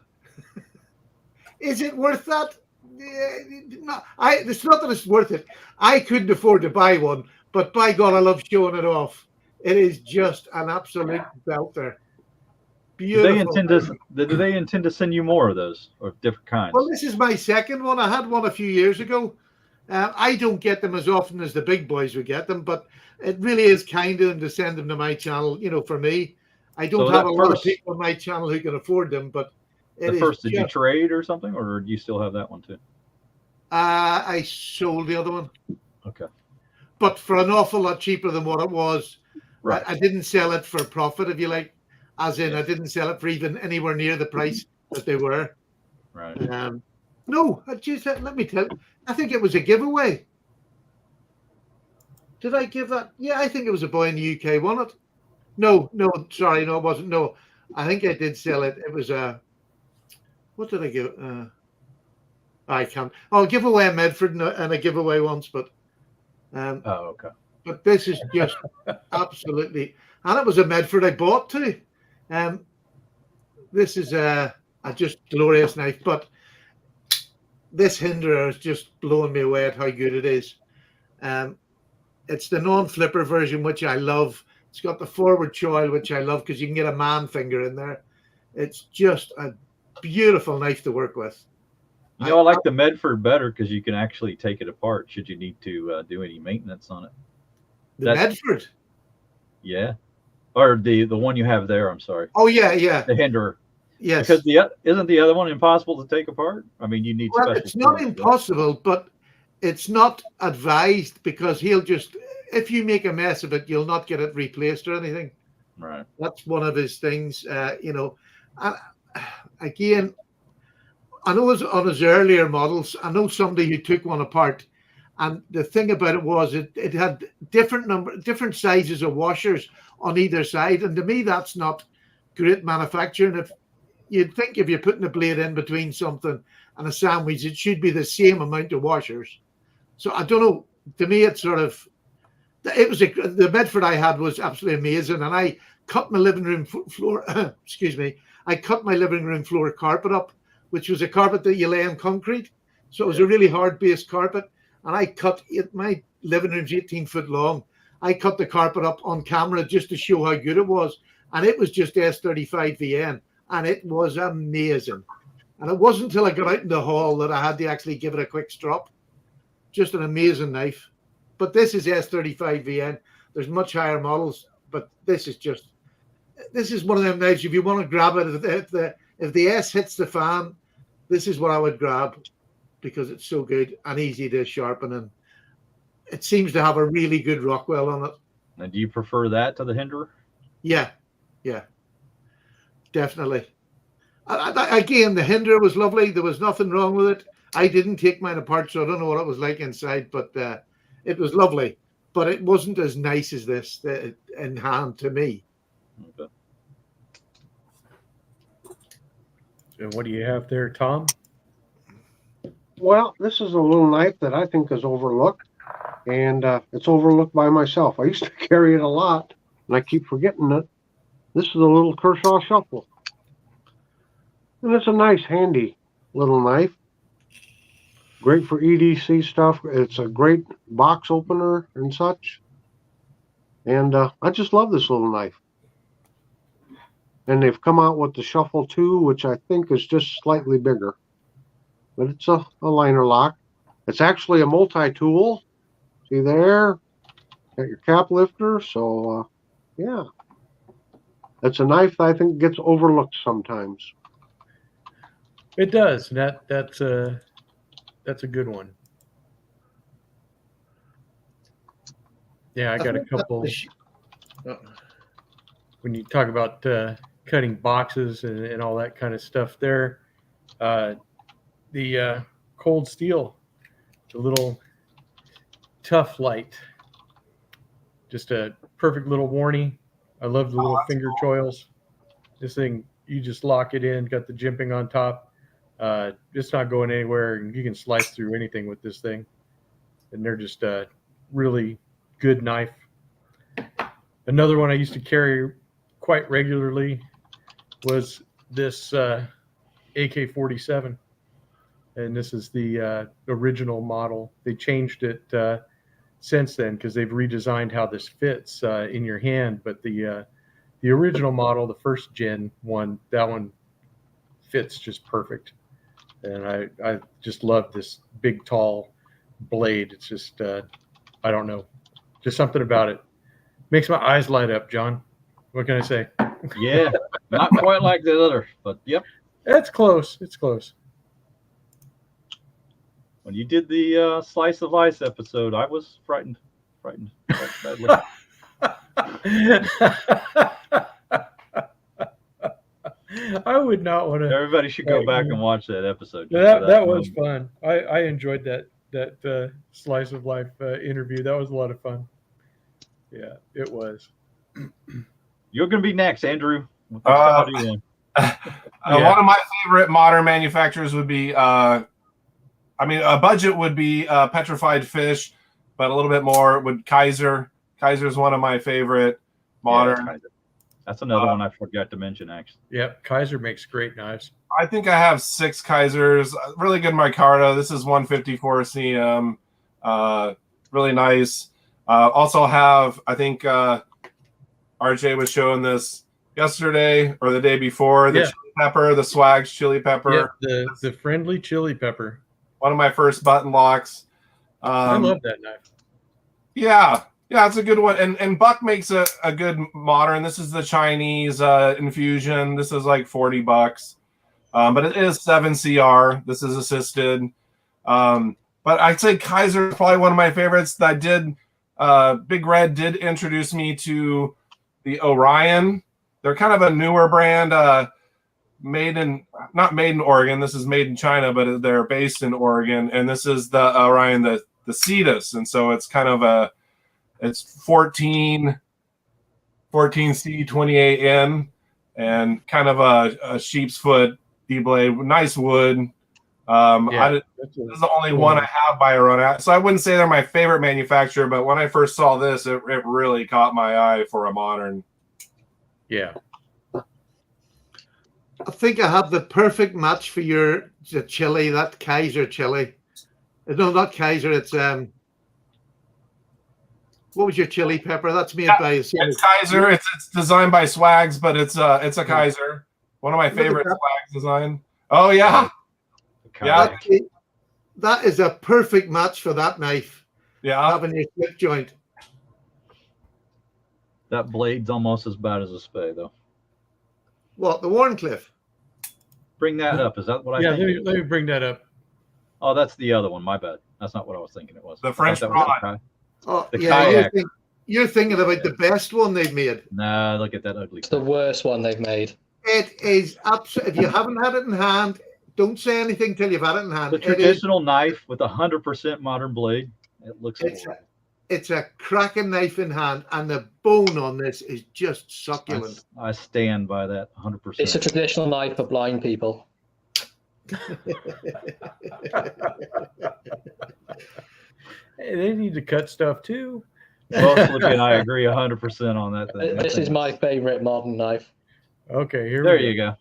Is it worth that? No, it's not that it's worth it. I couldn't afford to buy one, but by God, I love showing it off. It is just an absolute belter. Beautiful. Do they intend to send you more of those of different kinds? Well, this is my second one. I had one a few years ago. I don't get them as often as the big boys would get them, but it really is kind of them to send them to my channel. For me, I don't have a lot of people on my channel who can afford them, but did you trade or something, or do you still have that one too? I sold the other one. Okay. But for an awful lot cheaper than what it was. Right. I didn't sell it for profit, if you like. As in, I didn't sell it for even anywhere near the price that they were. Right. No, let me tell you. I think it was a giveaway. Did I give that? Yeah, I think it was a boy in the UK won it. No, sorry, no, it wasn't. No, I think I did sell it. It was what did I give? I can't. I'll give away a Medford and a giveaway once, but. Okay. But this is just absolutely, and it was a Medford I bought too. This is a just glorious knife, but this Hinderer is just blowing me away at how good it is. It's the non-flipper version, which I love. It's got the forward choil, which I love because you can get a man finger in there. It's just a beautiful knife to work with. I like the Medford better because you can actually take it apart should you need to do any maintenance on it. Medford? Yeah. Or the one you have there, I'm sorry. Oh, yeah. The Hinderer. Yes. Because isn't the other one impossible to take apart? I mean, you need special. It's not impossible, but it's not advised because he'll just, if you make a mess of it, you'll not get it replaced or anything. Right. That's one of his things, you know. And again, I know on his earlier models, I know somebody who took one apart, and the thing about it was it had different sizes of washers on either side, and to me that's not great manufacturing. If you'd think if you're putting a blade in between something and a sandwich, it should be the same amount of washers. So I don't know. To me, it's sort of, the Medford I had was absolutely amazing, and I cut my living room floor. Excuse me. I cut my living room floor carpet up, which was a carpet that you lay on concrete. So it was a really hard base carpet, and I cut it. My living room's 18 foot long. I cut the carpet up on camera just to show how good it was, and it was just S35 VN, and it was amazing. And it wasn't until I got out in the hall that I had to actually give it a quick strop. Just an amazing knife. But this is S35 VN. There's much higher models, but this is one of them knives. If you want to grab it, if the S hits the fan, this is what I would grab because it's so good and easy to sharpen, and it seems to have a really good Rockwell on it. And do you prefer that to the Hinderer? Yeah, definitely. Again, the Hinderer was lovely. There was nothing wrong with it. I didn't take mine apart, so I don't know what it was like inside, but it was lovely. But it wasn't as nice as this in hand to me. Okay. So what do you have there, Tom? Well, this is a little knife that I think is overlooked, and it's overlooked by myself. I used to carry it a lot, and I keep forgetting it. This is a little Kershaw shuffle. And it's a nice, handy little knife. Great for EDC stuff. It's a great box opener and such. And I just love this little knife. And they've come out with the Shuffle 2, which I think is just slightly bigger. But it's a liner lock. It's actually a multi-tool. See there? Got your cap lifter. So, yeah. It's a knife that I think gets overlooked sometimes. It does. That's a good one. Yeah, I got a couple. When you talk about cutting boxes and all that kind of stuff there, the cold steel, the little tough light, just a perfect little warning. I love the little finger choils. This thing, you just lock it in, got the jimping on top. It's not going anywhere, and you can slice through anything with this thing. And they're just a really good knife. Another one I used to carry quite regularly was this AK-47. And this is the original model. They changed it since then because they've redesigned how this fits in your hand. But the original model, the first gen one, that one fits just perfect. And I just love this big, tall blade. It's just, I don't know, just something about it. Makes my eyes light up, John. What can I say? Yeah, not quite like the other, but yep. It's close. It's close. When you did the Slice of Life episode, I was frightened badly. I would not want to. Everybody should go back and watch that episode. That was fun. I enjoyed that Slice of Life interview. That was a lot of fun. Yeah, it was. You're going to be next, Andrew. One of my favorite modern manufacturers would be, a budget would be Petrified Fish, but a little bit more would Kaiser. Kaiser is one of my favorite modern. Yeah, that's another one I forgot to mention, actually. Yep, Kaiser makes great knives. I think I have 6 Kaisers. Really good micarta. This is 154 CM. Really nice. Also have, I think RJ was showing this yesterday or the day before, the chili pepper, the Swags chili pepper. Yeah, the friendly chili pepper. One of my first button locks. I love that knife. Yeah, it's a good one. And Buck makes a good modern. This is the Chinese infusion. This is like $40. But it is 7CR. This is assisted. But I'd say Kaiser is probably one of my favorites. That did Big Red did introduce me to the Orion. They're kind of a newer brand, not made in Oregon. This is made in China, but they're based in Oregon. And this is the Orion, the Cetus. And so it's kind of it's 14C 28N and kind of a sheep's foot D-blade, nice wood. This is the only one I have by Arona. So I wouldn't say they're my favorite manufacturer, but when I first saw this, it really caught my eye for a modern. Yeah. I think I have the perfect match for your chili, that Kaiser chili. No, not Kaiser. It's what was your chili pepper? That's made by. It's Kaiser. It's designed by Swags, but it's a Kaiser. One of my favorite Swags design. Oh yeah. Yeah, that is a perfect match for that knife. Yeah, having a slip joint. That blade's almost as bad as a spade, though. What, the Warncliffe? Bring that up. Is that what I think? Yeah, let me bring that up. Oh, that's the other one. My bad. That's not what I was thinking it was. The French rod. Oh, the yeah, kayak. You're thinking about the best one they've made. Nah, look at that ugly. It's the worst one they've made. It is absolutely. If you haven't had it in hand, don't say anything till you've had it in hand. The traditional knife with 100% modern blade. It looks. It's a cracking knife in hand, and the bone on this is just succulent. I stand by that 100%. It's a traditional knife for blind people. Hey, they need to cut stuff too. Well, Slippy and I agree 100% on that thing. This is my favorite modern knife. Okay, there you go.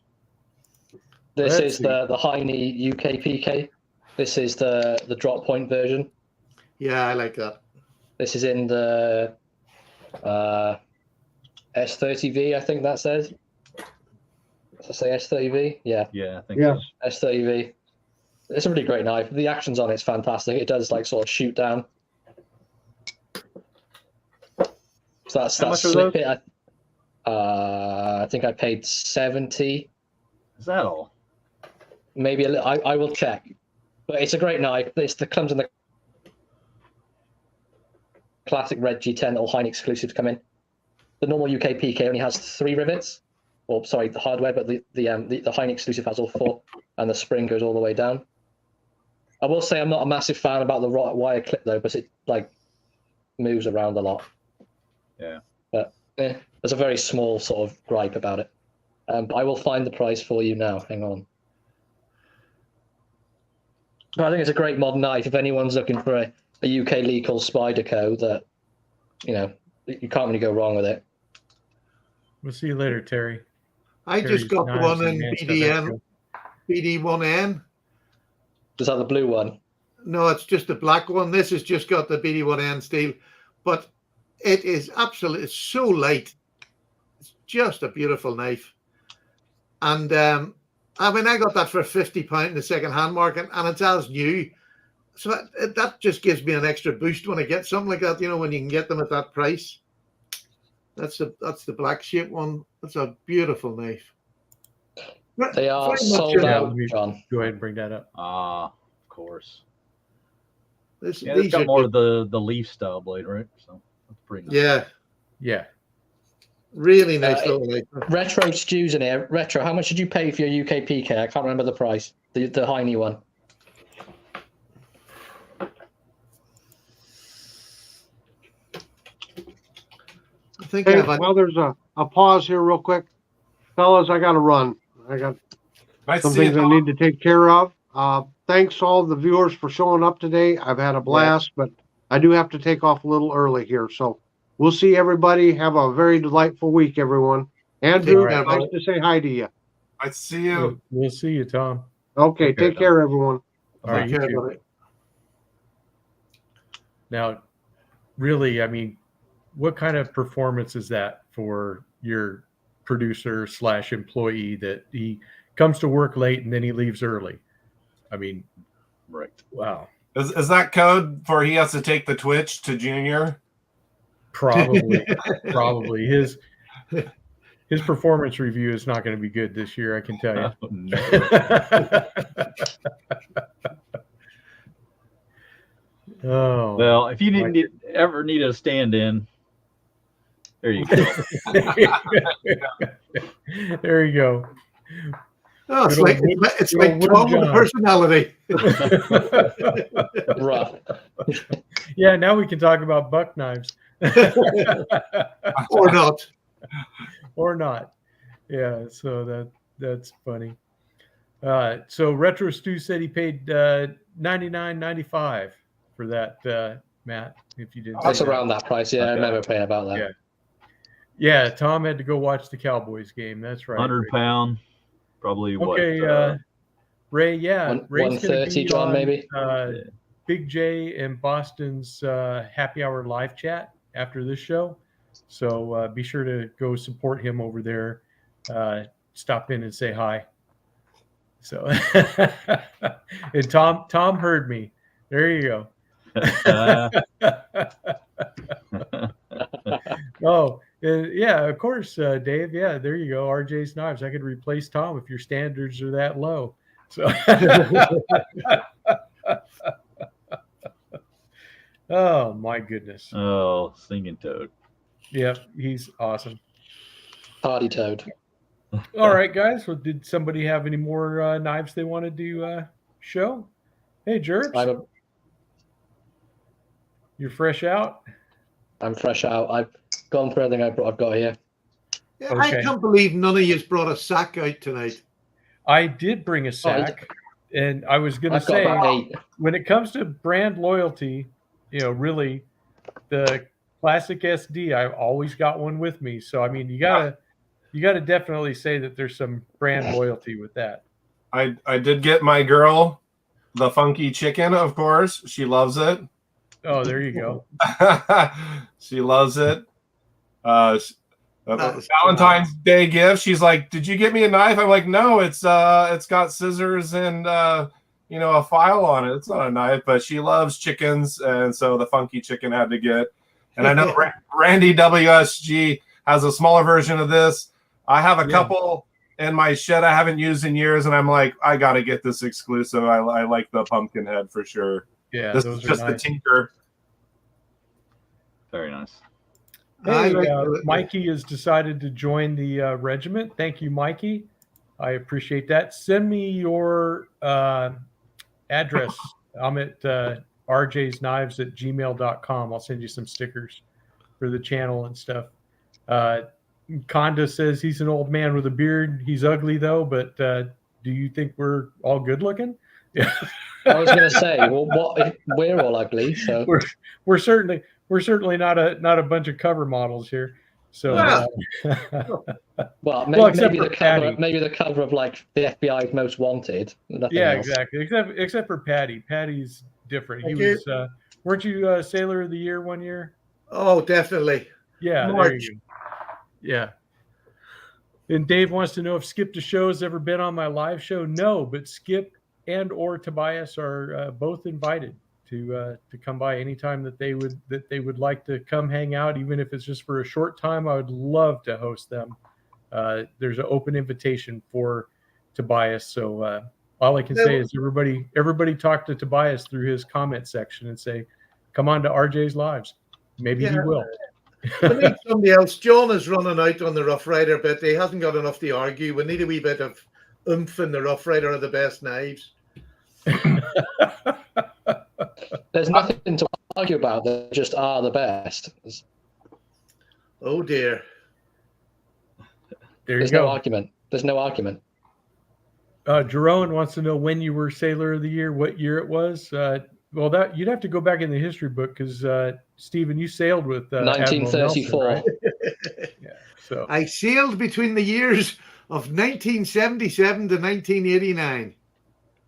This is the Heine UKPK. This is the drop point version. Yeah, I like that. This is in the S30V, I think that says. Does I say S30V? Yeah. Yeah, I think so. S30V. It's a really great knife. The action's on it's fantastic. It does like sort of shoot down. So that's slip it. I think I paid 70. Is that all? Maybe a little. I will check. But it's a great knife. It comes in the classic red G10 or Heine exclusive to come in. The normal UK PK only has 3 rivets. Well, sorry, the hardware, but the Heine exclusive has all 4, and the spring goes all the way down. I will say I'm not a massive fan about the wire clip though, because it like moves around a lot. Yeah. But there's a very small sort of gripe about it. But I will find the price for you now. Hang on. But I think it's a great modern knife. If anyone's looking for a UK Lee called Spyderco, that you can't really go wrong with it. We'll see you later, Terry. Just got the one in BD1N. Is that the blue one? No, it's just the black one. This has just got the BD1N steel, but it is absolutely so light. It's just a beautiful knife. And I got that for £50 in the second-hand market, and it's as new. So that just gives me an extra boost when I get something like that. When you can get them at that price. That's the black shape one. That's a beautiful knife. They are sold out, John. Go ahead and bring that up. Of course. These got more of the leaf style blade, right? So that's pretty nice. Yeah. Really nice little knife. Retro Stews in here. Retro, how much did you pay for your UK PK? I can't remember the price. The Heine one. Well, there's a pause here real quick. Fellas, I got to run. I got some things I need to take care of. Thanks all the viewers for showing up today. I've had a blast, but I do have to take off a little early here. So we'll see everybody. Have a very delightful week, everyone. Andrew, nice to say hi to you. I see you. We'll see you, Tom. Okay, take care, everyone. All right, you too. Now, really, I mean, what kind of performance is that for your producer / employee that he comes to work late and then he leaves early? I mean, right. Wow. Is that code for he has to take the Twitch to Junior? Probably. Probably. His performance review is not going to be good this year, I can tell you. Oh. Well, if you ever need a stand-in, there you go. There you go. Oh, it's like Tom with a personality. Rough. Yeah, now we can talk about buck knives. Or not. Or not. Yeah, so that's funny. So Retro Stu said he paid $99.95 for that, Matt. If you didn't, that's around that price. Yeah, I remember paying about that. Yeah. Tom had to go watch the Cowboys game. That's right. 100-pound, probably what? Okay, Ray. Yeah, Ray's 130, John, on, maybe. Big J and Boston's happy hour live chat after this show. So be sure to go support him over there. Stop in and say hi. So, and Tom heard me. There you go. Oh, yeah, of course, Dave. Yeah, there you go. RJ's Knives. I could replace Tom if your standards are that low. So, oh my goodness. Oh, Singing Toad. Yeah, he's awesome. Hardy Toad. All right, guys. Well, did somebody have any more knives they wanted to show? Hey, Jerps. You're fresh out? I'm fresh out. I've gone through everything I've got here. Yeah, Okay. I can't believe none of you brought a sack out tonight. I did bring a sack, and I was going to say, when it comes to brand loyalty, really, the classic SD, I've always got one with me. So, I mean, you gotta definitely say that there's some brand loyalty with that. I did get my girl the funky chicken, of course. She loves it. Oh, there you go. She loves it. Valentine's Day gift. She's like, "Did you get me a knife?" I'm like, "No, it's got scissors and a file on it. It's not a knife." But she loves chickens, and so the funky chicken had to get. And I know Randy WSG has a smaller version of this. I have a couple in my shed I haven't used in years, and I'm like, I got to get this exclusive. I like the pumpkin head for sure. Yeah, this is just nice. the tinker. Very nice. Hey, Mikey has decided to join the regiment. Thank you, Mikey. I appreciate that. Send me your address. I'm at rjsknives@gmail.com. I'll send you some stickers for the channel and stuff. Conda says he's an old man with a beard. He's ugly though, but do you think we're all good looking? Yeah. I was going to say, well, we're all ugly, so we're certainly not a bunch of cover models here. So, well, maybe the cover of like the FBI's Most Wanted. Exactly. Except for Patty. Patty's different. He was. Weren't you Sailor of the Year one year? Oh, definitely. Yeah. There you go. Yeah. And Dave wants to know if Skip to Show has ever been on my live show. No, but Skip and or Tobias are both invited to come by anytime that they would like to come hang out, even if it's just for a short time. I would love to host them. There's an open invitation for Tobias. So all I can say is everybody talk to Tobias through his comment section and say, come on to RJ's Lives. Maybe he will. We need somebody else. John is running out on the Rough Rider bit. He hasn't got enough to argue. We need a wee bit of oomph in the Rough Rider are the best knives. There's nothing to argue about. They just are the best. Oh dear. There's no argument. There's no argument. Jerome wants to know when you were Sailor of the Year, what year it was. Well, that you'd have to go back in the history book because Stephen, you sailed with 1934. Nelson, right? Yeah. So I sailed between the years of 1977 to 1989.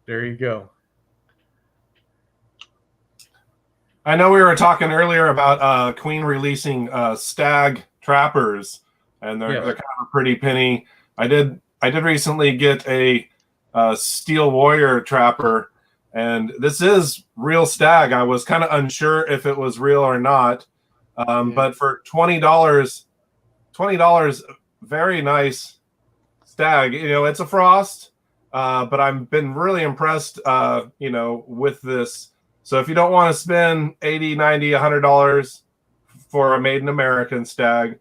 There you go. I know we were talking earlier about Queen releasing stag trappers, and they're kind of a pretty penny. I did recently get a Steel Warrior trapper, and this is real stag. I was kind of unsure if it was real or not, but for $20, very nice stag. It's a frost, but I've been really impressed, with this So if you don't want to spend $80, $90, $100 for a made in American stag,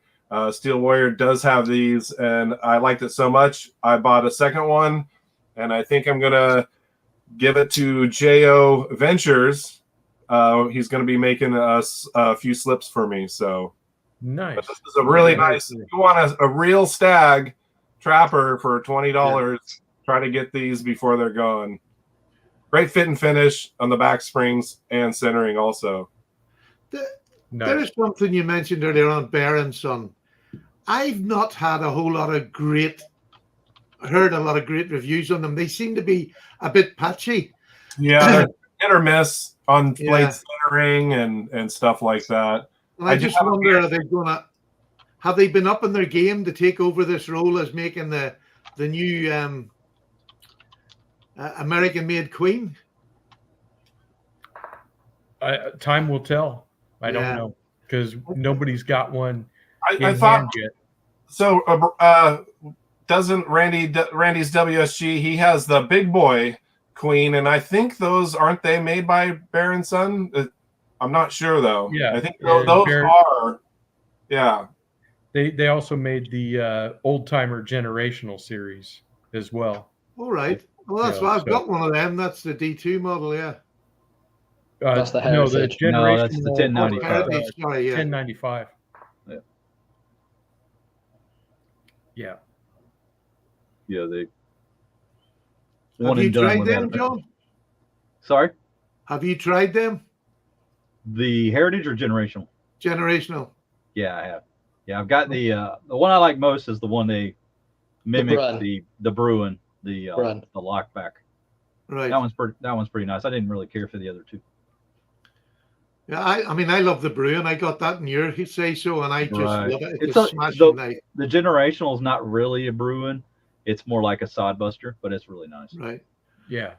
Steel Warrior does have these, and I liked it so much I bought a second one, and I think I'm gonna give it to Jo Ventures. He's gonna be making us a few slips for me. So nice. But this is a really nice. If you want a real stag trapper for $20, try to get these before they're gone. Great fit and finish on the back springs and centering also. There is something you mentioned earlier on Bear and Son. I've not had a whole lot of heard a lot of great reviews on them. They seem to be a bit patchy. Yeah, they're hit or miss on blade centering and stuff like that. And I just wonder, have they been up in their game to take over this role as making the new American-made Queen? Time will tell. I don't know, because nobody's got one I thought yet. So doesn't Randy's WSG, he has the big boy Queen, and I think those aren't they made by Bear and Son? I'm not sure though. Yeah, I think those are. Yeah. They also made the old timer generational series as well. All right. Well, that's why I've got one of them. That's the D2 model. Yeah. That's the Heritage. No, that's the 1095. 1095. Yeah. Yeah. Yeah, they. Have you tried them, John? Sorry? Have you tried them? The Heritage or Generational? Generational. Yeah, I have. Yeah, I've got the one I like most is the one they mimic the Bruin, the lockback. Right. That one's pretty nice. I didn't really care for the other two. Yeah, I mean I love the Bruin. I got that in your say so, and I just love it. It's a smashing knife. The Generational is not really a Bruin. It's more like a sodbuster, but it's really nice. Right. Yeah.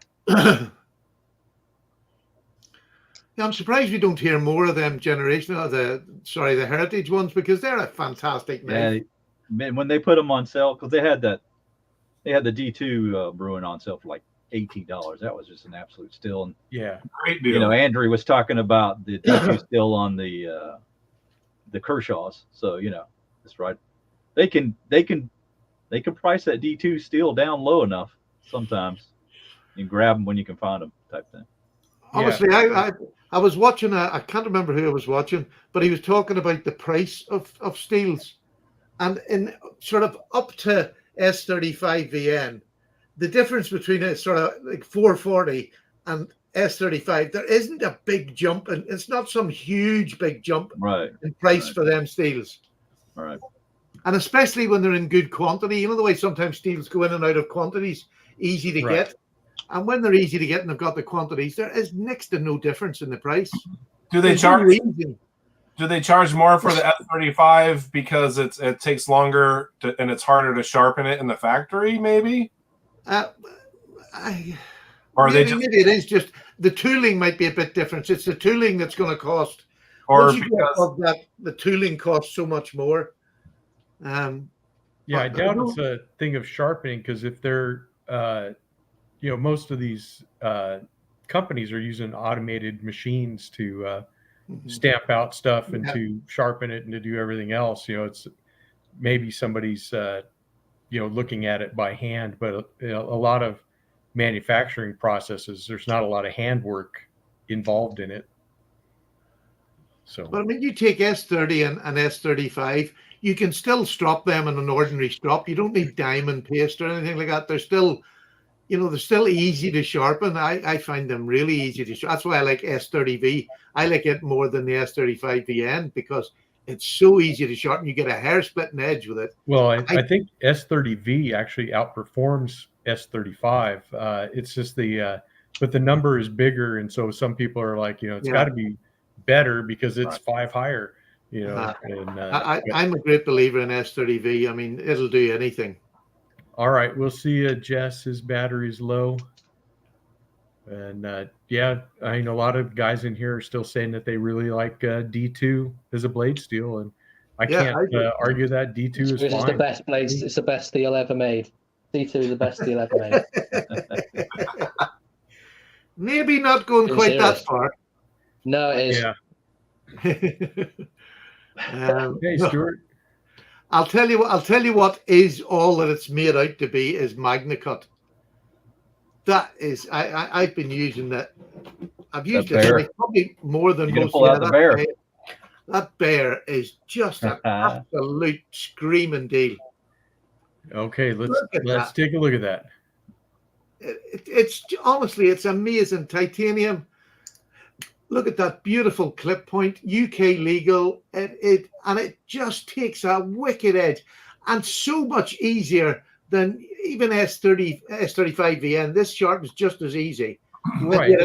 Yeah, I'm surprised we don't hear more of them generational, the Heritage ones, because they're a fantastic knife. Yeah, when they put them on sale, because they had the D2 Bruin on sale for like $18. That was just an absolute steal. And yeah, great deal. You know, Andrew was talking about the D2 still on the Kershaws, so you know, that's right. They can price that D2 steel down low enough sometimes, and grab them when you can find them, type thing. Obviously, I was watching I can't remember who I was watching, but he was talking about the price of steels, and in sort of up to S35 VN, the difference between a sort of like 440 and S35, there isn't a big jump, and it's not some huge big jump in price for them steels. Right. And especially when they're in good quantity, you know the way sometimes steels go in and out of quantities, easy to get. And when they're easy to get and they've got the quantities, there is next to no difference in the price. Do they charge? Do they charge more for the F35 because it takes longer and it's harder to sharpen it in the factory? Maybe. Maybe it is just the tooling might be a bit different. It's the tooling that's going to cost. Or once you get above that, the tooling costs so much more. I doubt it's a thing of sharpening, because if they're most of these companies are using automated machines to stamp out stuff and to sharpen it and to do everything else. You know, it's maybe somebody's looking at it by hand, but a lot of manufacturing processes, there's not a lot of handwork involved in it. So, but I mean, you take S30 and S35, you can still strop them in an ordinary strop. You don't need diamond paste or anything like that. They're still, they're still easy to sharpen. I find them really easy to sharpen. That's why I like S30V. I like it more than the S35VN because it's so easy to sharpen. You get a hair splitting edge with it. Well, I think S30V actually outperforms S35. It's just but the number is bigger, and so some people are like, it's got to be better because it's 5 higher. I'm a great believer in S30V. I mean, it'll do anything. All right, we'll see. Jess, his battery's low, and I mean, a lot of guys in here are still saying that they really like D2 as a blade steel, and I can't argue that. D2 is fine. It's the best blades. It's the best steel ever made. D2 is the best steel ever made. Maybe not going quite that far. No, it is. Yeah. Hey, no. Stuart. I'll tell you what is all that it's made out to be is MagnaCut. That is, I've been using that. I've used it probably more than most. Pull out the bear. That bear is just an absolute screaming deal. Okay, let's take a look at that. It's honestly, it's amazing. Titanium. Look at that beautiful clip point, UK legal. It just takes a wicked edge, and so much easier than even S35 VN. This sharp is just as easy. Right.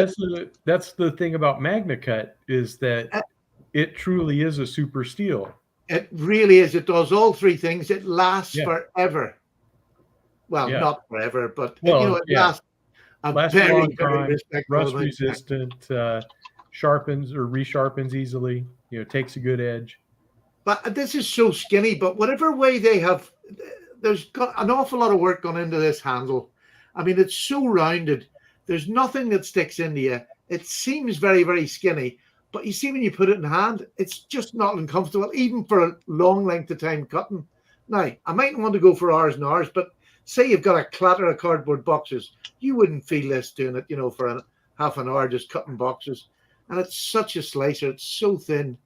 That's the thing about MagnaCut is that it truly is a super steel. It really is. It does all three things. It lasts forever. Well, not forever, but it lasts a very, very rust resistant, sharpens or resharpens easily. Takes a good edge. But this is so skinny. But whatever way they have, there's got an awful lot of work gone into this handle. I mean, it's so rounded. There's nothing that sticks into you. It seems very, very skinny. But you see, when you put it in hand, it's just not uncomfortable, even for a long length of time cutting. Now, I might want to go for hours and hours, but say you've got a clatter of cardboard boxes, you wouldn't feel this doing it, for half an hour just cutting boxes. And it's such a slicer. It's so thin.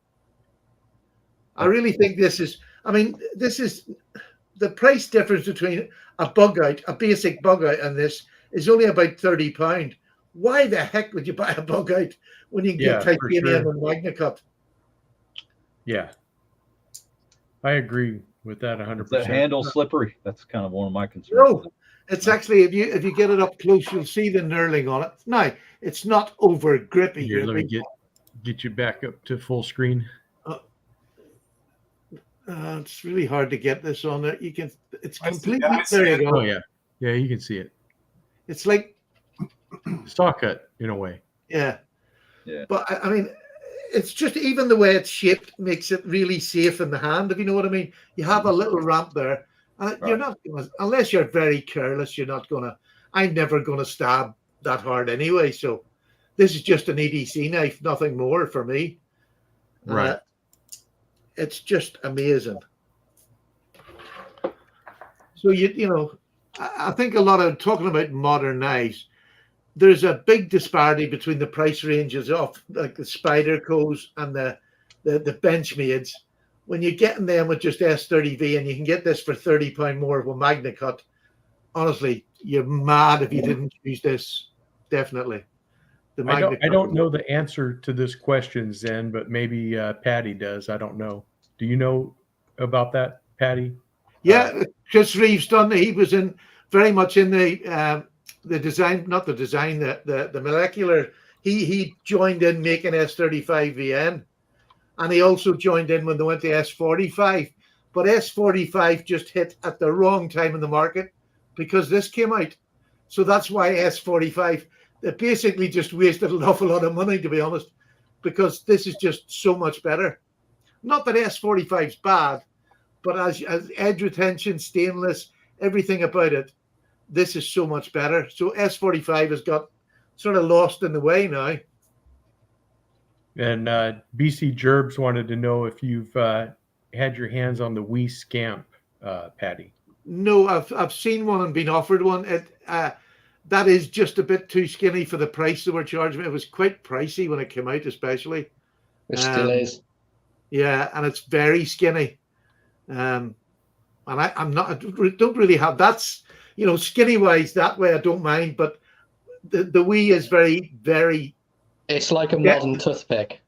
I really think this is the price difference between a basic bug out and this is only about £30. Why the heck would you buy a bug out when you can get titanium and MagnaCut? Yeah, I agree with that 100%. The handle slippery. That's kind of one of my concerns. No, it's actually if you get it up close, you'll see the knurling on it. Now, it's not over grippy. Here, let me get you back up to full screen. It's really hard to get this on there. It's completely. There you go. Oh yeah, you can see it. It's like saw cut in a way. Yeah. But I mean, it's just even the way it's shaped makes it really safe in the hand. If you know what I mean, you have a little ramp there, and you're not gonna, unless you're very careless. You're not gonna. I'm never gonna stab that hard anyway. So this is just an EDC knife, nothing more for me. Right. It's just amazing. So I think a lot of talking about modern knives, there's a big disparity between the price ranges of like the Spydercos and the Benchmades. When you're getting them with just S30V and you can get this for £30 more of a MagnaCut, honestly, you're mad if you didn't choose this. Definitely. I don't know the answer to this question, Zen, but maybe Patty does. I don't know. Do you know about that, Patty? Yeah, Chris Reeves done. He was very much in the design, not the design, the molecular. He joined in making S35 VN, and he also joined in when they went to S45. But S45 just hit at the wrong time in the market because this came out. So that's why S45. They basically just wasted an awful lot of money, to be honest, because this is just so much better. Not that S45 is bad, but as edge retention, stainless, everything about it, this is so much better. So S45 has got sort of lost in the way now. And BC Gerbs wanted to know if you've had your hands on the Wii Scamp, Patty. No, I've seen one and been offered one. That is just a bit too skinny for the price they were charging me. It was quite pricey when it came out, especially. It still is. Yeah, and it's very skinny. And I don't really have that's skinny wise that way. I don't mind, but the Wii is very, very. It's like a modern toothpick.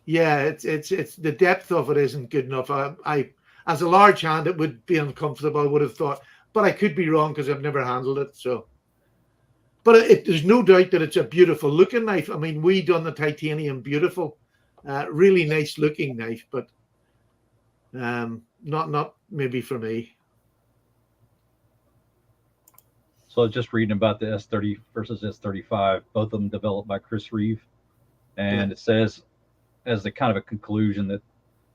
Yeah, it's the depth of it isn't good enough. I as a large hand it would be uncomfortable. I would have thought, but I could be wrong because I've never handled it. So. But there's no doubt that it's a beautiful looking knife. I mean, we done the titanium beautiful, really nice looking knife, but not maybe for me. So just reading about the S30 versus S35, both of them developed by Chris Reeve, and it says as the kind of a conclusion that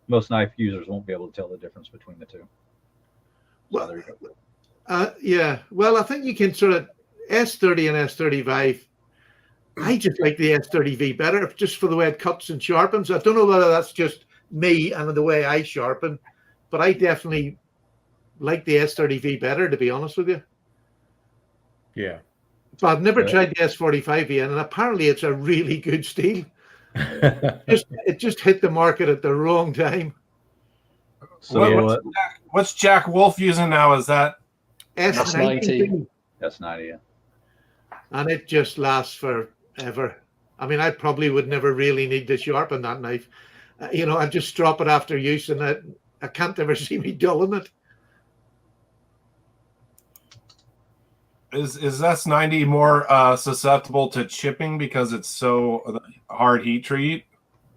most knife users won't be able to tell the difference between the two. So Well, there you go. yeah. Well, I think you can sort of S30 and S35. I just like the S30V better, just for the way it cuts and sharpens. I don't know whether that's just me and the way I sharpen, but I definitely like the S30V better, to be honest with you. Yeah. So I've never tried the S45V, and apparently it's a really good steel. It just hit the market at the wrong time. So what's Jack Wolf using now? Is that S90? S90, yeah. And it just lasts forever. I mean, I probably would never really need to sharpen that knife. I just drop it after use, and I can't ever see me dulling it. Is S90 more susceptible to chipping because it's so hard heat treat?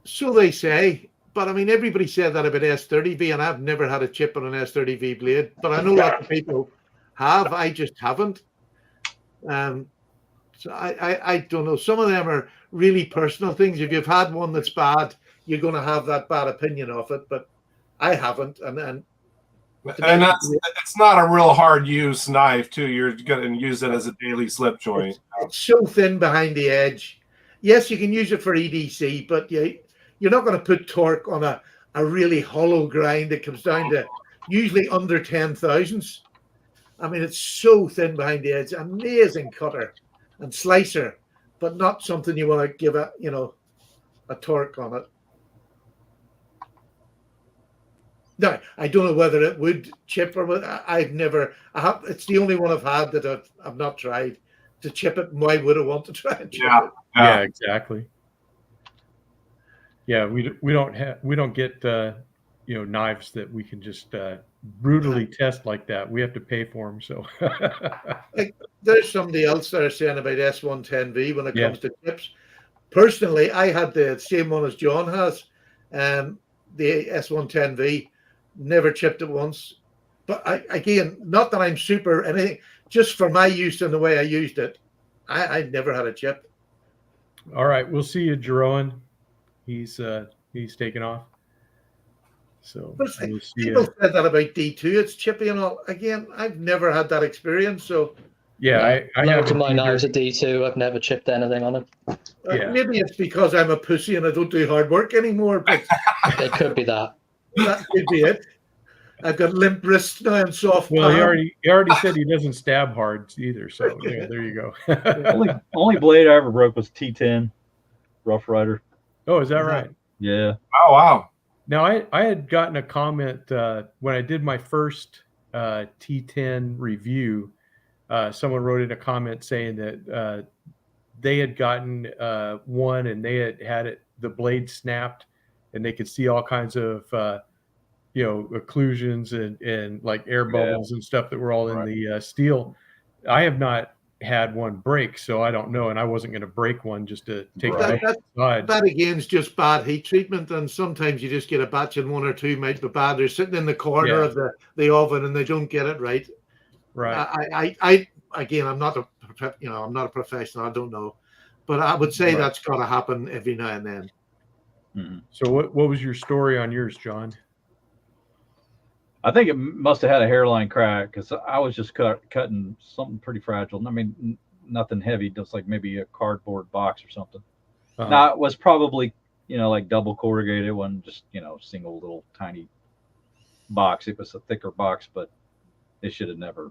So they say, but I mean, everybody said that about S30V, and I've never had a chip on an S30V blade. But I know lots of people have. I just haven't. So I don't know. Some of them are really personal things. If you've had one that's bad, you're going to have that bad opinion of it. But I haven't, and it's not a real hard use knife too. You're going to use it as a daily slip joint. It's so thin behind the edge. Yes, you can use it for EDC, but you're not going to put torque on a really hollow grind that comes down to usually under 10 thousandths. I mean, it's so thin behind the edge. Amazing cutter and slicer, but not something you want to give a torque on it. No, I don't know whether it would chip or what. It's the only one I've had that I've not tried to chip it. And why would I want to try and chip it? Yeah, exactly. Yeah, we don't get knives that we can just brutally test like that. We have to pay for them. So like, there's somebody else that are saying about S110V when it comes to chips. Personally, I had the same one as John has, the S110V. Never chipped it once. But again, not that I'm super anything, just for my use and the way I used it, I never had a chip. All right, we'll see you, Jeroen. He's taking off. So people said that about D2. It's chippy and all. Again, I've never had that experience. So yeah, I have my knives at D2. I've never chipped anything on them. Maybe it's because I'm a pussy and I don't do hard work anymore. But it could be that. That could be it. I've got limp wrists now and soft. Well, he already said he doesn't stab hard either. So yeah, there you go. only blade I ever broke was T10 Rough Rider. Oh, is that right? Yeah. Oh, wow. Now I had gotten a comment when I did my first T10 review. Someone wrote in a comment saying that they had gotten one and they had it, the blade snapped, and they could see all kinds of occlusions and like air bubbles and stuff that were all in the steel. I have not had one break, so I don't know, and I wasn't going to break one just to take that again is just bad heat treatment, and sometimes you just get a batch and one or two might be bad. They're sitting in the corner of the oven and they don't get it right. I again, I'm not a professional. I don't know, but I would say that's got to happen every now and then. Mm-hmm. So what was your story on yours, John? I think it must have had a hairline crack because I was just cutting something pretty fragile. I mean, nothing heavy, just like maybe a cardboard box or something. Now, it was probably, like double corrugated, one just, single little tiny box. It was a thicker box, but it should have never,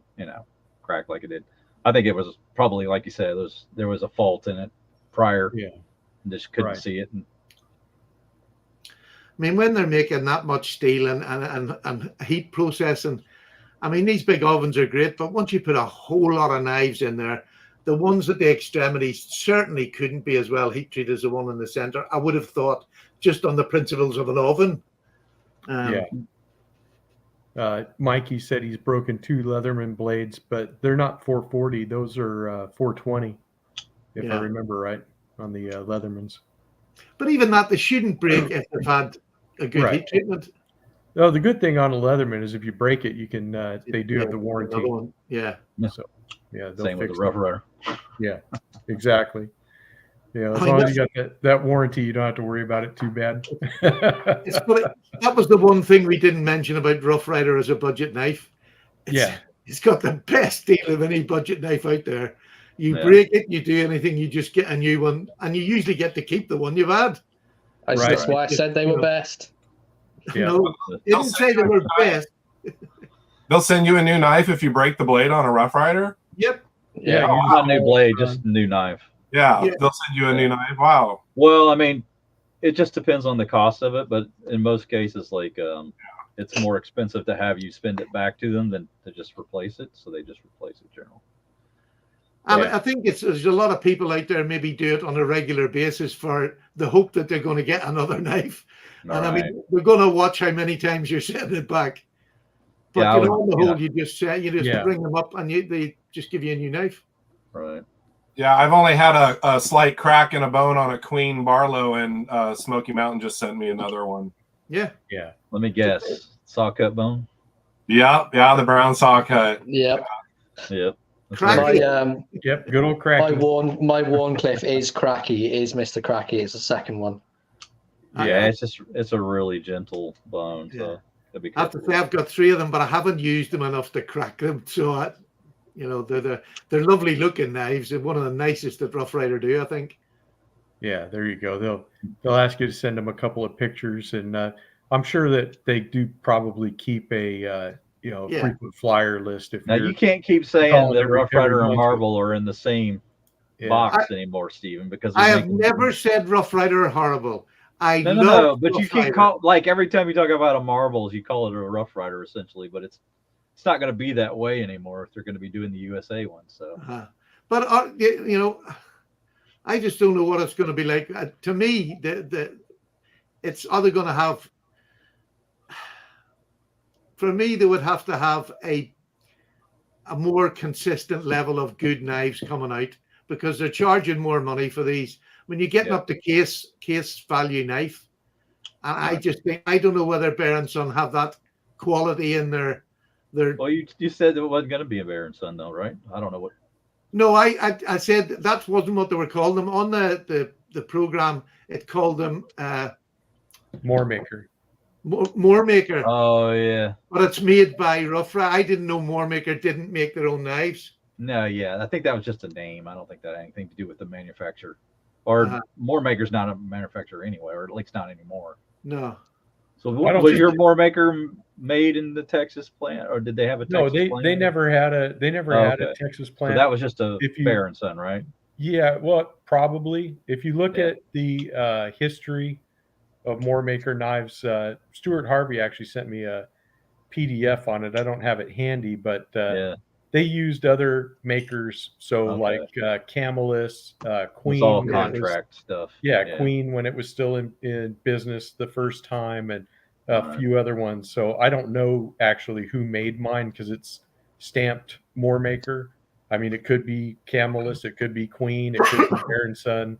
cracked like it did. I think it was probably, like you said, there was a fault in it prior. Yeah. And just couldn't see it. And I mean, when they're making that much steel and heat processing, I mean, these big ovens are great, but once you put a whole lot of knives in there, the ones at the extremities certainly couldn't be as well heat treated as the one in the center. I would have thought, just on the principles of an oven. Mikey said he's broken 2 Leatherman blades, but they're not 440. Those are 420, if I remember right, on the Leathermans. But even that, they shouldn't break if they've had a good heat treatment. Oh, the good thing on a Leatherman is if you break it, you can. They do have the warranty. So same with the Rough Rider. Yeah, exactly. As long as you got that warranty, you don't have to worry about it too bad. That was the one thing we didn't mention about Rough Rider as a budget knife. It's got the best deal of any budget knife out there. You break it, you do anything, you just get a new one, and you usually get to keep the one you've had. That's why I said they were best. Yeah. No, didn't say they were best. They'll send you a new knife if you break the blade on a Rough Rider? Yep. Yeah. Not a new blade, just a new knife. Yeah, they'll send you a new knife. Wow. Well, I mean, it just depends on the cost of it, but in most cases, like it's more expensive to have you spend it back to them than to just replace it. So they just replace it generally. I think there's a lot of people out there maybe do it on a regular basis for the hope that they're going to get another knife. And I mean, we're going to watch how many times you're setting it back. But on the whole, you just bring them up and they just give you a new knife. Right. Yeah, I've only had a slight crack in a bone on a Queen Barlow, and Smoky Mountain just sent me another one. Yeah. Yeah. Let me guess. Saw cut bone? Yeah, the brown saw cut. Yep. Yep, good old Cracky. My Warncliffe is Cracky, is Mr. Cracky. It's the second one. Yeah, it's a really gentle bone. So I have to say I've got 3 of them, but I haven't used them enough to crack them. So they're lovely looking knives, and one of the nicest that Rough Rider do, I think. Yeah, there you go. They'll ask you to send them a couple of pictures, and I'm sure that they do probably keep a frequent flyer list. If you can't keep saying that Rough Rider and Marvel are in the same box anymore, Stephen, because I have never said Rough Rider are horrible. No, but you can't call, like, every time you talk about a Marvels, you call it a Rough Rider essentially, but it's not going to be that way anymore if they're going to be doing the USA one. So, but I just don't know what it's going to be like. To me, it's either going to have. For me, they would have to have a more consistent level of good knives coming out, because they're charging more money for these. When you're getting up to case value knife, and I just think, I don't know whether Bear & Son have that quality in their. Well, you said it wasn't going to be a Bear & Son though, right? I don't know what. No, I said that wasn't what they were calling them on the program. It called them Moormaker. Moormaker. Oh yeah. But it's made by Rough Rider. I didn't know Moormaker didn't make their own knives. No, yeah, I think that was just a name. I don't think that had anything to do with the manufacturer. Or Moormaker's not a manufacturer anyway, or at least not anymore. No. So was your Moormaker made in the Texas plant, or did they have a Texas plant? No, they never had a Texas plant. So that was just a Bear & Son, right? Yeah, well, probably. If you look at the history of Moormaker knives, Stuart Harvey actually sent me a PDF on it. I don't have it handy, but they used other makers, like Camillus, Queen. It's all contract stuff. Yeah, Queen when it was still in business the first time, and a few other ones. So I don't know actually who made mine, because it's stamped Moormaker. I mean, it could be Camillus, it could be Queen, it could be Bear & Son.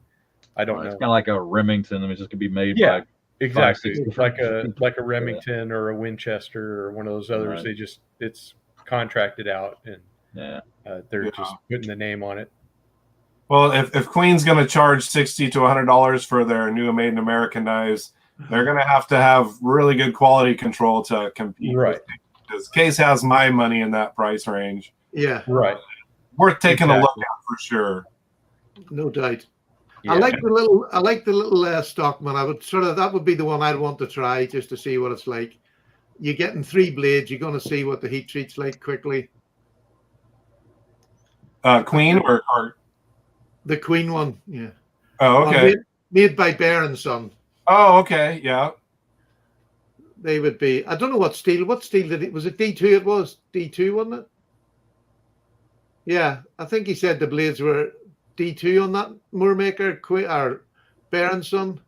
I don't know. It's kind of like a Remington. I mean, it just could be made by exactly like a Remington or a Winchester or one of those others. They just it's contracted out, and they're just putting the name on it. Well, if Queen's going to charge $60 to $100 for their new Made in America knives, they're going to have really good quality control to compete. Right. Because Case has my money in that price range. Yeah. Right. Worth taking a look at for sure. No doubt. Yeah. I like the little Stockman. That would be the one I'd want to try, just to see what it's like. You're getting 3 blades. You're going to see what the heat treat's like quickly. Queen or the Queen one, yeah. Oh, okay. Made by Bear & Son. Oh, okay, yeah. They would be. I don't know what steel. What steel did it? Was it D2? It was D2, wasn't it? Yeah, I think he said the blades were D2 on that Moormaker or Bear & Son.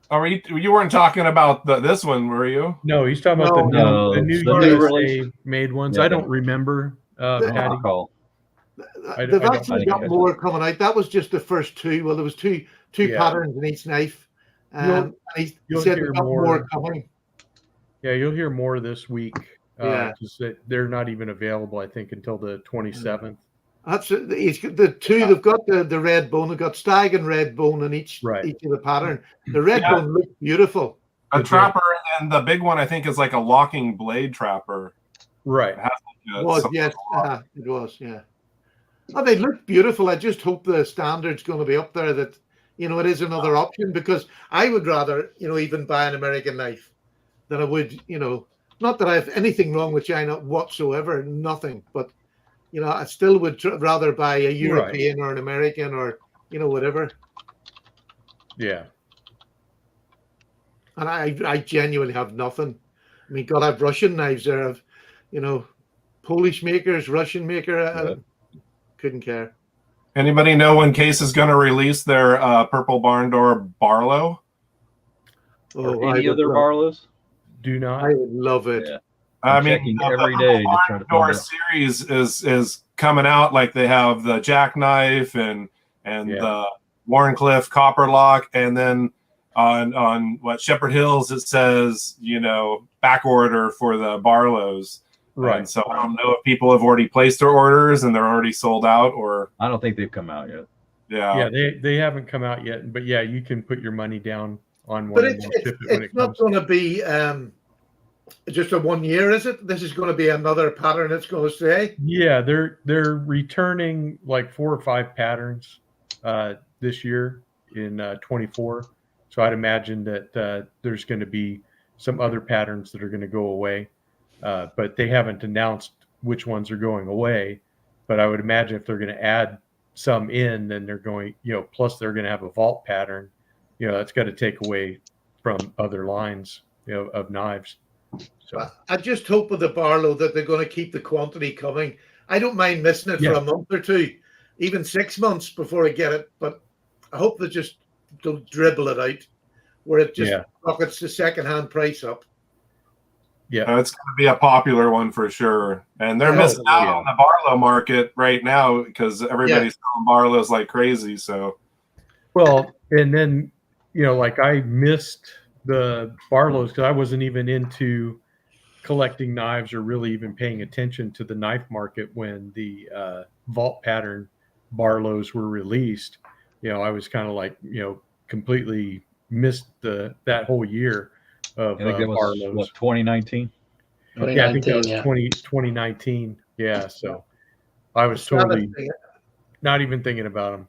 Oh, you weren't talking about this one, were you? No, he's talking about the new USA made ones. Yeah, I don't remember. Patty. They've actually got more coming out. That was just the first 2. Well, there was two patterns in each knife. And he said they've got more coming. Yeah, you'll hear more this week. Because they're not even available, I think, until the 27th. That's the 2. They've got the red bone. They've got stag and red bone in each of the pattern. The red bone looks beautiful. A trapper, and the big one I think is like a locking blade trapper. Right. It was, yes. It was, yeah. Oh, they look beautiful. I just hope the standard's going to be up there, that, it is another option, because I would rather, even buy an American knife than I would, not that I have anything wrong with China whatsoever, nothing, but, I still would rather buy a European or an American or, whatever. Yeah. And I genuinely have nothing. I mean, God, I have Russian knives there. I've, Polish makers, Russian maker. Couldn't care. Anybody know when Case is going to release their purple barn door Barlow? Or any other Barlows? Do not. I would love it. Yeah. I mean, every day to try to door find out. series is coming out. Like they have the jackknife and the Warncliffe copper lock, and then on what Shepherd Hills it says, back order for the Barlows. Right. And so I don't know if people have already placed their orders and they're already sold out, or I don't think they've come out yet. Yeah, they haven't come out yet, but yeah, you can put your money down on one. But it's not going to be just a 1 year, is it? This is going to be another pattern that's going to stay. Yeah, they're returning like 4 or 5 patterns this year in 24. So I'd imagine that there's going to be some other patterns that are going to go away. But they haven't announced which ones are going away. But I would imagine if they're going to add some in, then they're going, plus they're going to have a vault pattern. That's got to take away from other lines, of knives. So I just hope with the Barlow that they're going to keep the quantity coming. I don't mind missing it for a month or two, even 6 months before I get it. But I hope they just don't dribble it out, where it just rockets the secondhand price up. Yeah, it's going to be a popular one for sure, and they're missing out on the Barlow market right now because everybody's selling Barlows like crazy. So, well, and then like I missed the Barlows because I wasn't even into collecting knives or really even paying attention to the knife market when the vault pattern Barlows were released. I was kind of like completely missed that whole year. I think that was what, 2019? Yeah, I think that was 2019. Yeah, so I was totally not even thinking about them.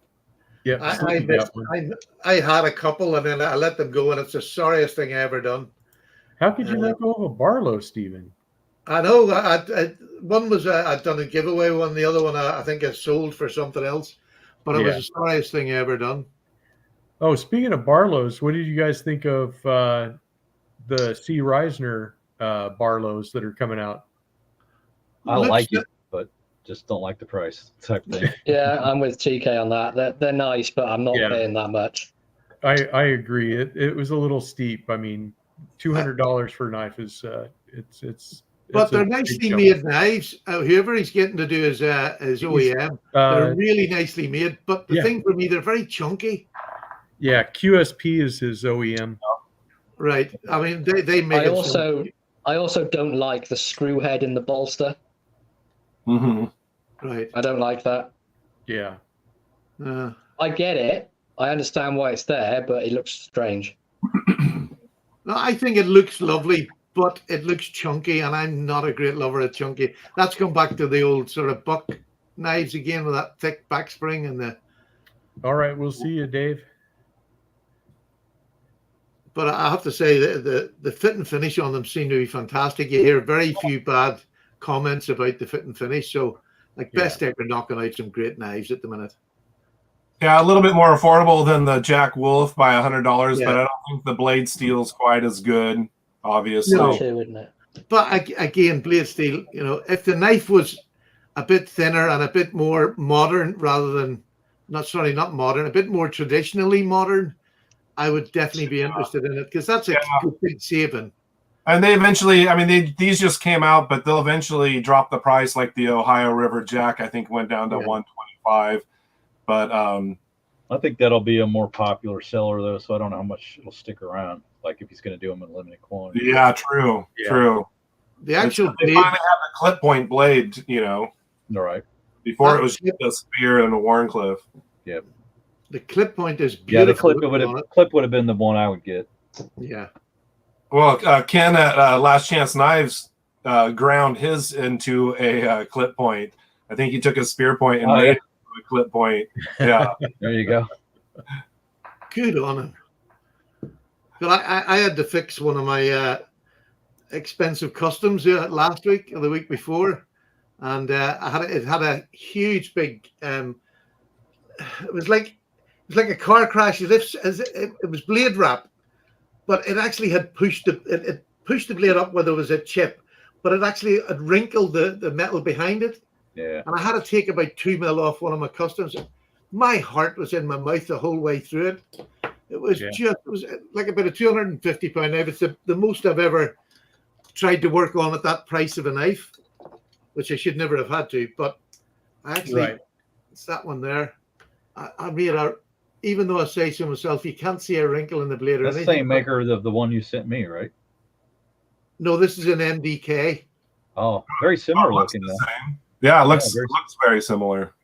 Yeah, I had a couple and then I let them go, and it's the sorriest thing I ever done. How could you let go of a Barlow, Stephen? I know. One was I'd done a giveaway one. The other one I think I sold for something else, but it was the sorriest thing I ever done. Oh, speaking of Barlows, what did you guys think of the C. Reisner Barlows that are coming out? I like it, but just don't like the price type thing. Yeah, I'm with TK on that. They're nice, but I'm not paying that much. I agree. It was a little steep. I mean, $200 for a knife is But they're nicely made knives. Whoever he's getting to do his OEM, they're really nicely made. But the thing for me, they're very chunky. Yeah, QSP is his OEM. Right. I mean, they make it. I also don't like the screw head in the bolster. Mm-hmm. Right. I don't like that. Yeah. I get it. I understand why it's there, but it looks strange. No, I think it looks lovely, but it looks chunky, and I'm not a great lover of chunky. That's come back to the old sort of buck knives again with that thick back spring and the. All right, we'll see you, Dave. But I have to say the fit and finish on them seem to be fantastic. You hear very few bad comments about the fit and finish. So, like Best Tech are knocking out some great knives at the minute. Yeah, a little bit more affordable than the Jack Wolf by $100, but I don't think the blade steel is quite as good. Obviously, no. Isn't it? But again, blade steel. If the knife was a bit thinner and a bit more modern, rather than not modern, a bit more traditionally modern, I would definitely be interested in it because that's a big saving. And they eventually, these just came out, but they'll eventually drop the price. Like the Ohio River Jack, I think went down to $125. But I think that'll be a more popular seller though, so I don't know how much it'll stick around. Like if he's going to do them in limited quantity. Yeah, true. The actual they finally have the clip point blade, All right. Before it was just a spear and a Warncliffe. Yep. The clip point is beautiful. The clip would have been the one I would get. Yeah. Well, Ken at Last Chance Knives ground his into a clip point. I think he took a spear point and made a clip point. Yeah. There you go. Good on him. But I had to fix one of my expensive customs last week or the week before, and it had a huge big. It was like a car crash. It was blade wrap, but it actually had pushed it pushed the blade up where there was a chip, but it actually had wrinkled the metal behind it. Yeah. And I had to take about 2 mil off one of my customs. My heart was in my mouth the whole way through it. It was it was like about a 250-pound knife. It's the most I've ever tried to work on at that price of a knife, which I should never have had to. But actually, it's that one there. I made out, even though I say so myself, you can't see a wrinkle in the blade. That's the same maker of the one you sent me, right? No, this is an MDK. Oh, very similar looking. Yeah, it looks very similar.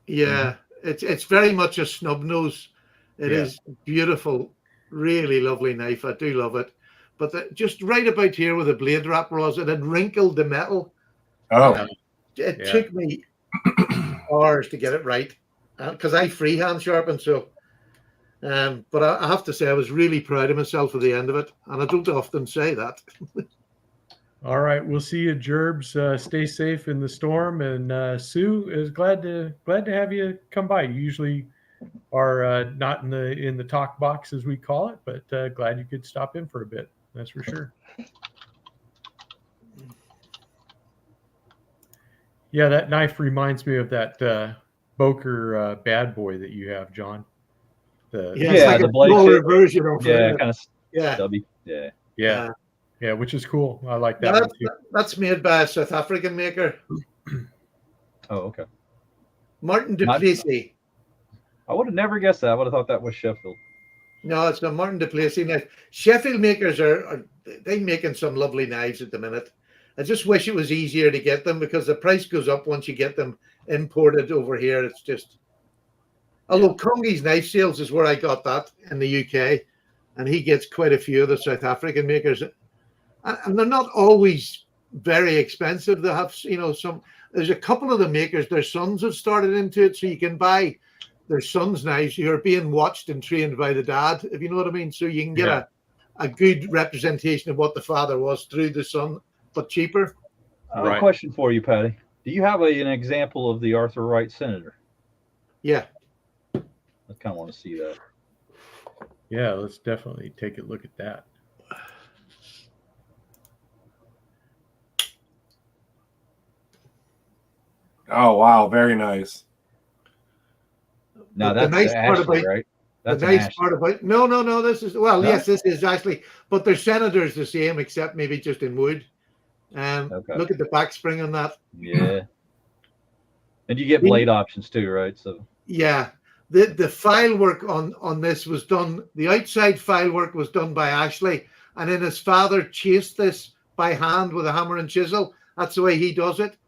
Yeah, it's very much a snub nose. It is beautiful, really lovely knife. I do love it. But just right about here where the blade wrap was, it had wrinkled the metal. Oh. It took me hours to get it right because I freehand sharpen. So, but I have to say I was really proud of myself at the end of it, and I don't often say that. All right, we'll see you, Gerbs. Stay safe in the storm, and Sue is glad to have you come by. You usually are not in the talk box as we call it, but glad you could stop in for a bit. That's for sure. Yeah, that knife reminds me of that Boker bad boy that you have, John. It's like the a blade smaller version of it. Kind of yeah, stubby. Yeah, which is cool. I like that one too. That's made by a South African maker. Oh, okay. Martin Duplessis. I would have never guessed that. I would have thought that was Sheffield. No, it's not Martin Duplessis knife. Sheffield makers are making some lovely knives at the minute. I just wish it was easier to get them because the price goes up once you get them imported over here. It's just, although Congi's Knife Sales is where I got that in the UK, and he gets quite a few of the South African makers, and they're not always very expensive. They have, there's a couple of the makers, their sons have started into it, so you can buy their sons' knives. You're being watched and trained by the dad, if you know what I mean. So you can get a good representation of what the father was through the son, but cheaper. I have a question for you, Patty. Do you have an example of the Arthur Wright Senator? Yeah. I kind of want to see that. Yeah, let's definitely take a look at that. Oh, wow. Very nice. No, that's the nice part about, right? That's the nice part about no. This is yes, this is actually, but their Senator's the same, except maybe just in wood. Look at the back spring on that. Yeah, and you get blade options too, right? So yeah, the file work on this was done. The outside file work was done by Ashley, and then his father chased this by hand with a hammer and chisel. That's the way he does it,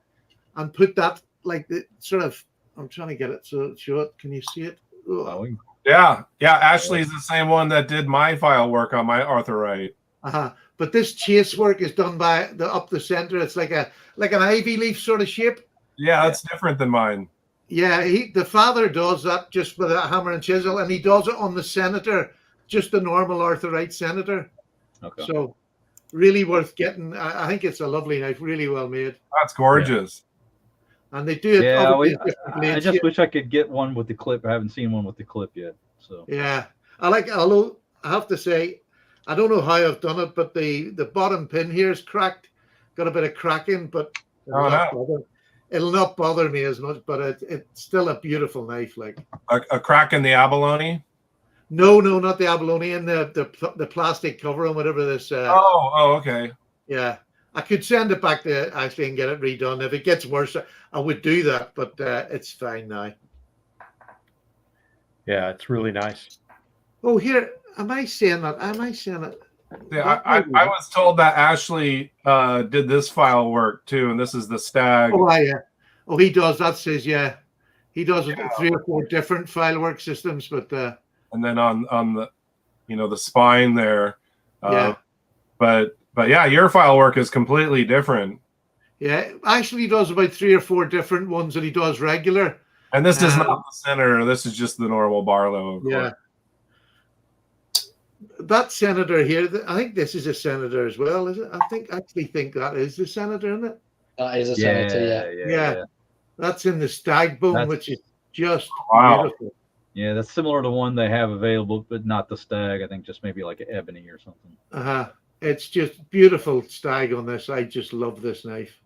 and put that like the sort of. I'm trying to get it so show it. Can you see it? Oh. Yeah. Ashley's the same one that did my file work on my Arthur Wright. But this chase work is done by up the center. It's like an ivy leaf sort of shape. Yeah, that's different than mine. Yeah, the father does that just with a hammer and chisel, and he does it on the Senator, just the normal Arthur Wright Senator. Okay. So really worth getting. I think it's a lovely knife, really well made. That's gorgeous. Yeah. And they do it. Yeah, I just wish I could get one with the clip. I haven't seen one with the clip yet. So yeah, although I have to say, I don't know how I've done it, but the bottom pin here is cracked, got a bit of cracking, but it'll not bother me as much. But it's still a beautiful knife. Like a crack in the abalone. No, not the abalone, and the plastic cover and whatever this. Okay. Yeah. I could send it back to Ashley and get it redone. If it gets worse, I would do that, but it's fine now. Yeah, it's really nice. Oh, here, am I saying that? Am I saying it? Yeah, I was told that Ashley did this file work too, and this is the Stag. Oh, yeah. Oh, he does. That says, yeah. He does 3 or 4 different file work systems, but and then on the the spine there. But yeah, your file work is completely different. Yeah, Ashley does about 3 or 4 different ones that he does regular. And this is not the Senator. This is just the normal Barlow. Yeah. That Senator here, I think this is a Senator as well, is it? I actually think that is the Senator, isn't it? That is a Senator, yeah. That's in the stag bone, which is just beautiful. Yeah, that's similar to one they have available, but not the stag. I think just maybe like an ebony or something. It's just beautiful stag on this. I just love this knife.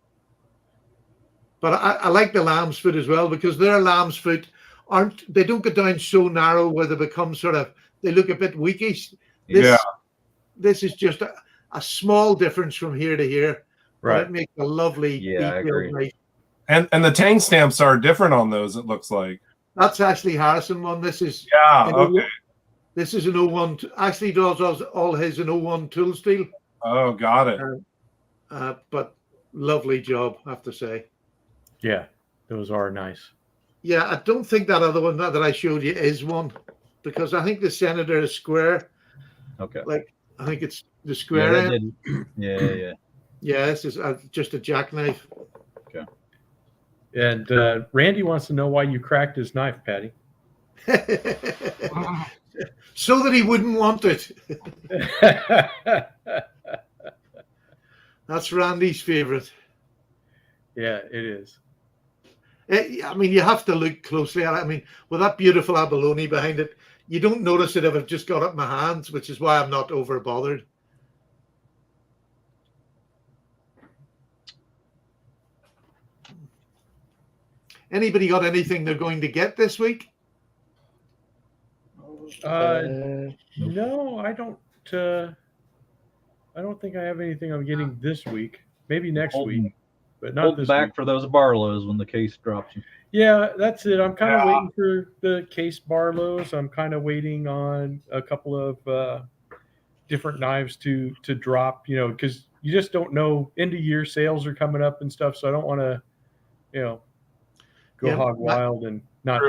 But I like the lamb's foot as well, because their lamb's foot they don't go down so narrow where they become they look a bit weakish. This is just a small difference from here to here. Right. It makes a lovely detailed knife. And the tang stamps are different on those, it looks like. That's Ashley Harrison one. This is This is an 01. Ashley does all his in 01 tool steel. Oh, got it. But lovely job, I have to say. Yeah, those are nice. Yeah, I don't think that other one that I showed you is one, because I think the Senator is square. Okay. Like, I think it's the square end. Yeah. Yeah, this is just a jackknife. Okay. And Randy wants to know why you cracked his knife, Patty. So that he wouldn't want it. That's Randy's favorite. Yeah, it is. I mean, you have to look closely at it. I mean, with that beautiful abalone behind it, you don't notice it if I've just got it in my hands, which is why I'm not over bothered. Anybody got anything they're going to get this week? No, I don't. I don't think I have anything I'm getting this week. Maybe next week, but not this back week. for those Barlows when the case drops. Yeah, that's it. I'm kind of waiting for the case Barlows. I'm kind of waiting on a couple of different knives to drop. Because you just don't know. End of year sales are coming up and stuff, so I don't want to, go hog wild and not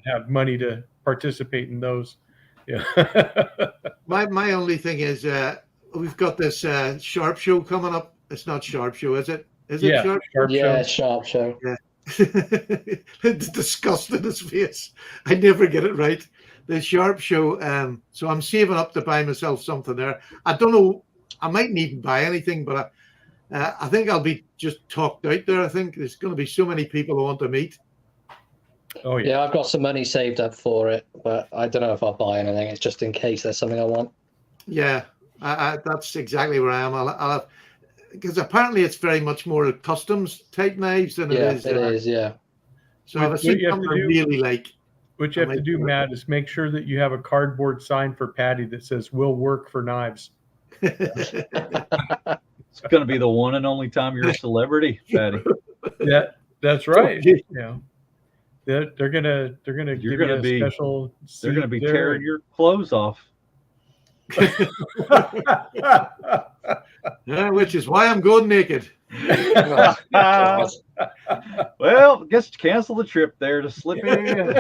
have money to participate in those. Yeah. My only thing is we've got this Sharp Show coming up. It's not Sharp Show, is it? Is it Sharp Show? Yeah, Sharp Show. Yeah. It's disgust in his face. I never get it right. The Sharp Show. So I'm saving up to buy myself something there. I don't know. I mightn't even buy anything, but I think I'll be just talked out there. I think there's going to be so many people I want to meet. Oh yeah. Yeah, I've got some money saved up for it, but I don't know if I'll buy anything. It's just in case there's something I want. Yeah, that's exactly where I am. I'll have, because apparently it's very much more customs type knives than it is. It is, yeah. So if I see something I really like. What you have to do, Matt, is make sure that you have a cardboard sign for Patty that says "Will work for knives." It's going to be the one and only time you're a celebrity, Patty. Yeah, that's right. They're gonna give you a special. They're gonna be tearing your clothes off. Yeah, which is why I'm going naked. Well, guess cancel the trip there to slip in.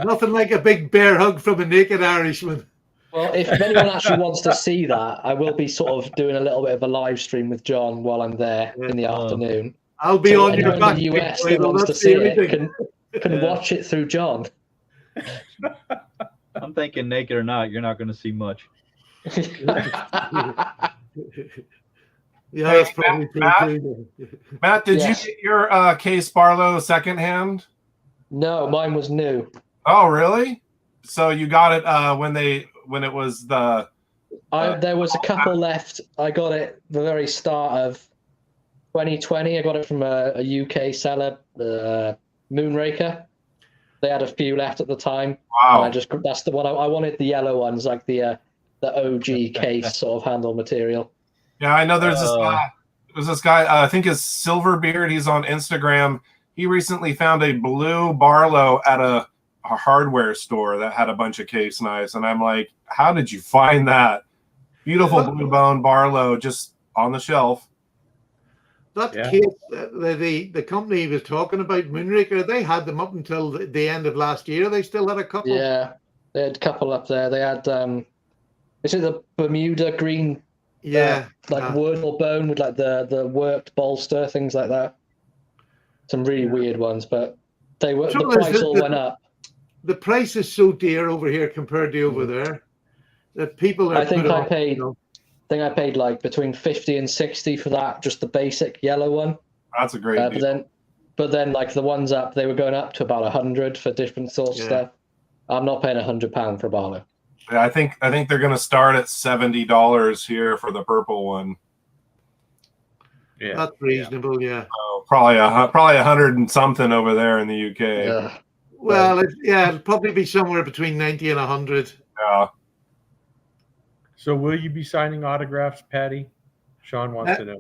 Nothing like a big bear hug from a naked Irishman. Well, if anyone actually wants to see that, I will be sort of doing a little bit of a live stream with John while I'm there in the afternoon. I'll be on your back. In the US that wants to see it can watch it through John. I'm thinking, naked or not, you're not going to see much. Yeah, that's probably true. Matt, did you get your Case Barlow secondhand? No, mine was new. Oh, really? So you got it when it was the. There was a couple left. I got it the very start of 2020. I got it from a UK seller, Moonraker. They had a few left at the time. Wow. And that's the one I wanted. The yellow ones, like the OG case sort of handle material. Yeah, I know there's this guy. There's this guy, I think it's Silverbeard. He's on Instagram. He recently found a blue Barlow at a hardware store that had a bunch of case knives. And I'm like, how did you find that? Beautiful blue bone Barlow just on the shelf. That case, the company he was talking about, Moonraker, they had them up until the end of last year. They still had a couple. Yeah, they had a couple up there. They had, is it the Bermuda green? Yeah. Wood or bone with like the worked bolster, things like that. Some really weird ones, but They were the price all went up. The price is so dear over here compared to over there that people are. I think I paid like between 50 and 60 for that, just the basic yellow one. That's a great deal. But then like the ones up, they were going up to about 100 for different sorts of stuff. I'm not paying £100 for a Barlow. Yeah, I think they're going to start at $70 here for the purple one. Yeah, that's reasonable. Yeah, probably 100 and something over there in the UK. Yeah. Well, it'll probably be somewhere between 90 and 100. Yeah. So will you be signing autographs, Patty? Sean wants to know.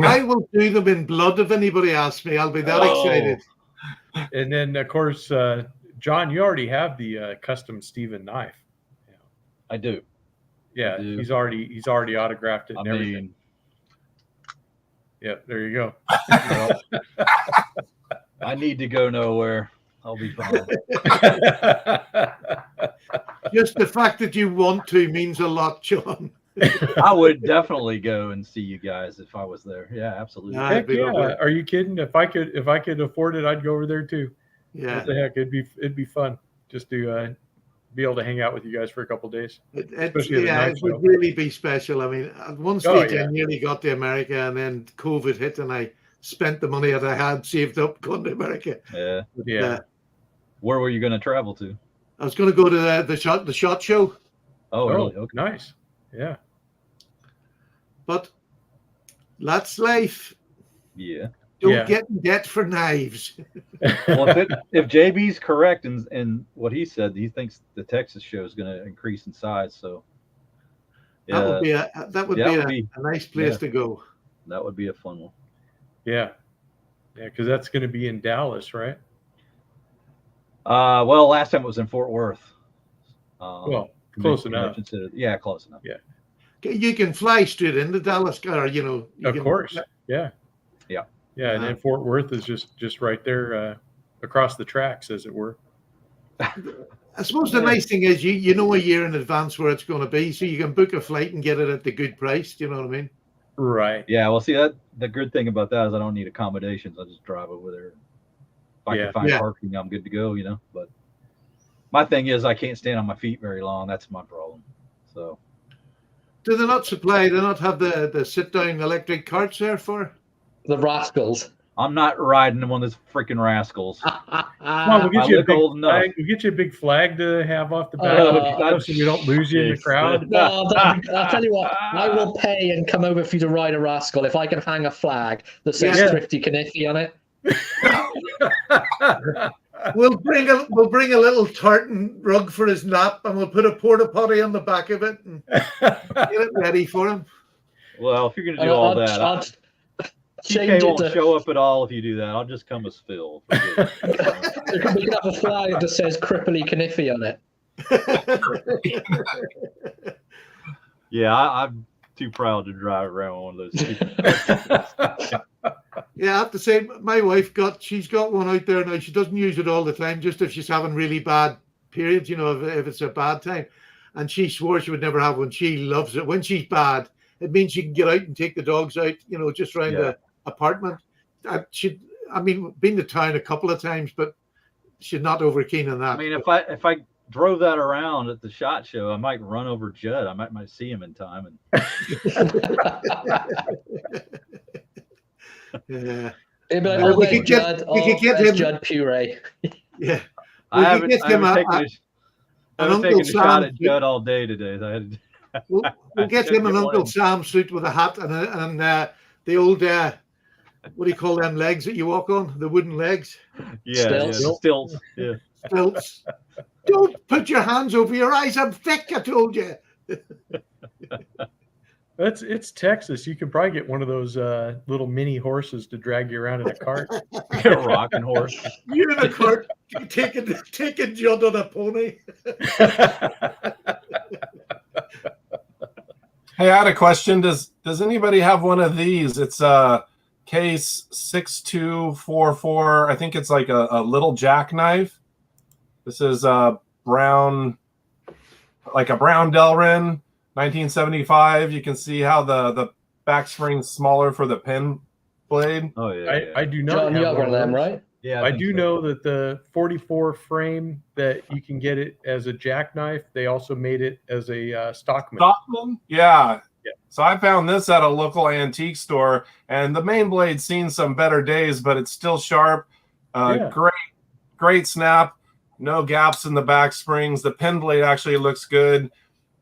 I will do them in blood if anybody asks me. I'll be that excited. And then, of course, John, you already have the custom Steven knife. Yeah. I do. Yeah, he's already autographed it and everything. Yeah, there you go. I need to go nowhere. I'll be fine. Just the fact that you want to means a lot, John. I would definitely go and see you guys if I was there. Yeah, absolutely. Heck yeah. Are you kidding? If I could afford it, I'd go over there too. Yeah. What the heck? It'd be fun just to be able to hang out with you guys for a couple of days. It would really be special. I mean, at one stage I nearly got to America, and then COVID hit, and I spent the money that I had saved up going to America. Yeah. But, where were you going to travel to? I was going to go to the shot show. Oh, really? Okay. Nice. Yeah. But that's life. Yeah. Don't get in debt for knives. Well, if JB's correct in what he said, he thinks the Texas show is going to increase in size. So that would be a nice place to go. That would be a fun one. Yeah. Yeah, because that's going to be in Dallas, right? Well, last time it was in Fort Worth. Well, close enough. Yeah, close enough. Yeah. You can fly straight into Dallas, or of course. Yeah. Yeah. Yeah, and then Fort Worth is just right there across the tracks, as it were. I suppose the nice thing is you know a year in advance where it's going to be, so you can book a flight and get it at the good price. Do you know what I mean? Right. Yeah. Well, see, the good thing about that is I don't need accommodations. I just drive over there. If I can find parking, I'm good to go. But my thing is I can't stand on my feet very long. That's my problem. So. Do they not have the sit down electric carts there for? The rascals. I'm not riding one of those freaking rascals. Come on, we'll get you a big flag to have off the back so we don't lose you in the crowd. No, I'll tell you what, I will pay and come over for you to ride a rascal if I can hang a flag that says Thrifty Kniffy on it. We'll bring a little tartan rug for his nap, and we'll put a porta potty on the back of it and get it ready for him. Well, if you're going to do all that, TK won't show up at all if you do that. I'll just come as Phil. We can have a flag that says Cripply Kniffy on it. Yeah, I'm too proud to drive around one of those. Yeah, I have to say, my wife she's got one out there now. She doesn't use it all the time, just if she's having really bad periods, if it's a bad time. And she swore she would never have one. She loves it. When she's bad, it means she can get out and take the dogs out, just around the apartment. Been to town a couple of times, but she's not over keen on that. I mean, if I drove that around at the SHOT Show, I might run over Judd. I might see him in time. Yeah. We could get him Judd puree. Yeah. I haven't taken a shot at Judd all day today. We'll get him an Uncle Sam suit with a hat and the old what do you call them legs that you walk on? The wooden legs. Yeah, stilts. Yeah. Stilts. Don't put your hands over your eyes. I'm thick, I told you. It's Texas. You can probably get one of those little mini horses to drag you around in a cart. A rocking horse. You're in a cart taking Judd on a pony. Hey, I had a question. Does anybody have one of these? It's case 6244. I think it's like a little jackknife. This is a brown Delrin. 1975. You can see how the back spring's smaller for the pin blade. Oh yeah. I do not. John, you have one of them, right? Yeah, I do know that the 44 frame that you can get it as a jackknife, they also made it as a Stockman. Stockman? Yeah. So I found this at a local antique store, and the main blade's seen some better days, but it's still sharp. Great snap. No gaps in the back springs. The pen blade actually looks good.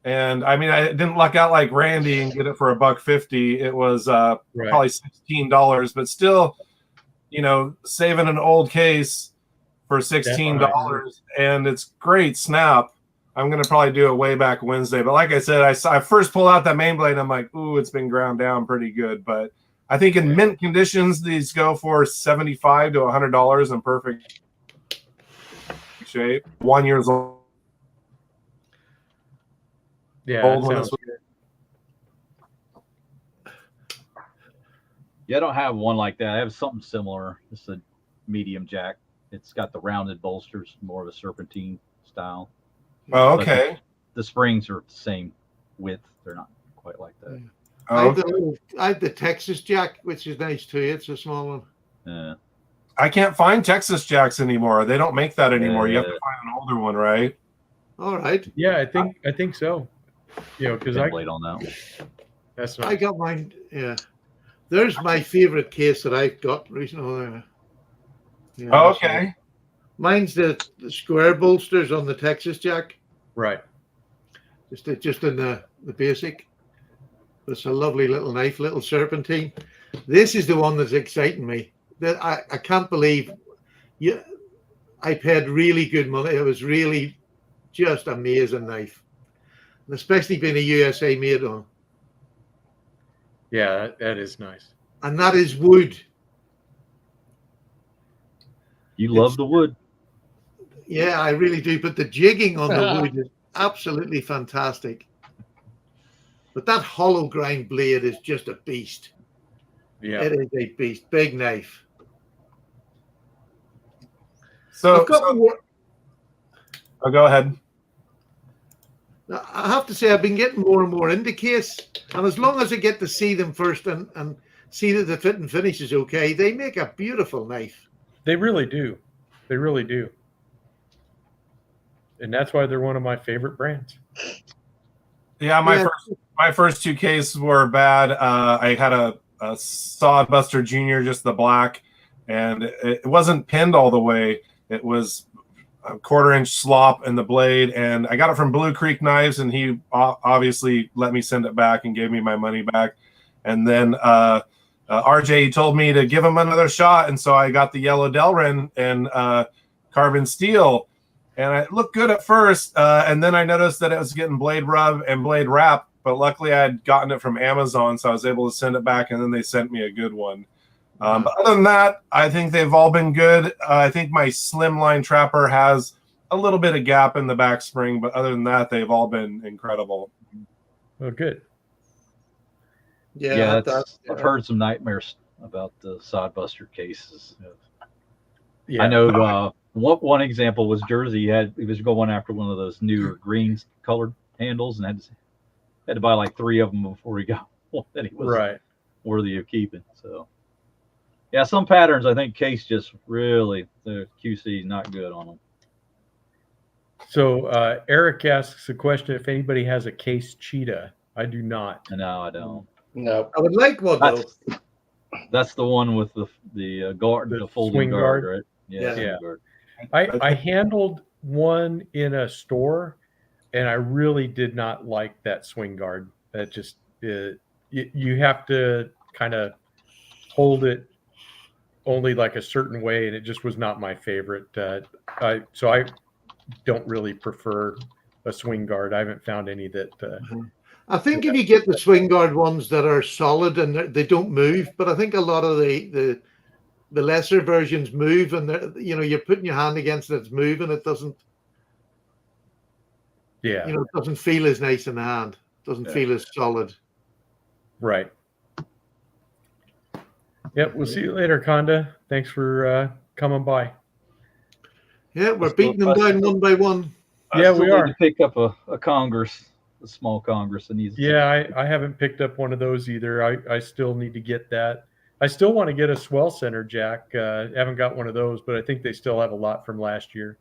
And I mean, I didn't luck out like Randy and get it for $1.50. It was probably $16, but still, saving an old case for $16, and it's great snap. I'm gonna probably do it way back Wednesday. But like I said, I first pulled out that main blade. And I'm like, ooh, it's been ground down pretty good. But I think in mint conditions, these go for $75 to $100 in perfect shape. 1 year old. Yeah, old sounds good. Yeah, I don't have one like that. I have something similar. It's a medium jack. It's got the rounded bolsters, more of a serpentine style. Oh, okay. The springs are the same width. They're not quite like that. I have the Texas jack, which is nice too. It's a small one. Yeah. I can't find Texas jacks anymore. They don't make that anymore. You have to find an older one, right? All right. Yeah, I think so. Because I blade on that one. That's nice. I got mine. Yeah. There's my favorite case that I got recently. Yeah, okay. Mine's the square bolsters on the Texas jack. Right. Just in the basic. It's a lovely little knife, little serpentine. This is the one that's exciting me. That I can't believe. I paid really good money. It was really just amazing knife, and especially being a USA made one. Yeah, that is nice. And that is wood. You love the wood. Yeah, I really do. But the jigging on the wood is absolutely fantastic. But that hollow grind blade is just a beast. Yeah, it is a beast. Big knife. So go ahead. I have to say, I've been getting more and more into case, and as long as I get to see them first and see that the fit and finish is okay, they make a beautiful knife. They really do. They really do. And that's why they're one of my favorite brands. Yeah, my first two cases were bad. I had a Sodbuster Junior, just the black, and it wasn't pinned all the way. It was a 1/4 inch slop in the blade, and I got it from Blue Creek Knives, and he obviously let me send it back and gave me my money back. And then RJ told me to give him another shot, and so I got the yellow Delrin and carbon steel, and it looked good at first, and then I noticed that it was getting blade rub and blade wrap, but luckily I had gotten it from Amazon, so I was able to send it back, and then they sent me a good one. But other than that, I think they've all been good. I think my Slimline Trapper has a little bit of gap in the back spring, but other than that, they've all been incredible. Oh, good. Yeah, I've heard some nightmares about the Sodbuster cases. Yeah. I know one example was Jersey. He was going after one of those newer green colored handles, and had to buy like 3 of them before he got one that he was worthy of keeping. So. Yeah, some patterns I think case just really the QC is not good on them. So Eric asks a question: if anybody has a case cheetah, I do not. No, I don't. No, I would like one though. That's the one with the guard, the folding guard, right? Yeah. Guard. I handled one in a store, and I really did not like that swing guard. That just you have to kind of hold it only like a certain way, and it just was not my favorite. So I don't really prefer a swing guard. I haven't found any that. I think if you get the swing guard ones that are solid and they don't move, but I think a lot of the lesser versions move, and you're putting your hand against it, it's moving. It doesn't. Yeah. It doesn't feel as nice in the hand. It doesn't feel as solid. Right. Yep, we'll see you later, Conda. Thanks for coming by. Yeah, we're beating them down one by one. Yeah, we are. Need to pick up a Congress, a small Congress. I haven't picked up one of those either. I still need to get that. I still want to get a swell center, Jack. Haven't got one of those, but I think they still have a lot from last year.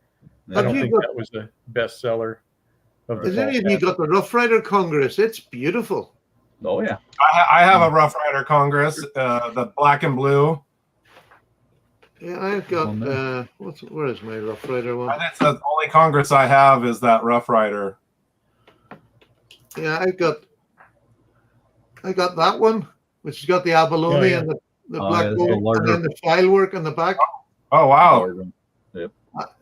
I don't think that was a bestseller of the Has any of you got the Rough Rider Congress? It's beautiful. Oh yeah, I have a Rough Rider Congress, the black and blue. Yeah, I've got where is my Rough Rider one? That's the only Congress I have is that Rough Rider. Yeah, I got that one, which has got the abalone and the black gold, and then the file work on the back. Oh wow! Yep.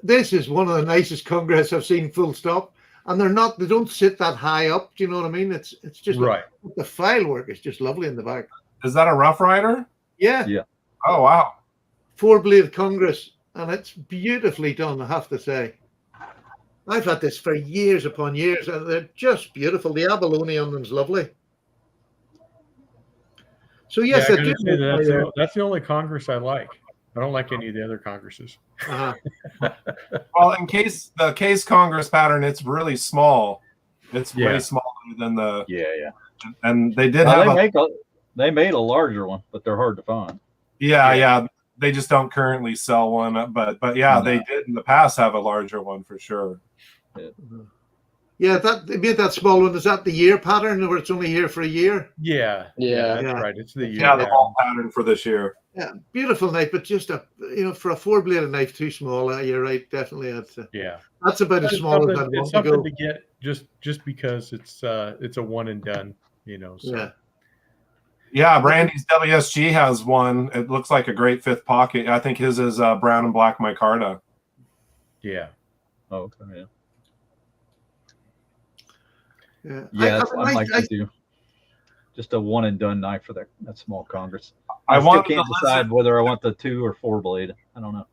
This is one of the nicest Congress I've seen. Full stop. And they don't sit that high up. Do you know what I mean? It's just right. The file work is just lovely in the back. Is that a Rough Rider? Yeah. Yeah. Oh wow. 4-blade Congress, and it's beautifully done, I have to say. I've had this for years upon years, and they're just beautiful. The abalone on them's lovely. So yes, that's the only Congress I like. I don't like any of the other Congresses. Well, the case Congress pattern, it's really small. It's way smaller than the And they did they made a larger one, but they're hard to find. Yeah. They just don't currently sell one, but they did in the past have a larger one for sure. Yeah, they made that small one. Is that the year pattern, where it's only here for a year? Yeah, that's right. It's the year. Yeah, the whole pattern for this year. Yeah, beautiful knife, but just for a 4-bladed knife, too small. You're right, definitely. That's about as small as I want to go. It's something to get just because it's a one and done. So. Yeah, Brandy's WSG has one. It looks like a great fifth pocket. I think his is brown and black micarta. Yeah. Oh, okay. Yeah, I'd like to do just a one and done knife for that small Congress. I still can't decide whether I want the 2 or 4 blade. I don't know.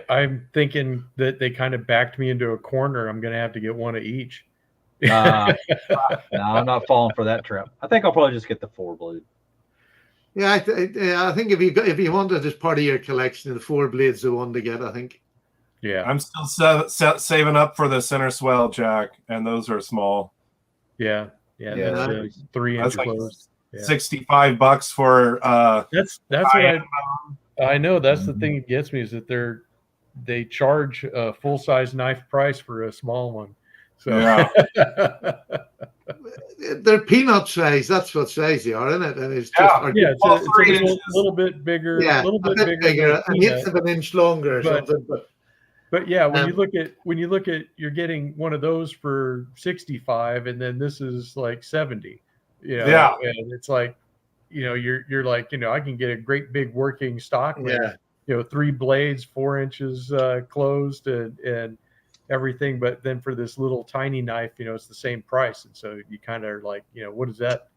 I'm thinking that they kind of backed me into a corner. I'm going to have to get one of each. No, I'm not falling for that trap. I think I'll probably just get the 4 blade. Yeah, I think if you want it as part of your collection, the 4 blade's the one to get, I think. Yeah. I'm still saving up for the center swell, Jack, and those are small. Yeah. That's 3-inch closed. $65 for that's what I know. That's the thing that gets me, is that they charge a full-size knife price for a small one. So they're peanut size. That's what size they are, isn't it? And it's just it's a little bit bigger, a little bit bigger, an eighth of an inch longer or something. But yeah, when you look at you're getting one of those for 65, and then this is like 70. And it's like, you're like, I can get a great big working Stockman. 3 blades, 4 inches closed, and everything, but then for this little tiny knife, it's the same price, and so you kind of are like, what does that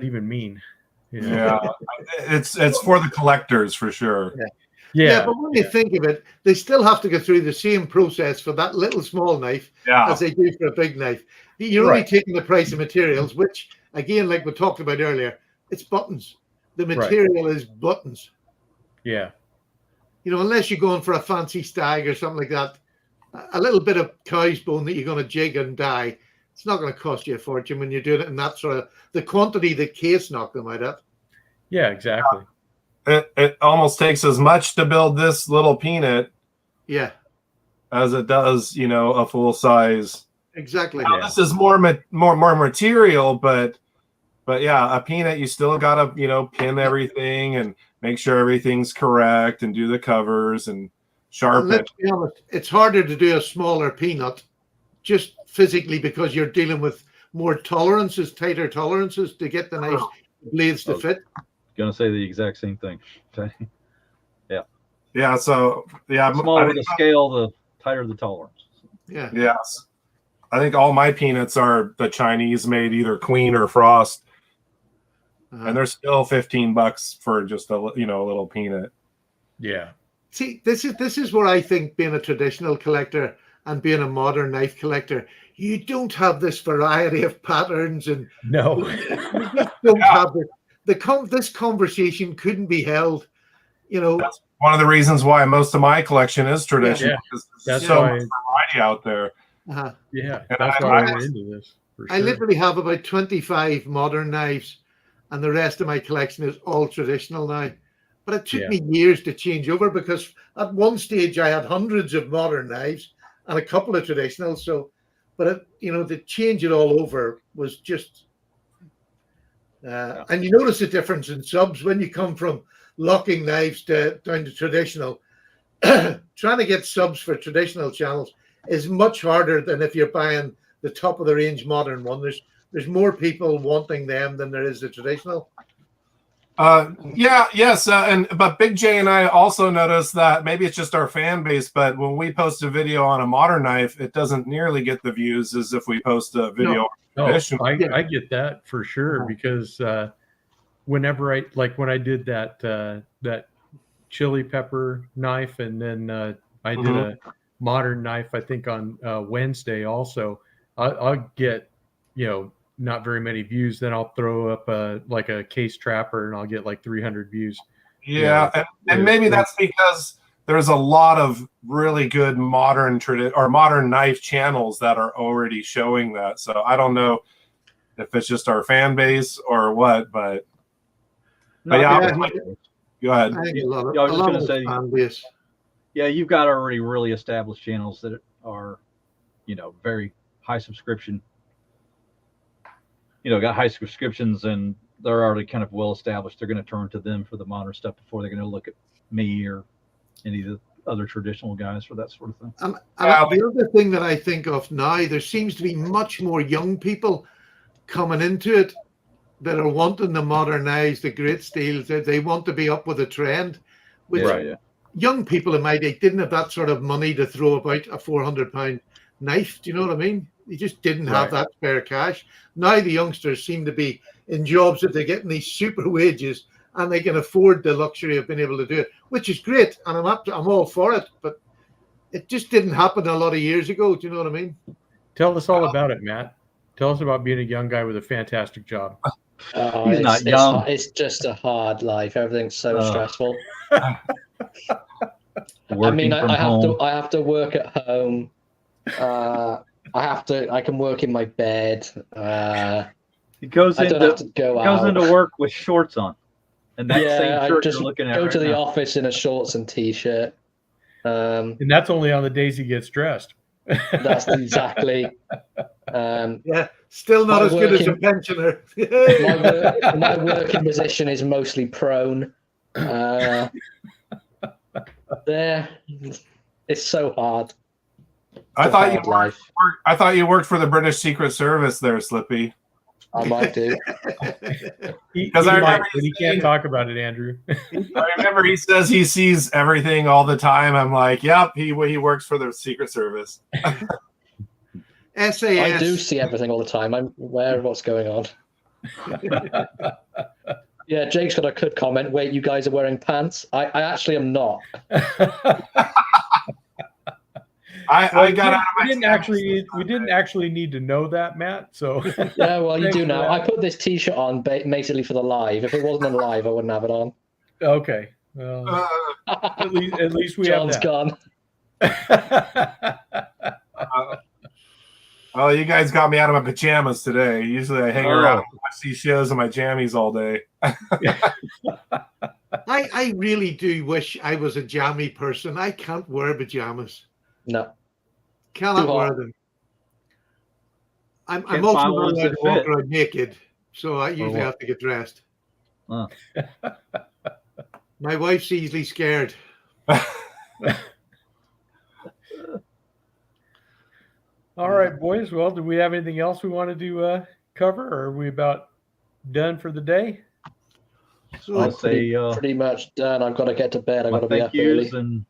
even mean? It's for the collectors for sure. But when you think of it, they still have to go through the same process for that little small knife as they do for a big knife. You're only taking the price of materials, which again, like we talked about earlier, it's buttons. The material is buttons. Unless you're going for a fancy stag or something like that, a little bit of cow's bone that you're going to jig and dye, it's not going to cost you a fortune when you're doing it in that sort of the quantity that Case knocked them out at. Yeah, exactly. It almost takes as much to build this little peanut as it does, a full size. Exactly. Now, this is more material, but a peanut, you still gotta pin everything and make sure everything's correct and do the covers and sharpen. Let's be honest, it's harder to do a smaller peanut just physically because you're dealing with more tolerances, tighter tolerances to get the knife blades to fit. Gonna say the exact same thing. So smaller the scale, the tighter the tolerance. Yes, I think all my peanuts are the Chinese made, either Queen or Frost, and they're still $15 for just a little peanut. See, this is where I think, being a traditional collector and being a modern knife collector, you don't have this variety of patterns, and no, you just don't have it. This conversation couldn't be held. That's one of the reasons why most of my collection is traditional. There's so much variety out there. That's why we're into this. I literally have about 25 modern knives, and the rest of my collection is all traditional now. But it took me years to change over, because at one stage I had hundreds of modern knives and a couple of traditional. So, but to change it all over was just. And you notice the difference in subs when you come from locking knives down to traditional. Trying to get subs for traditional channels is much harder than if you're buying the top of the range modern one. There's more people wanting them than there is the traditional. But Big J and I also noticed that maybe it's just our fan base, but when we post a video on a modern knife, it doesn't nearly get the views as if we post a video. I get that for sure, because whenever when I did that chili pepper knife, and then I did a modern knife, I think on Wednesday also, I'll get not very many views. Then I'll throw up a case trapper and I'll get like 300 views. Yeah, and maybe that's because there's a lot of really good modern knife channels that are already showing that. So I don't know if it's just our fan base or what, but go ahead. I was just going to say, you've got already really established channels that are, very high subscription. Got high subscriptions, and they're already kind of well established. They're going to turn to them for the modern stuff before they're going to look at me or any of the other traditional guys for that sort of thing. The other thing that I think of now, there seems to be much more young people coming into it that are wanting the modernize, the great steels. They want to be up with the trend. Young people in my day didn't have that sort of money to throw about a £400 knife. Do you know what I mean? They just didn't have that spare cash. Now the youngsters seem to be in jobs that they're getting these super wages, and they can afford the luxury of being able to do it, which is great, and I'm all for it. But it just didn't happen a lot of years ago. Do you know what I mean? Tell us all about it, Matt. Tell us about being a young guy with a fantastic job. He's not young. It's just a hard life. Everything's so stressful. I have to work at home. I can work in my bed. He goes into work with shorts on, and that same shirt you're looking at. Go to the office in a shorts and t-shirt. And that's only on the days he gets dressed. That's exactly. Still not as good as a pensioner. my working position is mostly prone. It's so hard. I thought you worked for the British Secret Service there, Slippy. I might do. Because I remember he can't talk about it, Andrew. I remember he says he sees everything all the time. I'm like, yep, he works for the Secret Service. SAS. I do see everything all the time. I'm aware of what's going on. Yeah, Jake's got a good comment. Wait, you guys are wearing pants? I actually am not. We didn't actually need to know that, Matt. So yeah, well, you do now. I put this T-shirt on basically for the live. If it wasn't on live, I wouldn't have it on. Okay. Well, at least we John's have that. Gone. Well, you guys got me out of my pajamas today. Usually I hang around and watch these shows in my jammies all day. I really do wish I was a jammy person. I can't wear pajamas. No. Cannot wear them. I'm also not allowed to walk around naked, so I usually have to get dressed. My wife's easily scared. All right, boys. Well, do we have anything else we wanted to cover, or are we about done for the day? So I'd say pretty much done. I've got to get to bed. I've got to be up early. And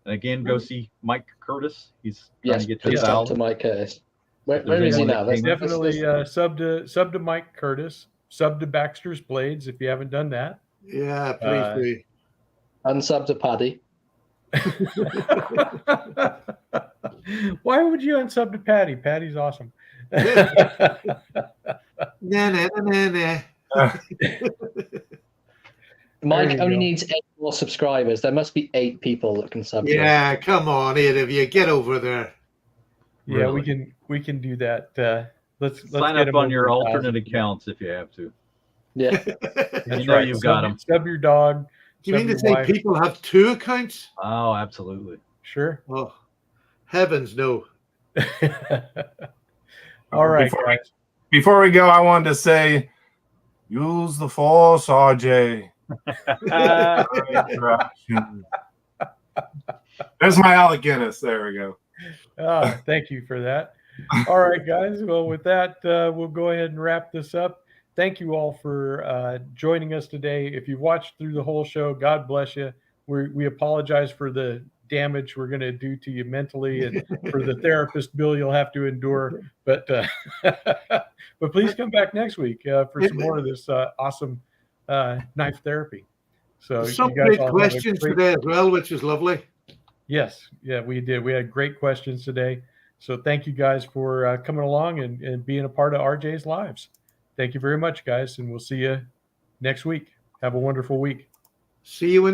again, go see Mike Curtis. He's trying to get to talk to Mike Curtis. Where is he now? Definitely sub to Mike Curtis. Sub to Baxter's Blades if you haven't done that. Yeah, please do. Unsub to Paddy. Why would you unsub to Patty? Patty's awesome. Nah. Mike only needs 8 more subscribers. There must be 8 people that can sub. Yeah, come on, 8 of you, get over there. Yeah, really. we can do that. let's sign get up him on over your 1,000. alternate accounts if you have to. Yeah. That's know right. you've got 'em. Sub your dog. Do you sub mean to your say wife. people have 2 accounts? Oh, absolutely. Sure. Oh, heavens no. All right, guys. Before we go, I wanted to say, use the force, RJ. There's my Alec Guinness. There we go. Thank you for that. All right, guys. Well, with that, we'll go ahead and wrap this up. Thank you all for joining us today. If you watched through the whole show, God bless you. We apologize for the damage we're going to do to you mentally and for the therapist bill you'll have to endure. But but please come back next week for some more of this awesome knife therapy. So some you guys great all questions today as well, which is lovely. Yes, yeah, we did. We had great questions today. So thank you guys for coming along and being a part of RJ's lives. Thank you very much, guys, and we'll see you next week. Have a wonderful week. See you in